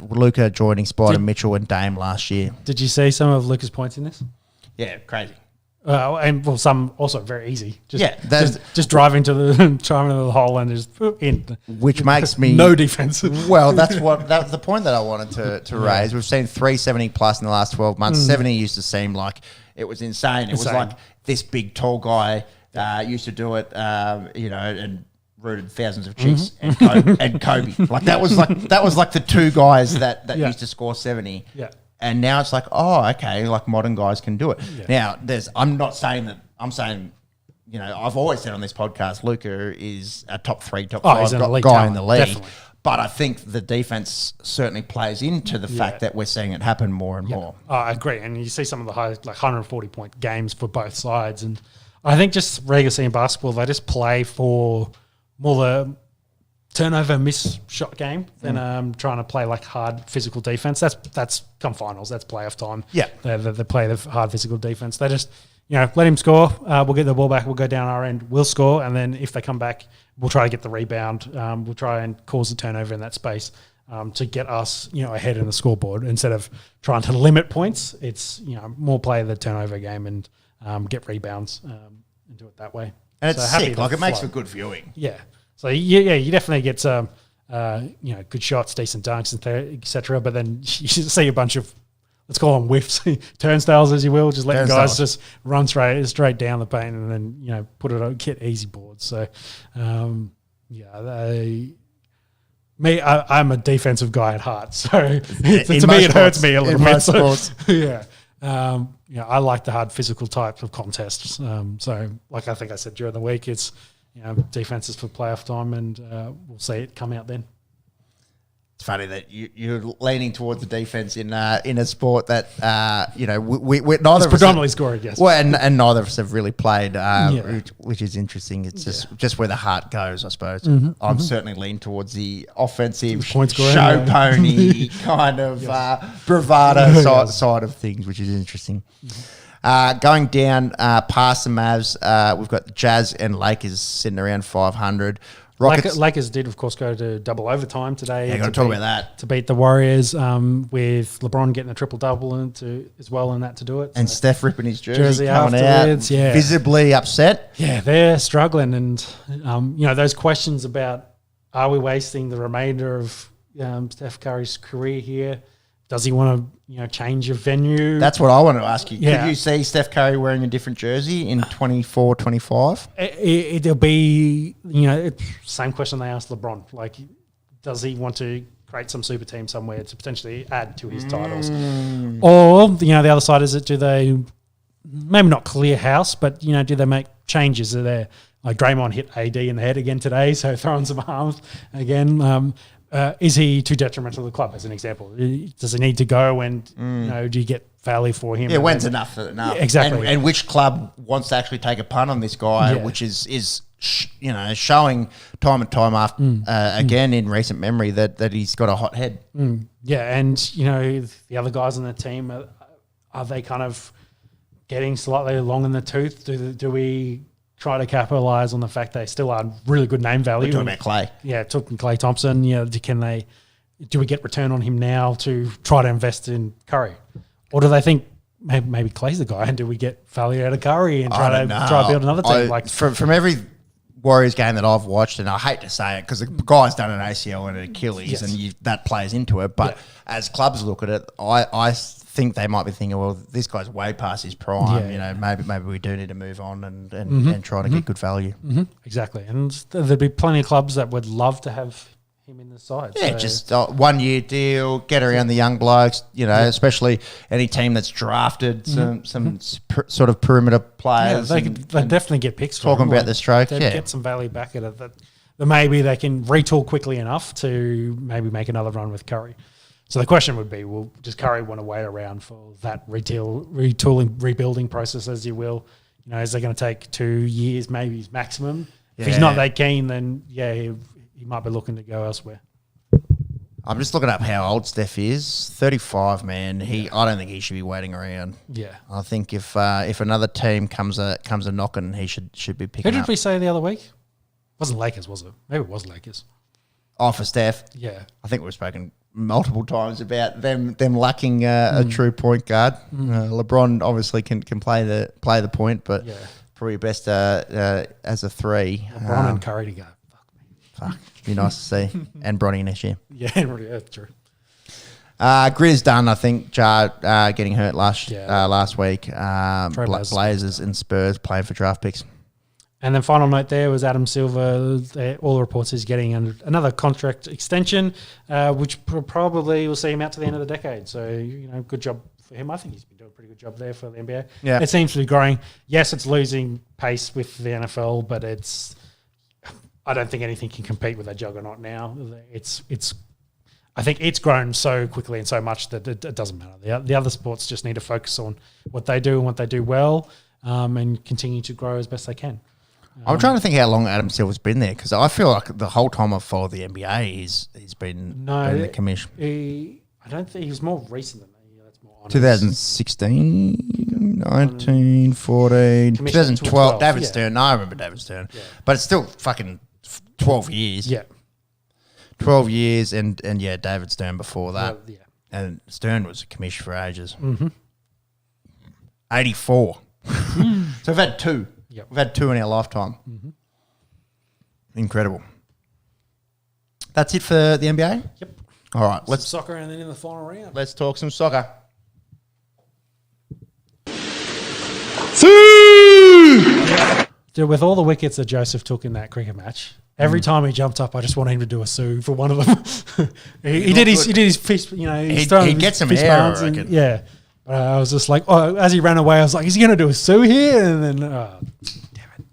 Luka joining Spider Mitchell and Dame last year. Did you see some of Luka's points in this? Yeah, crazy. And some also very easy. Just driving to the hole and just in. Which makes me no defense. Well, that's the point that I wanted to raise. We've seen 3 70-plus in the last 12 months. 70 used to seem like it was insane. It was like this big tall guy used to do it, and rooted thousands of chicks and Kobe. Like that was like the two guys that used to score 70. Yeah. And now it's like, oh, okay, like modern guys can do it. Yeah. Now, I'm saying, I've always said on this podcast, Luka is a top 5 guy in the league. Definitely. But I think the defense certainly plays into the fact that we're seeing it happen more and more. Oh, I agree. And you see some of the high, like 140-point games for both sides. And I think just regular season basketball, they just play for more the turnover miss shot game than trying to play like hard physical defense. That's come finals. That's playoff time. Yeah, they play the hard physical defense. They just let him score. We'll get the ball back. We'll go down our end. We'll score, and then if they come back, we'll try to get the rebound. We'll try and cause the turnover in that space to get us ahead in the scoreboard instead of trying to limit points. It's more play the turnover game and get rebounds and do it that way. And it's sick. Like it makes for good viewing. Yeah. So you definitely get some, good shots, decent dunks, etc. But then you see a bunch of, let's call them whiffs, turnstiles, as you will, just letting guys just run straight down the paint and then put it on, get easy boards. So, I'm a defensive guy at heart, so to me it hurts me a little bit. So, I like the hard physical type of contests. So, like I think I said during the week, it's defenses for playoff time, and we'll see it come out then. It's funny that you're leaning towards the defense in a sport that we neither of us predominantly scoring, yes. Well, and neither of us have really played, which is interesting. It's just where the heart goes, I suppose. I'm certainly leaning towards the offensive show pony kind of bravado side of things, which is interesting. Going down past the Mavs, we've got the Jazz and Lakers sitting around 500. Lakers did, of course, go to double overtime today. Yeah, got to talk about that. To beat the Warriors, with LeBron getting a triple-double as well in that to do it. And Steph ripping his jersey coming out, visibly upset. Yeah, they're struggling. And, those questions about are we wasting the remainder of Steph Curry's career here? Does he want to, change of venue? That's what I want to ask you. Yeah. Could you see Steph Curry wearing a different jersey in 24, 25? It'll be, same question they asked LeBron. Like, does he want to create some super team somewhere to potentially add to his titles? Or, the other side is do they, maybe not clear house, but, do they make changes? Are there, like Draymond hit AD in the head again today, so throwing some arms again. Is he too detrimental to the club, as an example? Does he need to go and, do you get value for him? Yeah, when's enough? Yeah, exactly. And which club wants to actually take a punt on this guy, which is showing time and time after again in recent memory that he's got a hot head. Yeah, and, the other guys on the team, are they kind of getting slightly long in the tooth? Do we try to capitalise on the fact they still are really good name value? We're talking about Clay. Yeah, talking Clay Thompson. Do we get return on him now to try to invest in Curry? Or do they think maybe Clay's the guy, and do we get value out of Curry and try to build another team? From every Warriors game that I've watched, and I hate to say it because the guy's done an ACL and an Achilles, and that plays into it. But as clubs look at it, I think they might be thinking, well, this guy's way past his prime. Maybe we do need to move on and try to get good value. Exactly, and there'd be plenty of clubs that would love to have him in the side. Yeah, just 1 year deal, get around the young blokes. Especially any team that's drafted some sort of perimeter players. Yeah, they definitely get picks. Talking about the stroke, get some value back at it. That maybe they can retool quickly enough to maybe make another run with Curry. So the question would be, does Curry want to wait around for that retooling, rebuilding process, as you will? Is it going to take 2 years, maybe maximum? Yeah. If he's not that keen, then he might be looking to go elsewhere. I'm just looking up how old Steph is. 35, man. I don't think he should be waiting around. Yeah, I think if another team comes a knocking, he should be picking up. Who did we say the other week? It wasn't Lakers, was it? Maybe it was Lakers. Oh, for Steph. Yeah, I think we've spoken multiple times about them lacking a true point guard. LeBron obviously can play the point, but probably best as a three. LeBron and Curry to go. Fuck, be nice to see. And Bronny next year. Yeah, true. Grizz done, I think. Jar getting hurt last week. Blazers and Spurs playing for draft picks. And then final note there was Adam Silver. All the reports is getting another contract extension, which probably will see him out to the end of the decade. So, good job for him. I think he's been doing a pretty good job there for the NBA. Yeah. It seems to be growing. Yes, it's losing pace with the NFL, but I don't think anything can compete with that juggernaut now. I think it's grown so quickly and so much that it doesn't matter. The other sports just need to focus on what they do and what they do well, and continue to grow as best they can. I'm trying to think how long Adam Silver's been there, because I feel like the whole time I've followed the NBA, he's been the commission. I don't think he was more recent than that. That's more honest. 2016, 19, 14, 2012. David Stern. No, I remember David Stern. Yeah. But it's still fucking 12 years. Yeah. 12 years and David Stern before that. Yeah. And Stern was a commissioner for ages. 84. So we've had two. Yep. We've had two in our lifetime. Incredible. That's it for the NBA? Yep. All right. Let's soccer and then in the final round. Let's talk some soccer. Dude, with all the wickets that Joseph took in that cricket match, every time he jumped up, I just wanted him to do a sue for one of them. he did his fist, he'd get some air, I reckon. Yeah. I was just like, as he ran away, I was like, is he going to do a sue here? And then, damn it.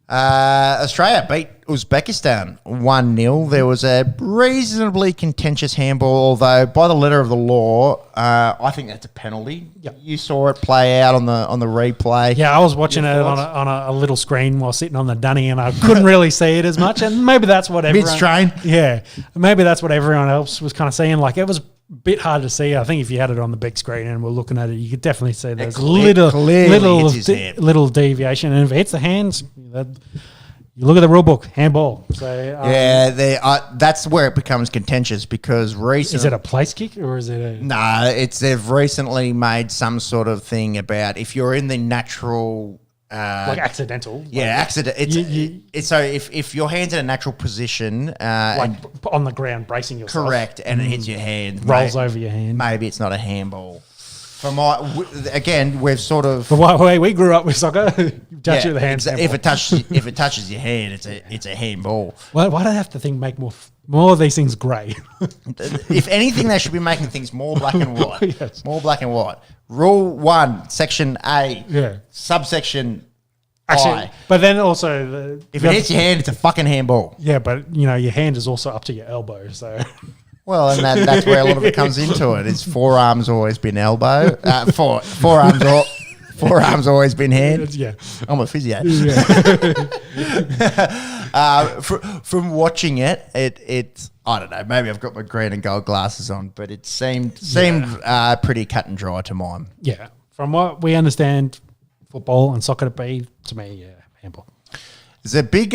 Australia beat Uzbekistan 1-0. There was a reasonably contentious handball, although by the letter of the law, I think that's a penalty. Yep. You saw it play out on the replay. Yeah, I was watching it on a little screen while sitting on the dunny, and I couldn't really see it as much. And maybe that's what everyone... Mid-strain. Yeah, maybe that's what everyone else was kind of seeing. Like, it was a bit hard to see. I think if you had it on the big screen and we're looking at it, you could definitely see there's little deviation. And if it hits the hands, you look at the rule book, handball. So that's where it becomes contentious because recently... Is it a place kick or is it a... No, they've recently made some sort of thing about if you're in the natural... like accidental. Yeah, accident. It's so if your hand's in a natural position, like on the ground, bracing yourself. Correct, and it hits your hand, rolls over your hand. Maybe it's not a handball. Again, we've sort of. The way we grew up with soccer, you touch it with the hands. If it touches your hand, it's a handball. Why do they have to make more of these things grey? If anything, they should be making things more black and white. Yes. More black and white. Rule 1, section A. Yeah. Subsection Actually, I. but then also if it hits your hand, it's a fucking handball. Yeah, but your hand is also up to your elbow, so. Well, and that's where a lot of it comes into it. It's forearms always been elbow. Forearms always been hand. Yeah, I'm a physio. Yeah. From watching it, it's I don't know. Maybe I've got my green and gold glasses on, but it seemed pretty cut and dry to mine. Yeah, from what we understand, football and soccer to be to me, handball. It's a big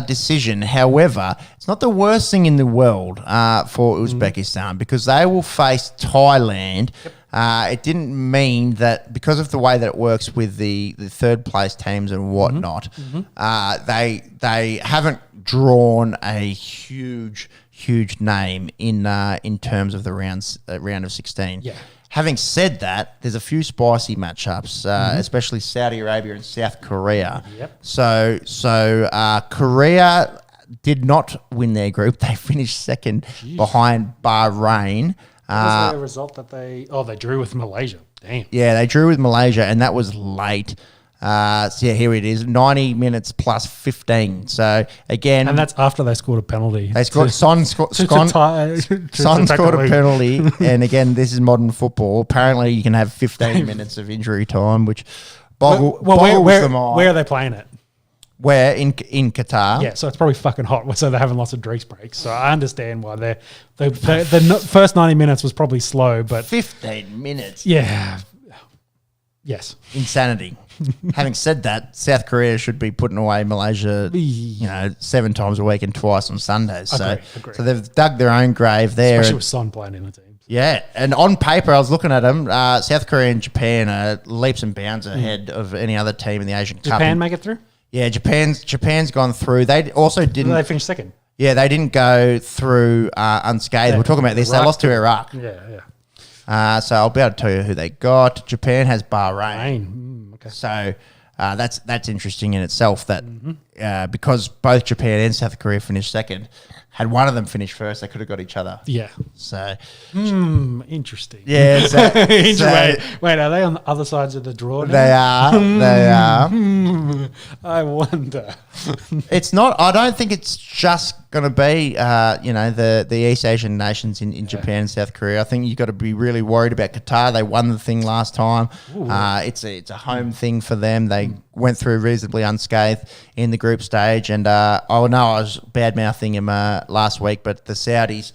decision. However, it's not the worst thing in the world for Uzbekistan because they will face Thailand. It didn't mean that because of the way that it works with the third place teams and whatnot, they haven't drawn a huge name in terms of the round of 16. Yeah. Having said that, there's a few spicy matchups, especially Saudi Arabia and South Korea. Yep. So Korea did not win their group. They finished second behind Bahrain. What was the result that they drew with Malaysia? Damn. Yeah, they drew with Malaysia, and that was late. Here it is, 90 minutes plus 15. So, again... And that's after they scored a penalty. They scored... Son scored a penalty, and again, this is modern football. Apparently, you can have 15 minutes of injury time, which boggles the mind. Where are they playing it? Where? In Qatar? Yeah, so it's probably fucking hot. So they're having lots of drinks breaks. So I understand why the first 90 minutes was probably slow, but... 15 minutes? Yeah. Yes. Insanity. Having said that, South Korea should be putting away Malaysia, 7 times a week and twice on Sundays. Agree. So they've dug their own grave there. Especially with Son playing in the team. Yeah, and on paper, I was looking at them. South Korea and Japan are leaps and bounds ahead of any other team in the Asian Cup. Japan make it through? Yeah, Japan's gone through. They also didn't. They finished second. Yeah, they didn't go through unscathed. Yeah, We're talking about this. They lost to Iraq. Yeah. So I'll be able to tell you who they got. Japan has Bahrain. Okay. So that's interesting in itself that because both Japan and South Korea finished second, had one of them finished first, they could have got each other. Yeah. So interesting. Yeah. Wait, are they on the other sides of the draw now? They are. I wonder. It's not. I don't think it's just going to be, the East Asian nations in Japan and South Korea. I think you've got to be really worried about Qatar. They won the thing last time. It's a home thing for them. They went through reasonably unscathed in the group stage. And I was bad-mouthing him last week, but the Saudis,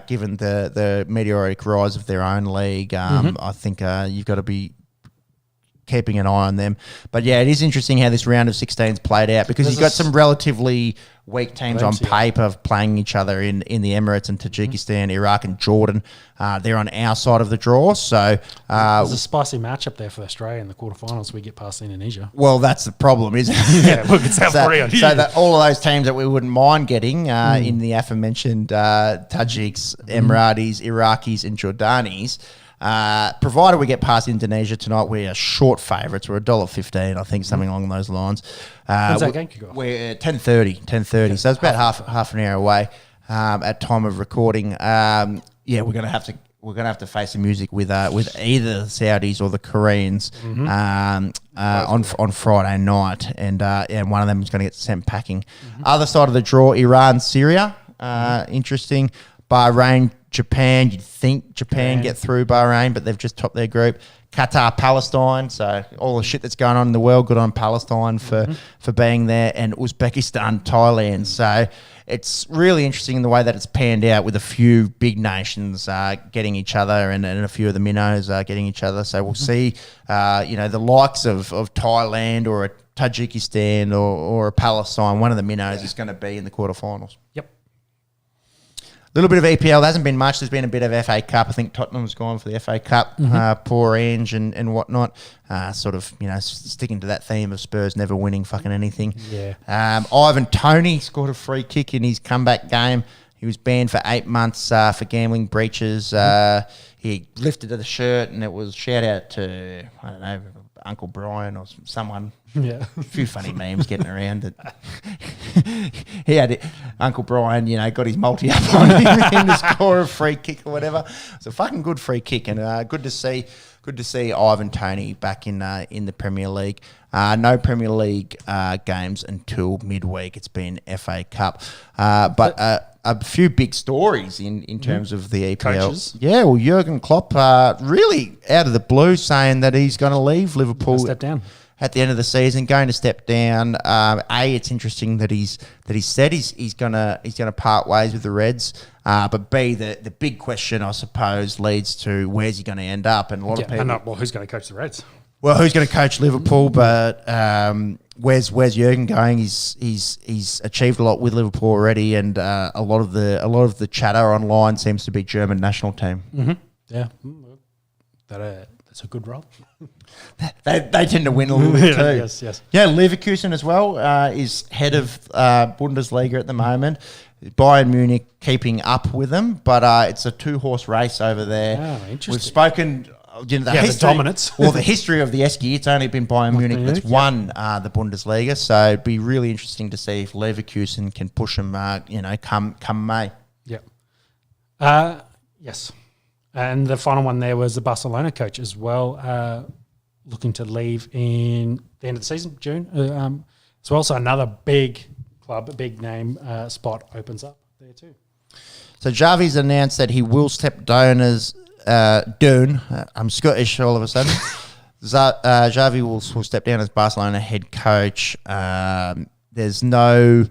given the meteoric rise of their own league, I think you've got to be keeping an eye on them. But yeah, it is interesting how this round of 16's played out because you've got some relatively weak teams on paper playing each other in the Emirates and Tajikistan, Iraq and Jordan. They're on our side of the draw. So there's a spicy matchup there for Australia in the quarterfinals. We get past Indonesia. Well, that's the problem, isn't it? Yeah, look, it's South Korea. So that all of those teams that we wouldn't mind getting in the aforementioned Tajiks, Emiratis, Iraqis and Jordanis, provided we get past Indonesia tonight, we are short favourites. We're $1.15, I think, something along those lines. When's that game kick off? We're 10:30. So it's about half an hour away at time of recording. We're going to have to we're going to have to face the music with either the Saudis or the Koreans on Friday night, and one of them is going to get sent packing. Other side of the draw, Iran, Syria, interesting. Bahrain, Japan. You'd think Japan get through Bahrain, but they've just topped their group. Qatar, Palestine. So all the shit that's going on in the world, good on Palestine for being there, and Uzbekistan, Thailand. So it's really interesting the way that it's panned out with a few big nations getting each other and a few of the minnows getting each other. So we'll see, the likes of Thailand or a Tajikistan or a Palestine. One of the minnows is going to be in the quarterfinals. Yep. A little bit of EPL. There hasn't been much. There's been a bit of FA Cup. I think Tottenham's gone for the FA Cup. Poor Ange and whatnot. Sticking to that theme of Spurs never winning fucking anything. Yeah. Ivan Toney scored a free kick in his comeback game. He was banned for 8 months for gambling breaches. He lifted the shirt, and it was shout out to, I don't know, Uncle Brian or someone. Yeah. A few funny memes getting around that he had Uncle Brian, got his multi up on him to score a free kick or whatever. It's a fucking good free kick, and good to see Ivan Toney back in the Premier League. No Premier League games until midweek. It's been FA Cup, but a few big stories in terms of the EPL. Coaches. Yeah, well, Jurgen Klopp really out of the blue saying that he's going to leave Liverpool. Step down. At the end of the season, going to step down. It's interesting that he's said he's gonna part ways with the Reds. But B, the big question, I suppose, leads to where's he going to end up? And a lot of people. Who's going to coach the Reds? Well, who's going to coach Liverpool? But where's Jurgen going? He's achieved a lot with Liverpool already, and a lot of the chatter online seems to be German national team. Mm-hmm. Yeah, that's a good role. They tend to win a little bit too. Yes. Yeah, Leverkusen as well is head of Bundesliga at the moment. Bayern Munich keeping up with them, but it's a 2-horse race over there. Oh, interesting. We've spoken. The dominance. Well, the history of the Esky, it's only been Bayern Munich that's won the Bundesliga, so it'd be really interesting to see if Leverkusen can push them, come May. Yeah. Yes. And the final one there was the Barcelona coach as well, looking to leave in the end of the season, June. As well, so another big club, big name spot opens up there too. So Xavi's announced that he will step down as I'm Scottish all of a sudden. Xavi will step down as Barcelona head coach. There's no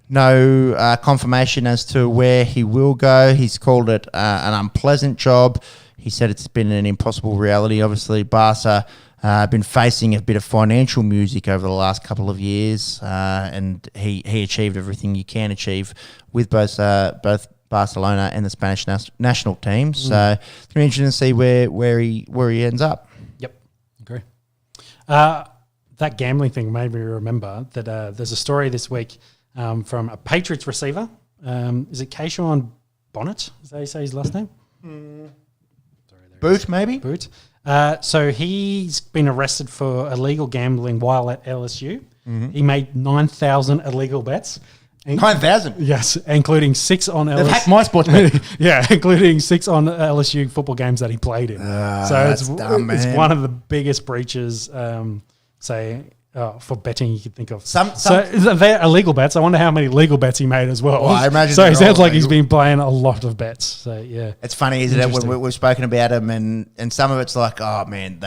confirmation as to where he will go. He's called it an unpleasant job. He said it's been an impossible reality. Obviously, Barca been facing a bit of financial music over the last couple of years, and he achieved everything you can achieve with both Barcelona and the Spanish national team. So it's going to be interesting to see where he ends up. Yep, agree. That gambling thing made me remember that there's a story this week from a Patriots receiver. Is it Keyshawn Bonnet? Is that how you say his last name? Boot, maybe? Boot. So he's been arrested for illegal gambling while at LSU. Mm-hmm. He made 9,000 illegal bets. 9,000? Yes, including 6 on LSU. They've hacked my sports bet. Yeah, including 6 on LSU football games that he played in. So it's one of the biggest breaches, for betting you could think of. So they're illegal bets. I wonder how many legal bets he made as well. I imagine so it sounds like he's been playing a lot of bets. So yeah, it's funny, isn't it? When we've spoken about him, and some of it's like, oh man,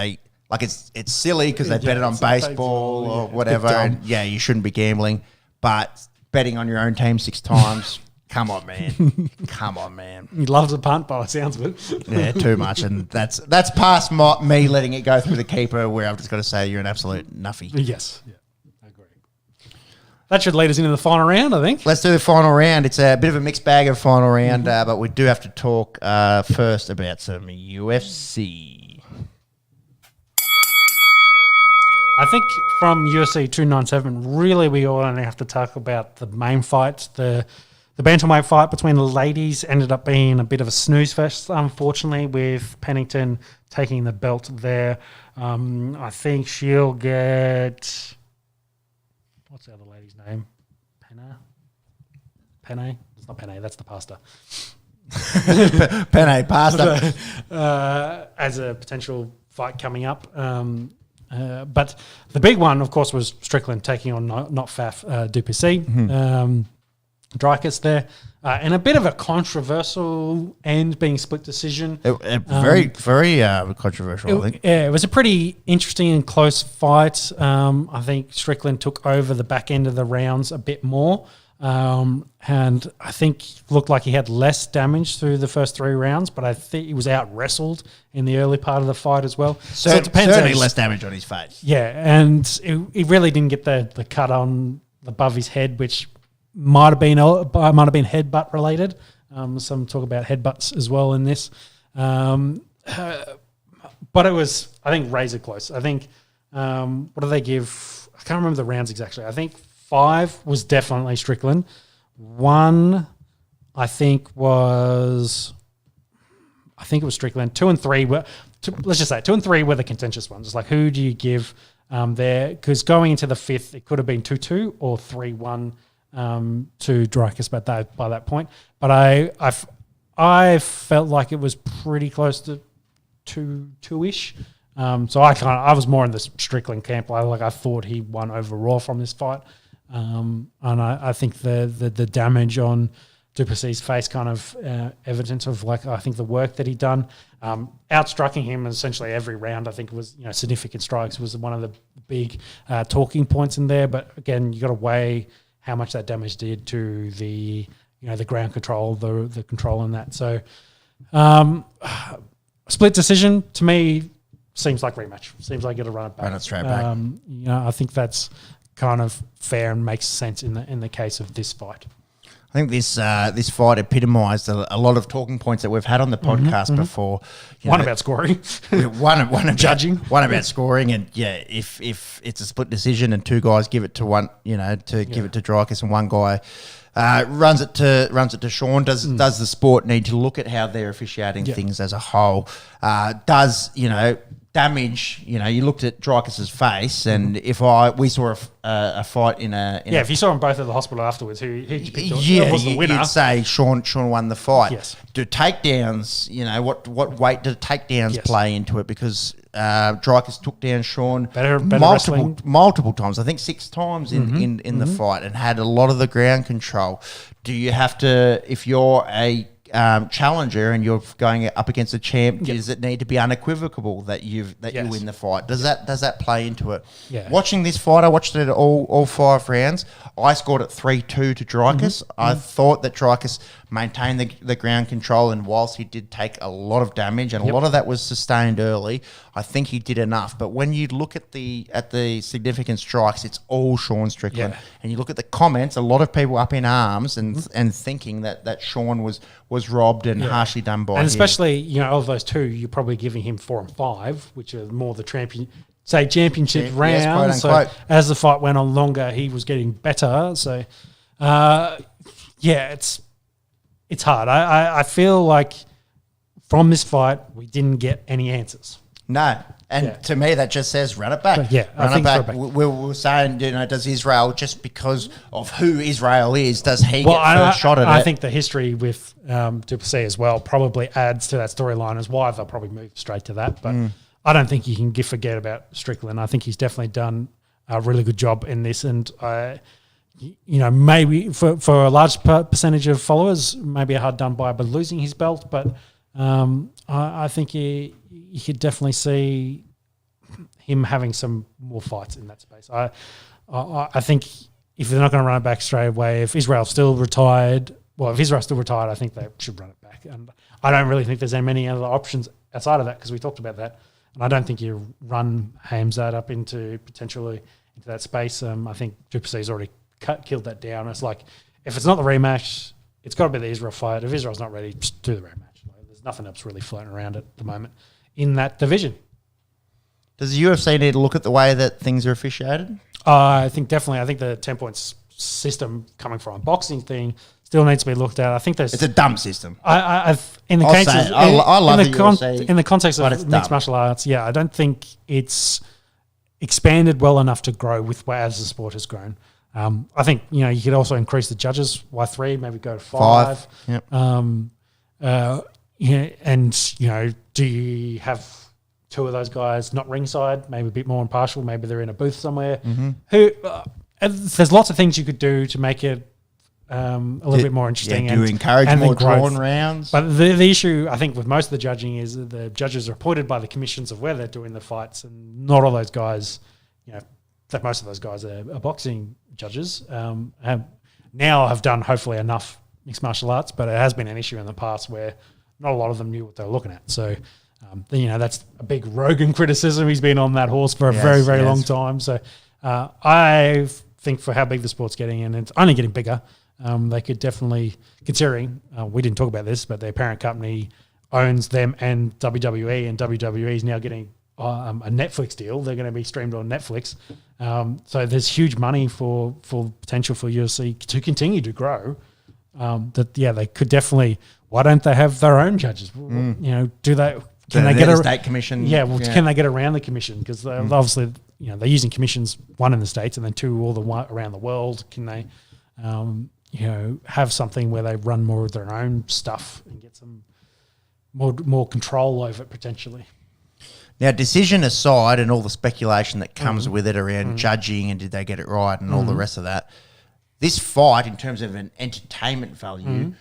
it's silly because they bet it on baseball or whatever, and you shouldn't be gambling, but betting on your own team 6 times. Come on, man. Come on, man. He loves a punt by the sounds of it. Yeah, too much. And that's past me letting it go through the keeper where I've just got to say you're an absolute nuffy. Yes. Yeah, I agree. That should lead us into the final round, I think. Let's do the final round. It's a bit of a mixed bag of final round, but we do have to talk first about some UFC. I think from UFC 297, really we all only have to talk about the main fight. The bantamweight fight between the ladies ended up being a bit of a snooze fest, unfortunately, with Pennington taking the belt there. I think she'll get... What's the other lady's name? Penne? It's not Penne, that's the pasta. Penne pasta. As a potential fight coming up. But the big one, of course, was Strickland taking on not Faf Duplessis. Dreykus there. And a bit of a controversial end being split decision. Very controversial, I think. Yeah, it was a pretty interesting and close fight. I think Strickland took over the back end of the rounds a bit more. And I think looked like he had less damage through the first 3 rounds, but I think he was out-wrestled in the early part of the fight as well. So it depends. Certainly less damage on his face. Yeah, and he really didn't get the cut on above his head, which might have been headbutt related. Some talk about headbutts as well in this. But it was, I think, razor close. I think, what do they give? I can't remember the rounds exactly. I think 5 was definitely Strickland. 1, I think it was Strickland. 2 and 3 were, let's just say 2 and 3 were the contentious ones. It's like, who do you give there? Because going into the 5th, it could have been 2-2 or 3-1 to Dreykus by that point. But I felt like it was pretty close to 2-ish. So I was more in the Strickland camp. I thought he won overall from this fight. And I think the damage on Duplessis' face kind of evidence of I think the work that he'd done. Outstriking him essentially every round, I think was significant strikes was one of the big talking points in there. But again, you got to weigh how much that damage did to the ground control, the control in that. So split decision to me seems like rematch. Seems like it'll run it back. Run it straight back. I think that's kind of fair and makes sense in the case of this fight. I think this fight epitomised a lot of talking points that we've had on the podcast before. One about scoring, one about judging, one about scoring, and if it's a split decision and 2 guys give it to one, give it to Dreykus and one guy runs it to Sean. Does the sport need to look at how they're officiating things as a whole? Does damage? You looked at Dreykus's face, and if we saw a fight in a if you saw them both at the hospital afterwards, who was the winner? You'd say Sean won the fight. Yes. Do takedowns? What weight do takedowns play into it? Because Dreykus took down Sean multiple times. I think 6 times in the fight, and had a lot of the ground control. Do you have to, if you're a challenger and you're going up against a champ, does it need to be unequivocal that you win the fight? Does that play into it? Yeah. Watching this fight, I watched it all 5 rounds. I scored it 3-2 to Dreykus. I thought that Dreykus maintained the ground control, and whilst he did take a lot of damage and a lot of that was sustained early, I think he did enough. But when you look at the significant strikes, it's all Sean Strickland, and you look at the comments, a lot of people up in arms and thinking that Sean was robbed and harshly done by him. And especially of those 2, you're probably giving him 4 and 5, which are more the championship rounds. So as the fight went on longer, he was getting better. So it's hard. I feel like from this fight we didn't get any answers. No. And to me, that just says run it back. Run it back. We're saying, does Israel, just because of who Israel is, does he get first shot at it? I think the history with Duplessis as well probably adds to that storyline as why they'll probably move straight to that. But I don't think you can forget about Strickland. I think he's definitely done a really good job in this. And, maybe for a large percentage of followers, maybe a hard done by losing his belt. But I think you could definitely see him having some more fights in that space. I think if they're not going to run it back straight away, if Israel's still retired, I think they should run it back. And I don't really think there's many other options outside of that, because we talked about that. And I don't think you run Hamzat up into that space. I think Duplessis already killed that down. It's like, if it's not the rematch, it's got to be the Israel fight. If Israel's not ready, just do the rematch. There's nothing else really floating around at the moment in that division. Does the UFC need to look at the way that things are officiated? I think definitely. I think the 10 points system coming from a boxing thing still needs to be looked at. I think it's a dumb system. In the context of mixed martial arts, I don't think it's expanded well enough to grow with as the sport has grown. I think you could also increase the judges by 3, maybe go to 5. Yep. and do you have two of those guys not ringside, maybe a bit more impartial, maybe they're in a booth somewhere? There's lots of things you could do to make it a little bit more interesting. Do you encourage and more growth. drawn rounds? But the issue, I think, with most of the judging is that the judges are appointed by the commissions of where they're doing the fights, and not all those guys, that most of those guys are boxing judges, have done hopefully enough mixed martial arts, but it has been an issue in the past where not a lot of them knew what they were looking at. So, that's a big Rogan criticism. He's been on that horse for a very, very long time. So I think for how big the sport's getting, and it's only getting bigger, they could definitely, considering, we didn't talk about this, but their parent company owns them and WWE, and WWE is now getting a Netflix deal. They're going to be streamed on Netflix. So there's huge money for potential for UFC to continue to grow. They could definitely. Why don't they have their own judges? Do they? Can they get a state commission? Can they get around the commission? Because obviously, they're using commissions, one in the States and then two around the world. Can they, have something where they run more of their own stuff and get some more control over it potentially? Now, decision aside and all the speculation that comes with it around judging and did they get it right and all the rest of that, this fight, in terms of an entertainment value,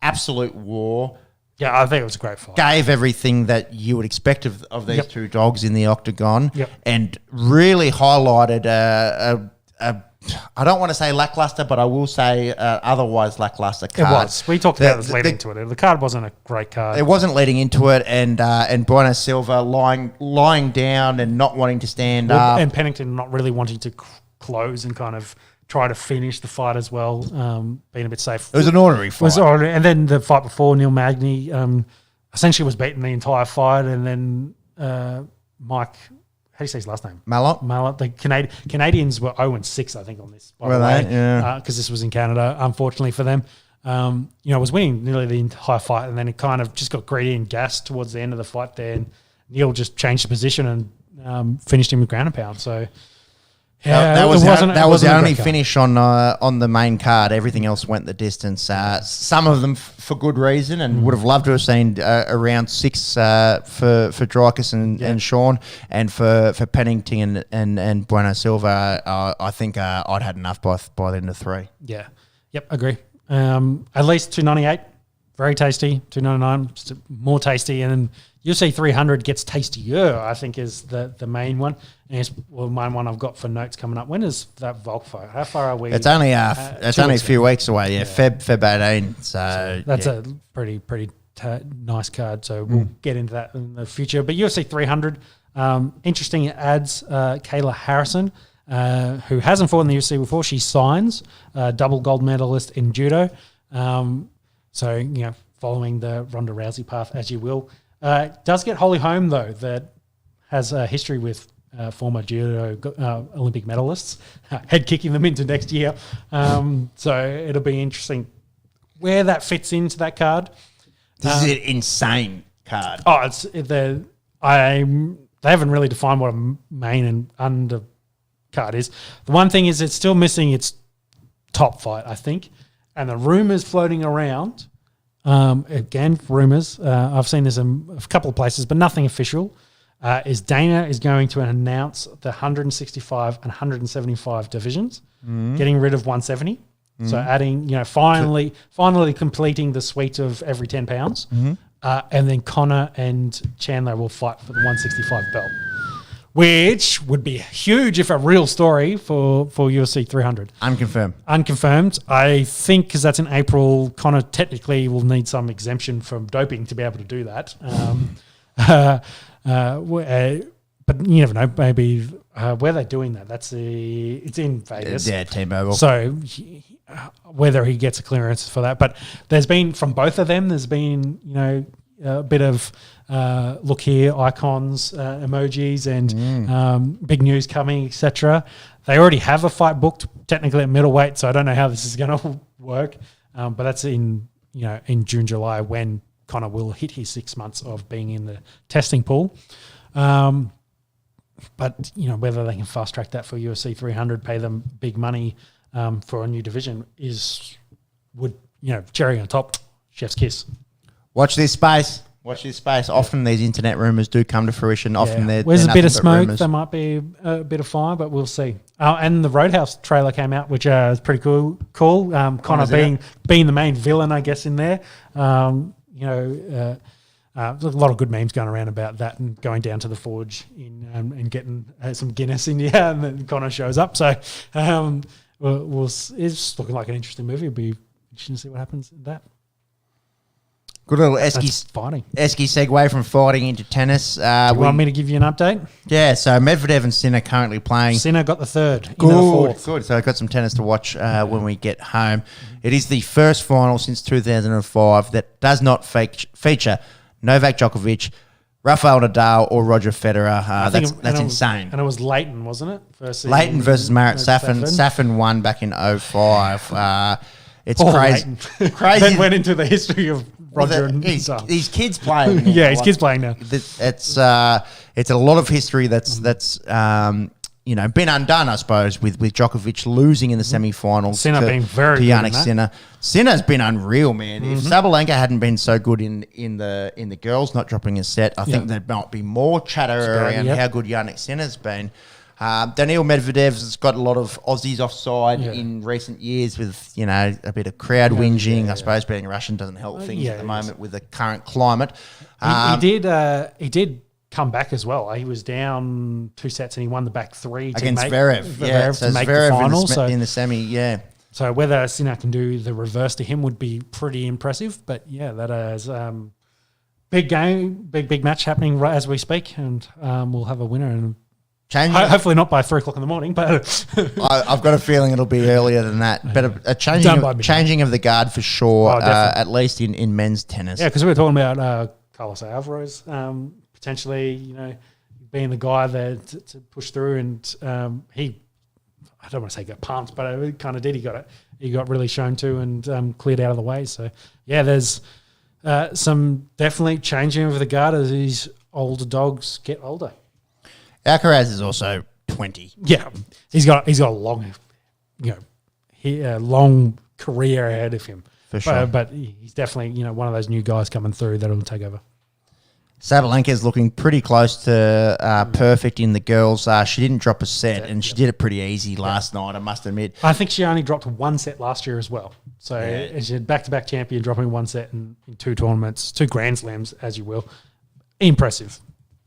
absolute war. Yeah, I think it was a great fight. Gave everything that you would expect of these two dogs in the octagon, and really highlighted I don't want to say lackluster, but I will say otherwise lackluster card. It was. We talked about this leading into it. The card wasn't a great card. It wasn't leading into it, and Bueno Silva lying down and not wanting to stand up, and Pennington not really wanting to close and kind of try to finish the fight as well, being a bit safe. It was an ordinary fight. And then the fight before, Neil Magny essentially was beaten the entire fight, and then Mike, how do you say his last name? Malott. The Canadians were 0-6, I think, on this. Were they? Yeah. Because this was in Canada, unfortunately for them. Was winning nearly the entire fight, and then it kind of just got greedy and gassed towards the end of the fight there, and Neil just changed the position and finished him with ground and pound. So, yeah, that was the only finish on the main card. Everything else went the distance. Some of them for good reason, and would have loved to have seen around 6 for Dreykus and Sean, and for Pennington and Bueno Silva. I think I'd had enough by the end of 3. Yeah, yep, agree. At least 298, very tasty. 299, more tasty, and then UFC 300 gets tastier, I think, is the main one. And it's the main one I've got for notes coming up. When is that Volk fight? How far are we? It's only a few weeks away. Yeah, Feb 18. So that's a pretty nice card. So we'll get into that in the future. But UFC 300, interesting. It adds Kayla Harrison, who hasn't fought in the UFC before. She signs, double gold medalist in judo. So following the Ronda Rousey path, as you will. Does get Holly Holm, though, that has a history with former judo Olympic medalists, head kicking them into next year. So it'll be interesting where that fits into that card. This is an insane card. Oh, they haven't really defined what a main and under card is. The one thing is it's still missing its top fight, I think, and the rumors floating around. Again, rumors. I've seen this in a couple of places, but nothing official. Is Dana is going to announce the 165 and 175 divisions, getting rid of 170. So adding, finally completing the suite of every 10 pounds. And then Connor and Chandler will fight for the 165 belt, which would be huge if a real story for UFC 300. Unconfirmed. I think because that's in April, Connor technically will need some exemption from doping to be able to do that. But you never know. Maybe where they're doing that. It's in Vegas. Yeah, T-Mobile. So whether he gets a clearance for that, but there's been from both of them. There's been a bit of look here, icons, emojis, and big news coming, etc. They already have a fight booked technically at middleweight, so I don't know how this is going to work. But that's in June, July when Connor will hit his 6 months of being in the testing pool. But whether they can fast track that for UFC 300, pay them big money for a new division would cherry on top, chef's kiss. Watch this space. Watch this space. Often these internet rumours do come to fruition. Often there's they're a bit of nothing but smoke. rumours. There might be a bit of fire, but we'll see. And the Roadhouse trailer came out, which is pretty cool. Connor being the main villain, I guess, in there. There's a lot of good memes going around about that and going down to the forge and getting some Guinness in and then Connor shows up. So it's looking like an interesting movie. It'll be interesting to see what happens in that. Good little That's Esky fighting. segue from fighting into tennis. Do you want me to give you an update? Yeah, so Medvedev and Sinner currently playing. Sinner got the third. Into the fourth. Good. So I've got some tennis to watch when we get home. It is the first final since 2005 that does not feature Novak Djokovic, Rafael Nadal, or Roger Federer. That's insane. And it was Leighton, wasn't it? Leighton versus Marat Safin. Safin won back in 05. It's crazy. Crazy. Then went into the history of Roger and Nadal. His kids playing. His kids playing now. It's a lot of history that's been undone, I suppose, with Djokovic losing in the semi-finals. Sinner being very to good Yannick Sinner. Sinner's been unreal, man. If Sabalenka hadn't been so good in the girls, not dropping a set, I think there might be more chatter around how good Yannick Sinner's been. Daniil Medvedev's got a lot of Aussies offside in recent years with, a bit of crowd whinging. I suppose being Russian doesn't help things at the moment with the current climate. He did come back as well. He was down 2 sets and he won the back three against Zverev. To make the final. In the semi, So whether Sinner can do the reverse to him would be pretty impressive. But that is big game, big match happening right as we speak, and we'll have a winner and. Hopefully not by 3 o'clock in the morning, but I've got a feeling it'll be earlier than that. But a changing of the guard for sure, at least in men's tennis. Yeah, because we were talking about Carlos Alvarez potentially, being the guy there to push through, and I don't want to say got pumped, but it kind of did. He got really shown to and cleared out of the way. So there's some definitely changing of the guard as these older dogs get older. Alcaraz is also 20. Yeah, he's got a long, long career ahead of him. For sure. But he's definitely one of those new guys coming through that'll take over. Sabalenka is looking pretty close to perfect in the girls. She didn't drop a set, and she did it pretty easy last night, I must admit. I think she only dropped 1 set last year as well. So she's a back-to-back champion, dropping 1 set in 2 tournaments, 2 Grand Slams, as you will. Impressive.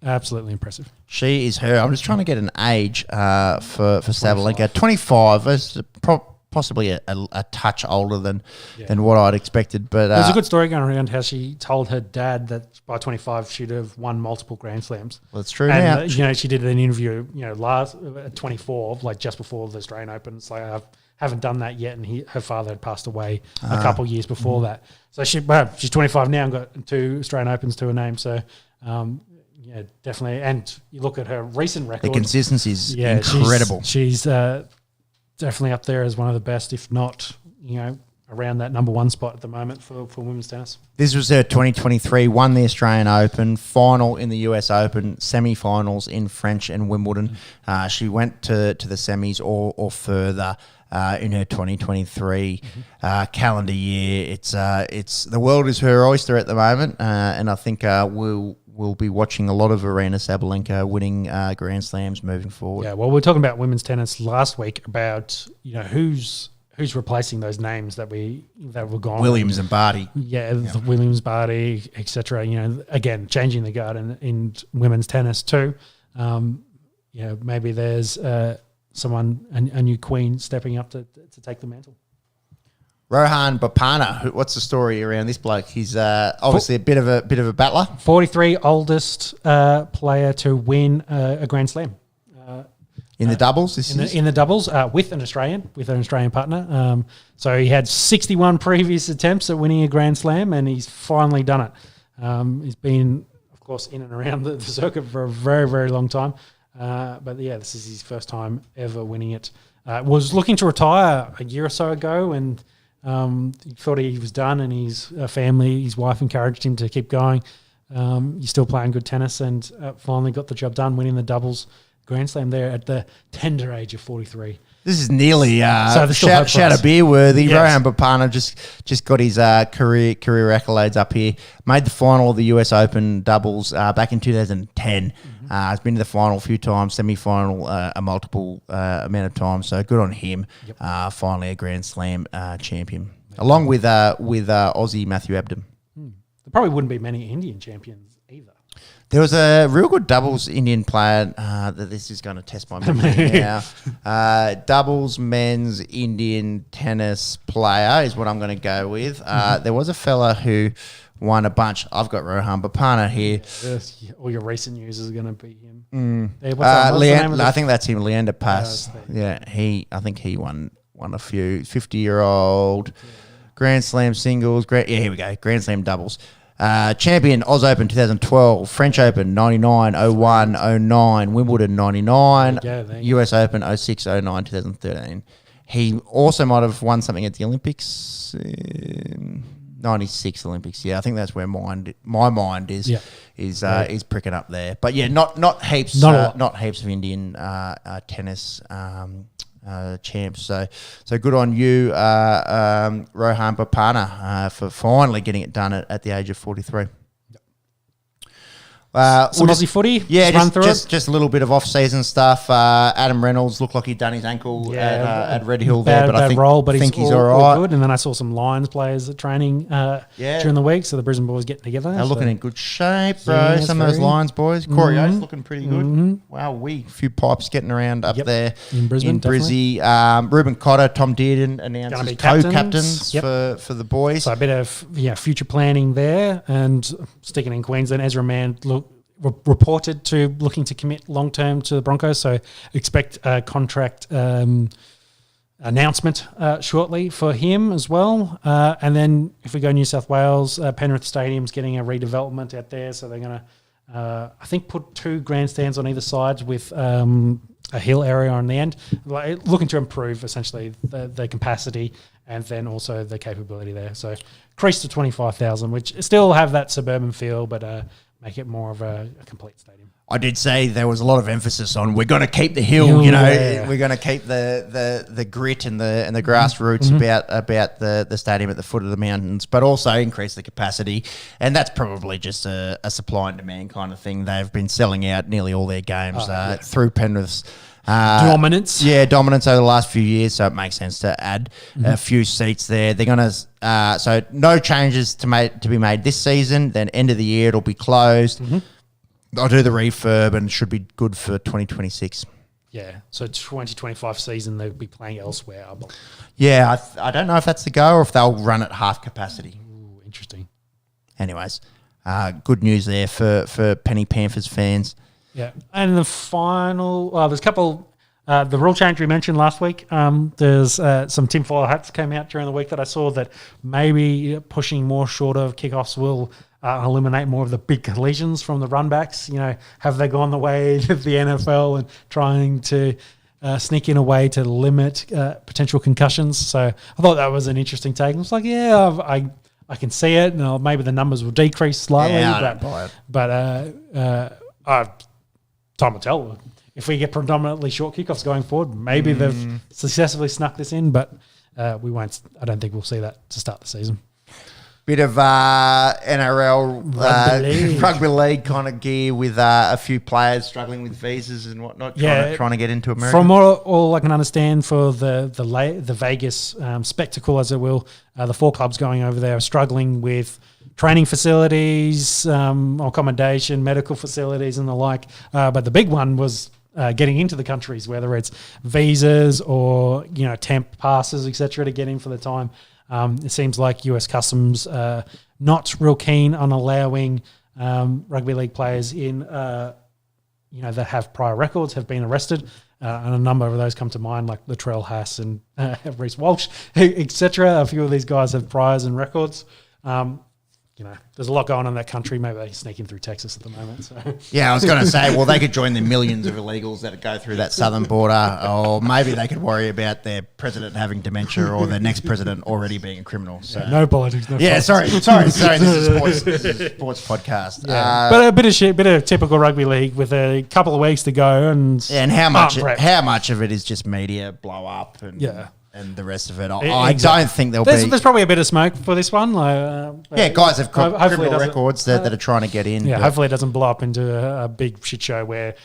Absolutely impressive. She is her. I'm just trying to get an age for Sabalenka. 25 is possibly a touch older than what I'd expected. But there's a good story going around how she told her dad that by 25 she'd have won multiple Grand Slams. Well, it's true and, now. She did an interview, last at 24, like just before the Australian Open. It's like I haven't done that yet, and her father had passed away a couple of years before that. So she's 25 now and got 2 Australian Opens to her name. So. Definitely. And you look at her recent record. The consistency is incredible. She's definitely up there as one of the best, if not, around that number 1 spot at the moment for women's tennis. This was her 2023, won the Australian Open, final in the US Open, semi-finals in French and Wimbledon. She went to the semis or further in her 2023 calendar year. It's the world is her oyster at the moment, and I think we'll be watching a lot of Arena Sabalenka winning Grand Slams moving forward. Yeah, well, we were talking about women's tennis last week about who's replacing those names that were gone. Williams and Barty. Williams, Barty, etc. Again, changing the guard in women's tennis too. Maybe there's someone, a new queen stepping up to take the mantle. Rohan Bopana, what's the story around this bloke? He's obviously a bit of a battler. 43 oldest player to win a Grand Slam. In the doubles? In the doubles with an Australian partner. So he had 61 previous attempts at winning a Grand Slam, and he's finally done it. He's been, of course, in and around the circuit for a very, very long time. But this is his first time ever winning it. Was looking to retire a year or so ago, and he thought he was done, and his family, his wife encouraged him to keep going. He's still playing good tennis, and finally got the job done, winning the doubles Grand Slam there at the tender age of 43. This is nearly So there's still hope for shout us. a beer worthy. Yes. Rohan Bapana just got his career accolades up here. Made the final of the US Open doubles back in 2010. He's been to the final a few times, semi-final a multiple amount of times. So good on him. Yep. Finally a Grand Slam champion, along with Aussie Matthew Abdon. There probably wouldn't be many Indian champions either. There was a real good doubles Indian player that this is going to test my memory now. Doubles men's Indian tennis player is what I'm going to go with. There was a fella who won a bunch. I've got Rohan Bapana here. Yes, all your recent news is going to be him. Hey, what's the name of I think that's him, Leander Pass. Yeah, I think he won a few. 50-year-old Grand Slam singles. Here we go. Grand Slam doubles. Champion AusOpen 2012, French Open 99, 01, 09, Wimbledon 99, There you go. US Open 06, 09, 2013. He also might have won something at the Olympics, 96 Olympics. Yeah, I think that's where my mind is. Yeah. Is pricking up there. But yeah, not heaps, not heaps of Indian tennis champs. So good on you, Rohan Bapana, for finally getting it done at the age of 43. Some Aussie footy. Yeah, run through it. just a little bit of off-season stuff. Adam Reynolds looked like he'd done his ankle at Red Hill there, but I think he's all right. Good. And then I saw some Lions players at training during the week, so the Brisbane boys getting together. They're looking in good shape, bro. Yeah, Some of those Lions boys. Corey Oates looking pretty good. Wow, a few pipes getting around up there in Brisbane. Brizzy. Ruben Cotter, Tom Dearden announced as co-captains for the boys. So a bit of future planning there, and sticking in Queensland. Ezra Mann reported to looking to commit long term to the Broncos, so expect a contract announcement shortly for him as well. And then if we go New South Wales, Penrith Stadium's getting a redevelopment out there, so they're going to I think put 2 grandstands on either side with a hill area on the end, looking to improve essentially the capacity and then also the capability there. So increase to 25,000, which still have that suburban feel, but make it more of a complete stadium. I did say there was a lot of emphasis on we're going to keep the hill, we're going to keep the grit and the grassroots about the stadium at the foot of the mountains, but also increase the capacity. And that's probably just a supply and demand kind of thing. They've been selling out nearly all their games through Penrith's dominance. Yeah, dominance over the last few years, so it makes sense to add a few seats there. They're going to so no changes to be made this season. Then end of the year it'll be closed. I'll do the refurb and should be good for 2026. Yeah, so 2025 season they'll be playing elsewhere. Yeah, I don't know if that's the go or if they'll run at half capacity. Ooh, interesting. Anyways, good news there for Penny Panthers fans. Yeah, and the final, there's a couple, the rule change we mentioned last week, there's some tinfoil hats came out during the week that I saw that maybe pushing more shorter kickoffs will eliminate more of the big collisions from the runbacks. Have they gone the way of the NFL and trying to sneak in a way to limit potential concussions? So I thought that was an interesting take. I was like, I can see it. And maybe the numbers will decrease slightly. Yeah, I don't buy it. Time will tell. If we get predominantly short kickoffs going forward, maybe they've successfully snuck this in, but we won't. I don't think we'll see that to start the season. Bit of NRL rugby league kind of gear with a few players struggling with visas and whatnot, trying to get into America. From all I can understand, for the Vegas spectacle, as it will, the 4 clubs going over there are struggling with training facilities, accommodation, medical facilities, and the like. But the big one was getting into the countries, whether it's visas or temp passes, etc., to get in for the time. It seems like US Customs not real keen on allowing rugby league players in, that have prior records, have been arrested, and a number of those come to mind, like Latrell Haas and Reece Walsh, etc. A few of these guys have priors and records. there's a lot going on in that country. Maybe they sneak in through Texas at the moment. So. Yeah, I was going to say, well, they could join the millions of illegals that go through that southern border, or maybe they could worry about their president having dementia or their next president already being a criminal. So. Yeah, no politics. No politics. Sorry. This is a sports podcast. Yeah. But a bit of typical rugby league with a couple of weeks to go, and how much of it is just media blow up and the rest of it. I don't think there's probably a bit of smoke for this one. Guys have criminal records that are trying to get in. Yeah, hopefully it doesn't blow up into a big shit show where,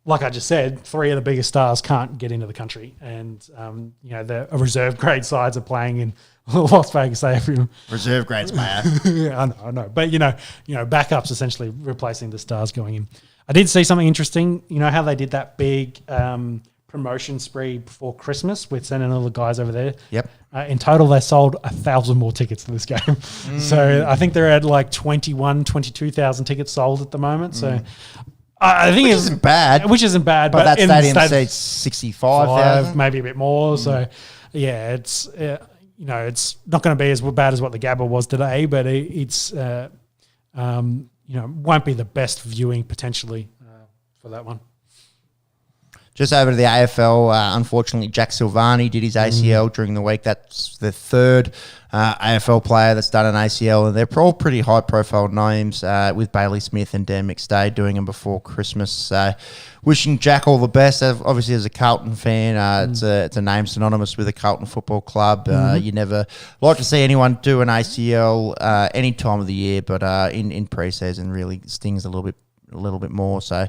like I just said, 3 of the biggest stars can't get into the country, and the reserve grade sides are playing in Las Vegas. Reserve grades, man. Yeah, I know, but backups essentially replacing the stars going in. I did see something interesting. You know how they did that big promotion spree before Christmas with sending all the guys over there. Yep. In total, they sold 1,000 more tickets to this game. So I think they're at like 22,000 tickets sold at the moment. So I think which isn't bad. But that stadium seats 65,000. Maybe a bit more. So yeah, it's it's not going to be as bad as what the GABBA was today, but it's won't be the best viewing potentially for that one. Just over to the AFL, unfortunately, Jack Silvani did his ACL during the week. That's the third AFL player that's done an ACL, and they're all pretty high-profile names with Bailey Smith and Dan McStay doing them before Christmas. Wishing Jack all the best. Obviously, as a Carlton fan, it's a name synonymous with the Carlton Football Club. You never like to see anyone do an ACL any time of the year, but in pre-season really stings a little bit more. So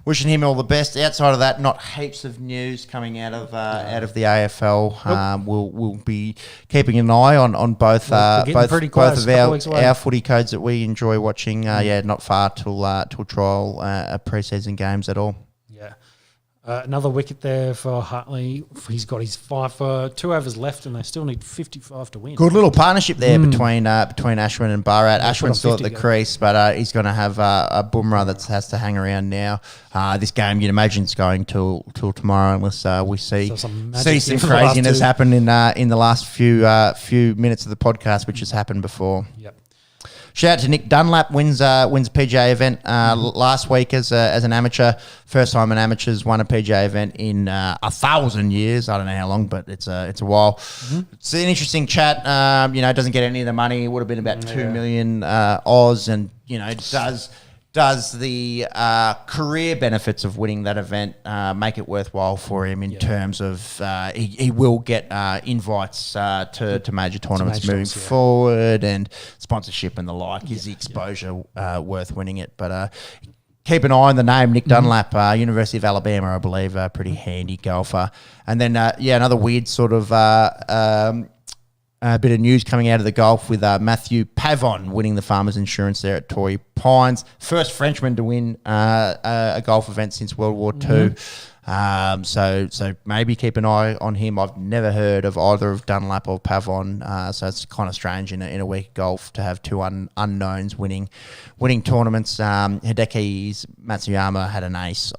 wishing him all the best. Outside of that, not heaps of news coming out of the AFL. We'll be keeping an eye on both both of our footy codes that we enjoy watching. Not far till trial pre-season games at all. Another wicket there for Hartley. He's got his 5 for 2 overs left, and they still need 55 to win. Good little partnership there between Ashwin and Bharat. Ashwin's still at the crease, but he's going to have a Bumrah that has to hang around now. This game, you'd imagine, is going till tomorrow, unless we see some craziness happen in the last few minutes of the podcast, which has happened before. Yep. Shout out to Nick Dunlap, wins a PGA event last week as an amateur. First time an amateur's won a PGA event in 1,000 years. I don't know how long, but it's a while. It's an interesting chat. It doesn't get any of the money. It would have been about 2 million Oz, and does the career benefits of winning that event make it worthwhile for him in terms of he will get invites to major tournaments moving forward, and sponsorship and the like. Is the exposure worth winning it? But keep an eye on the name, Nick Dunlap, University of Alabama, I believe, a pretty handy golfer. And then, another weird sort of a bit of news coming out of the golf with Matthew Pavon winning the Farmers Insurance there at Torrey Pines. First Frenchman to win a golf event since World War II. So maybe keep an eye on him. I've never heard of either of Dunlap or Pavon, so it's kind of strange in a week of golf to have two unknowns winning tournaments. Hideki's Matsuyama had an ace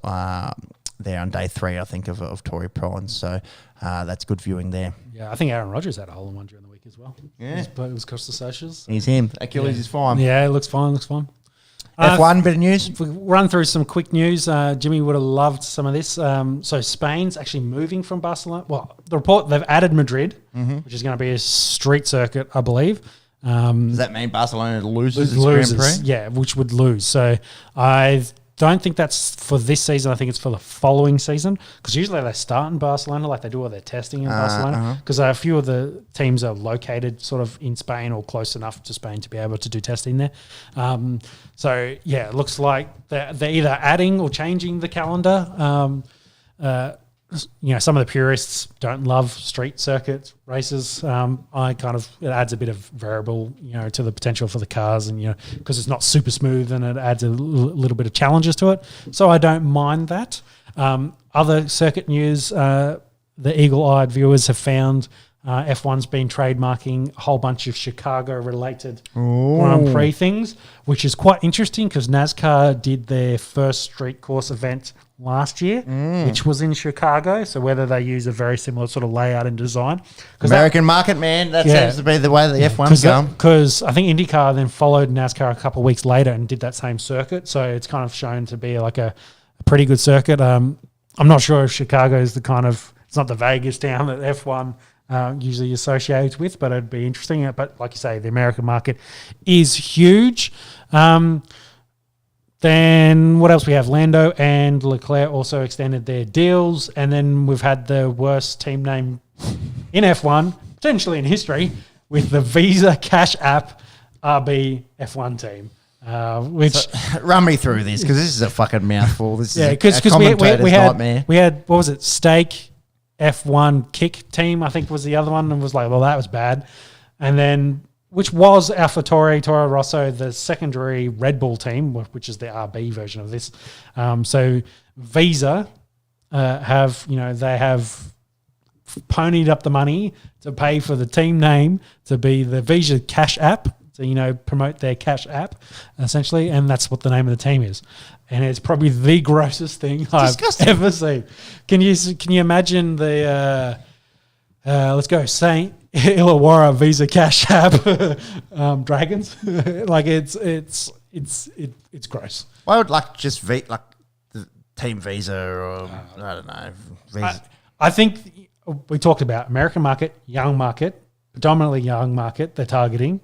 there on day 3, I think, of Torrey Pines. So that's good viewing there. Yeah, I think Aaron Rodgers had a hole in one during the week as well. Yeah. It was across the socials. He's him. Achilles is fine. Yeah, it looks fine. F1, bit of news. If we run through some quick news, Jimmy would have loved some of this. So Spain's actually moving from Barcelona. Well, the report, they've added Madrid, which is going to be a street circuit, I believe. Does that mean Barcelona loses its Grand Prix? Yeah, which would lose. So I don't think that's for this season. I think it's for the following season, because usually they start in Barcelona, like they do all their testing in Barcelona, because a few of the teams are located sort of in Spain or close enough to Spain to be able to do testing there. So yeah, it looks like they're either adding or changing the calendar. Some of the purists don't love street circuit races. It adds a bit of variable, to the potential for the cars, and because it's not super smooth, and it adds a little bit of challenges to it. So I don't mind that. Other circuit news, the eagle-eyed viewers have found F1's been trademarking a whole bunch of Chicago-related Grand Prix things, which is quite interesting because NASCAR did their first street course event last year, which was in Chicago. So whether they use a very similar sort of layout and design. American market, man. That seems to be the way the F1's going. Because I think IndyCar then followed NASCAR a couple of weeks later and did that same circuit. So it's kind of shown to be like a pretty good circuit. I'm not sure if Chicago is the kind of, it's not the Vegas town that F1 usually associated with, but it'd be interesting. But like you say, the American market is huge. Then what else we have? Lando and Leclerc also extended their deals. And then we've had the worst team name in F1, potentially in history, with the Visa Cash App RB F1 team. Run me through this because this is a fucking mouthful. This is a commentator's nightmare. We had, what was it, Stake F1 Kick team, I think was the other one, and was like, well, that was bad. And then, which was AlphaTauri, Toro Rosso, the secondary Red Bull team, which is the RB version of this. So Visa they have ponied up the money to pay for the team name to be the Visa Cash App, to promote their Cash App, essentially, and that's what the name of the team is. And it's probably the grossest thing I've ever seen. Can you imagine the let's go Saint Illawarra Visa Cash App Dragons? Like it's gross. Why would just the Team Visa or I don't know Visa? I think we talked about American market, young market, predominantly young market. They're targeting.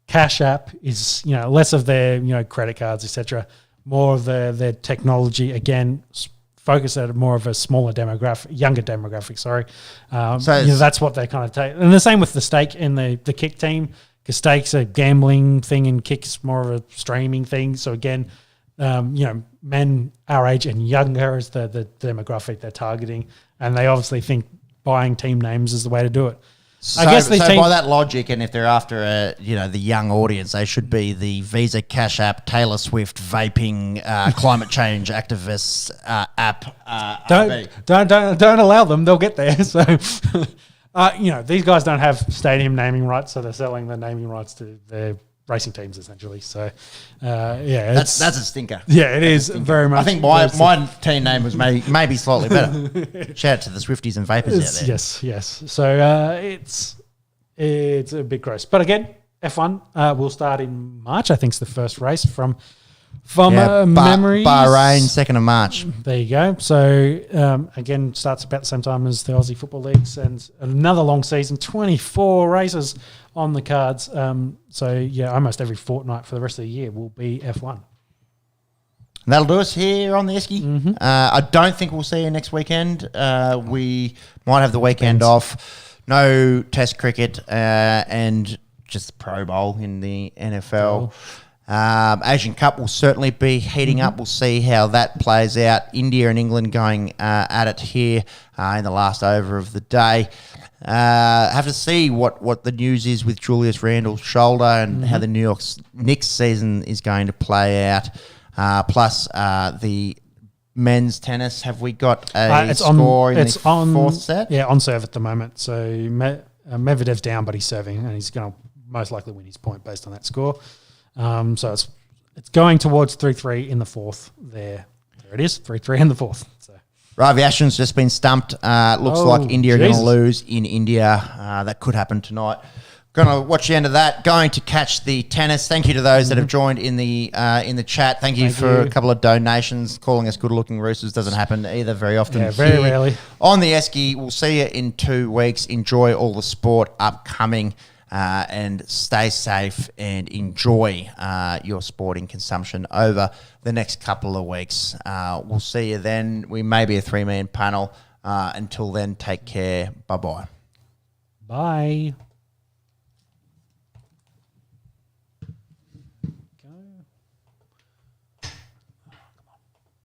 Cash App is less of their credit cards, etc. More of their technology, again, focus at more of a smaller demographic, younger demographic, sorry. That's what they kind of take. And the same with the Stake and the Kick team, because Stake's a gambling thing and Kick's more of a streaming thing. So again, men our age and younger is the demographic they're targeting. And they obviously think buying team names is the way to do it. So by that logic, and if they're after the young audience, they should be the Visa Cash App, Taylor Swift vaping, climate change activists app. Don't allow them; they'll get there. So, these guys don't have stadium naming rights, so they're selling the naming rights to their racing teams essentially. So, that's a stinker. Yeah, it is very much. I think my team name was maybe slightly better. Shout out to the Swifties and Vapors out there. Yes. So it's a bit gross, but again, F1 will start in March. I think it's the first race from memory. Bahrain, 2nd of March. There you go. So again, starts about the same time as the Aussie Football Leagues, and another long season, 24 races on the cards. Almost every fortnight for the rest of the year will be F1. And that'll do us here on the Esky. Mm-hmm. I don't think we'll see you next weekend. We might have the weekend off. No Test cricket and just the Pro Bowl in the NFL. Asian Cup will certainly be heating up. We'll see how that plays out. India and England going at it here in the last over of the day. Have to see what the news is with Julius Randle's shoulder and how the New York Knicks season is going to play out. Plus the men's tennis. Have we got a score in the fourth set? Yeah, on serve at the moment. So Medvedev's down, but he's serving, and he's going to most likely win his point based on that score. So it's going towards 3-3 in the fourth. There it is, 3-3 in the fourth. So Ravi Ashton's just been stumped. Looks like India are going to lose in India. That could happen tonight. Going to watch the end of that. Going to catch the tennis. Thank you to those that have joined in the chat. Thank you for a couple of donations. Calling us good-looking roosters doesn't happen either very often. Yeah, very rarely. On the Esky, we'll see you in 2 weeks. Enjoy all the sport upcoming. And stay safe and enjoy your sporting consumption over the next couple of weeks. We'll see you then. We may be a 3-man panel. Until then, take care. Bye-bye. Bye.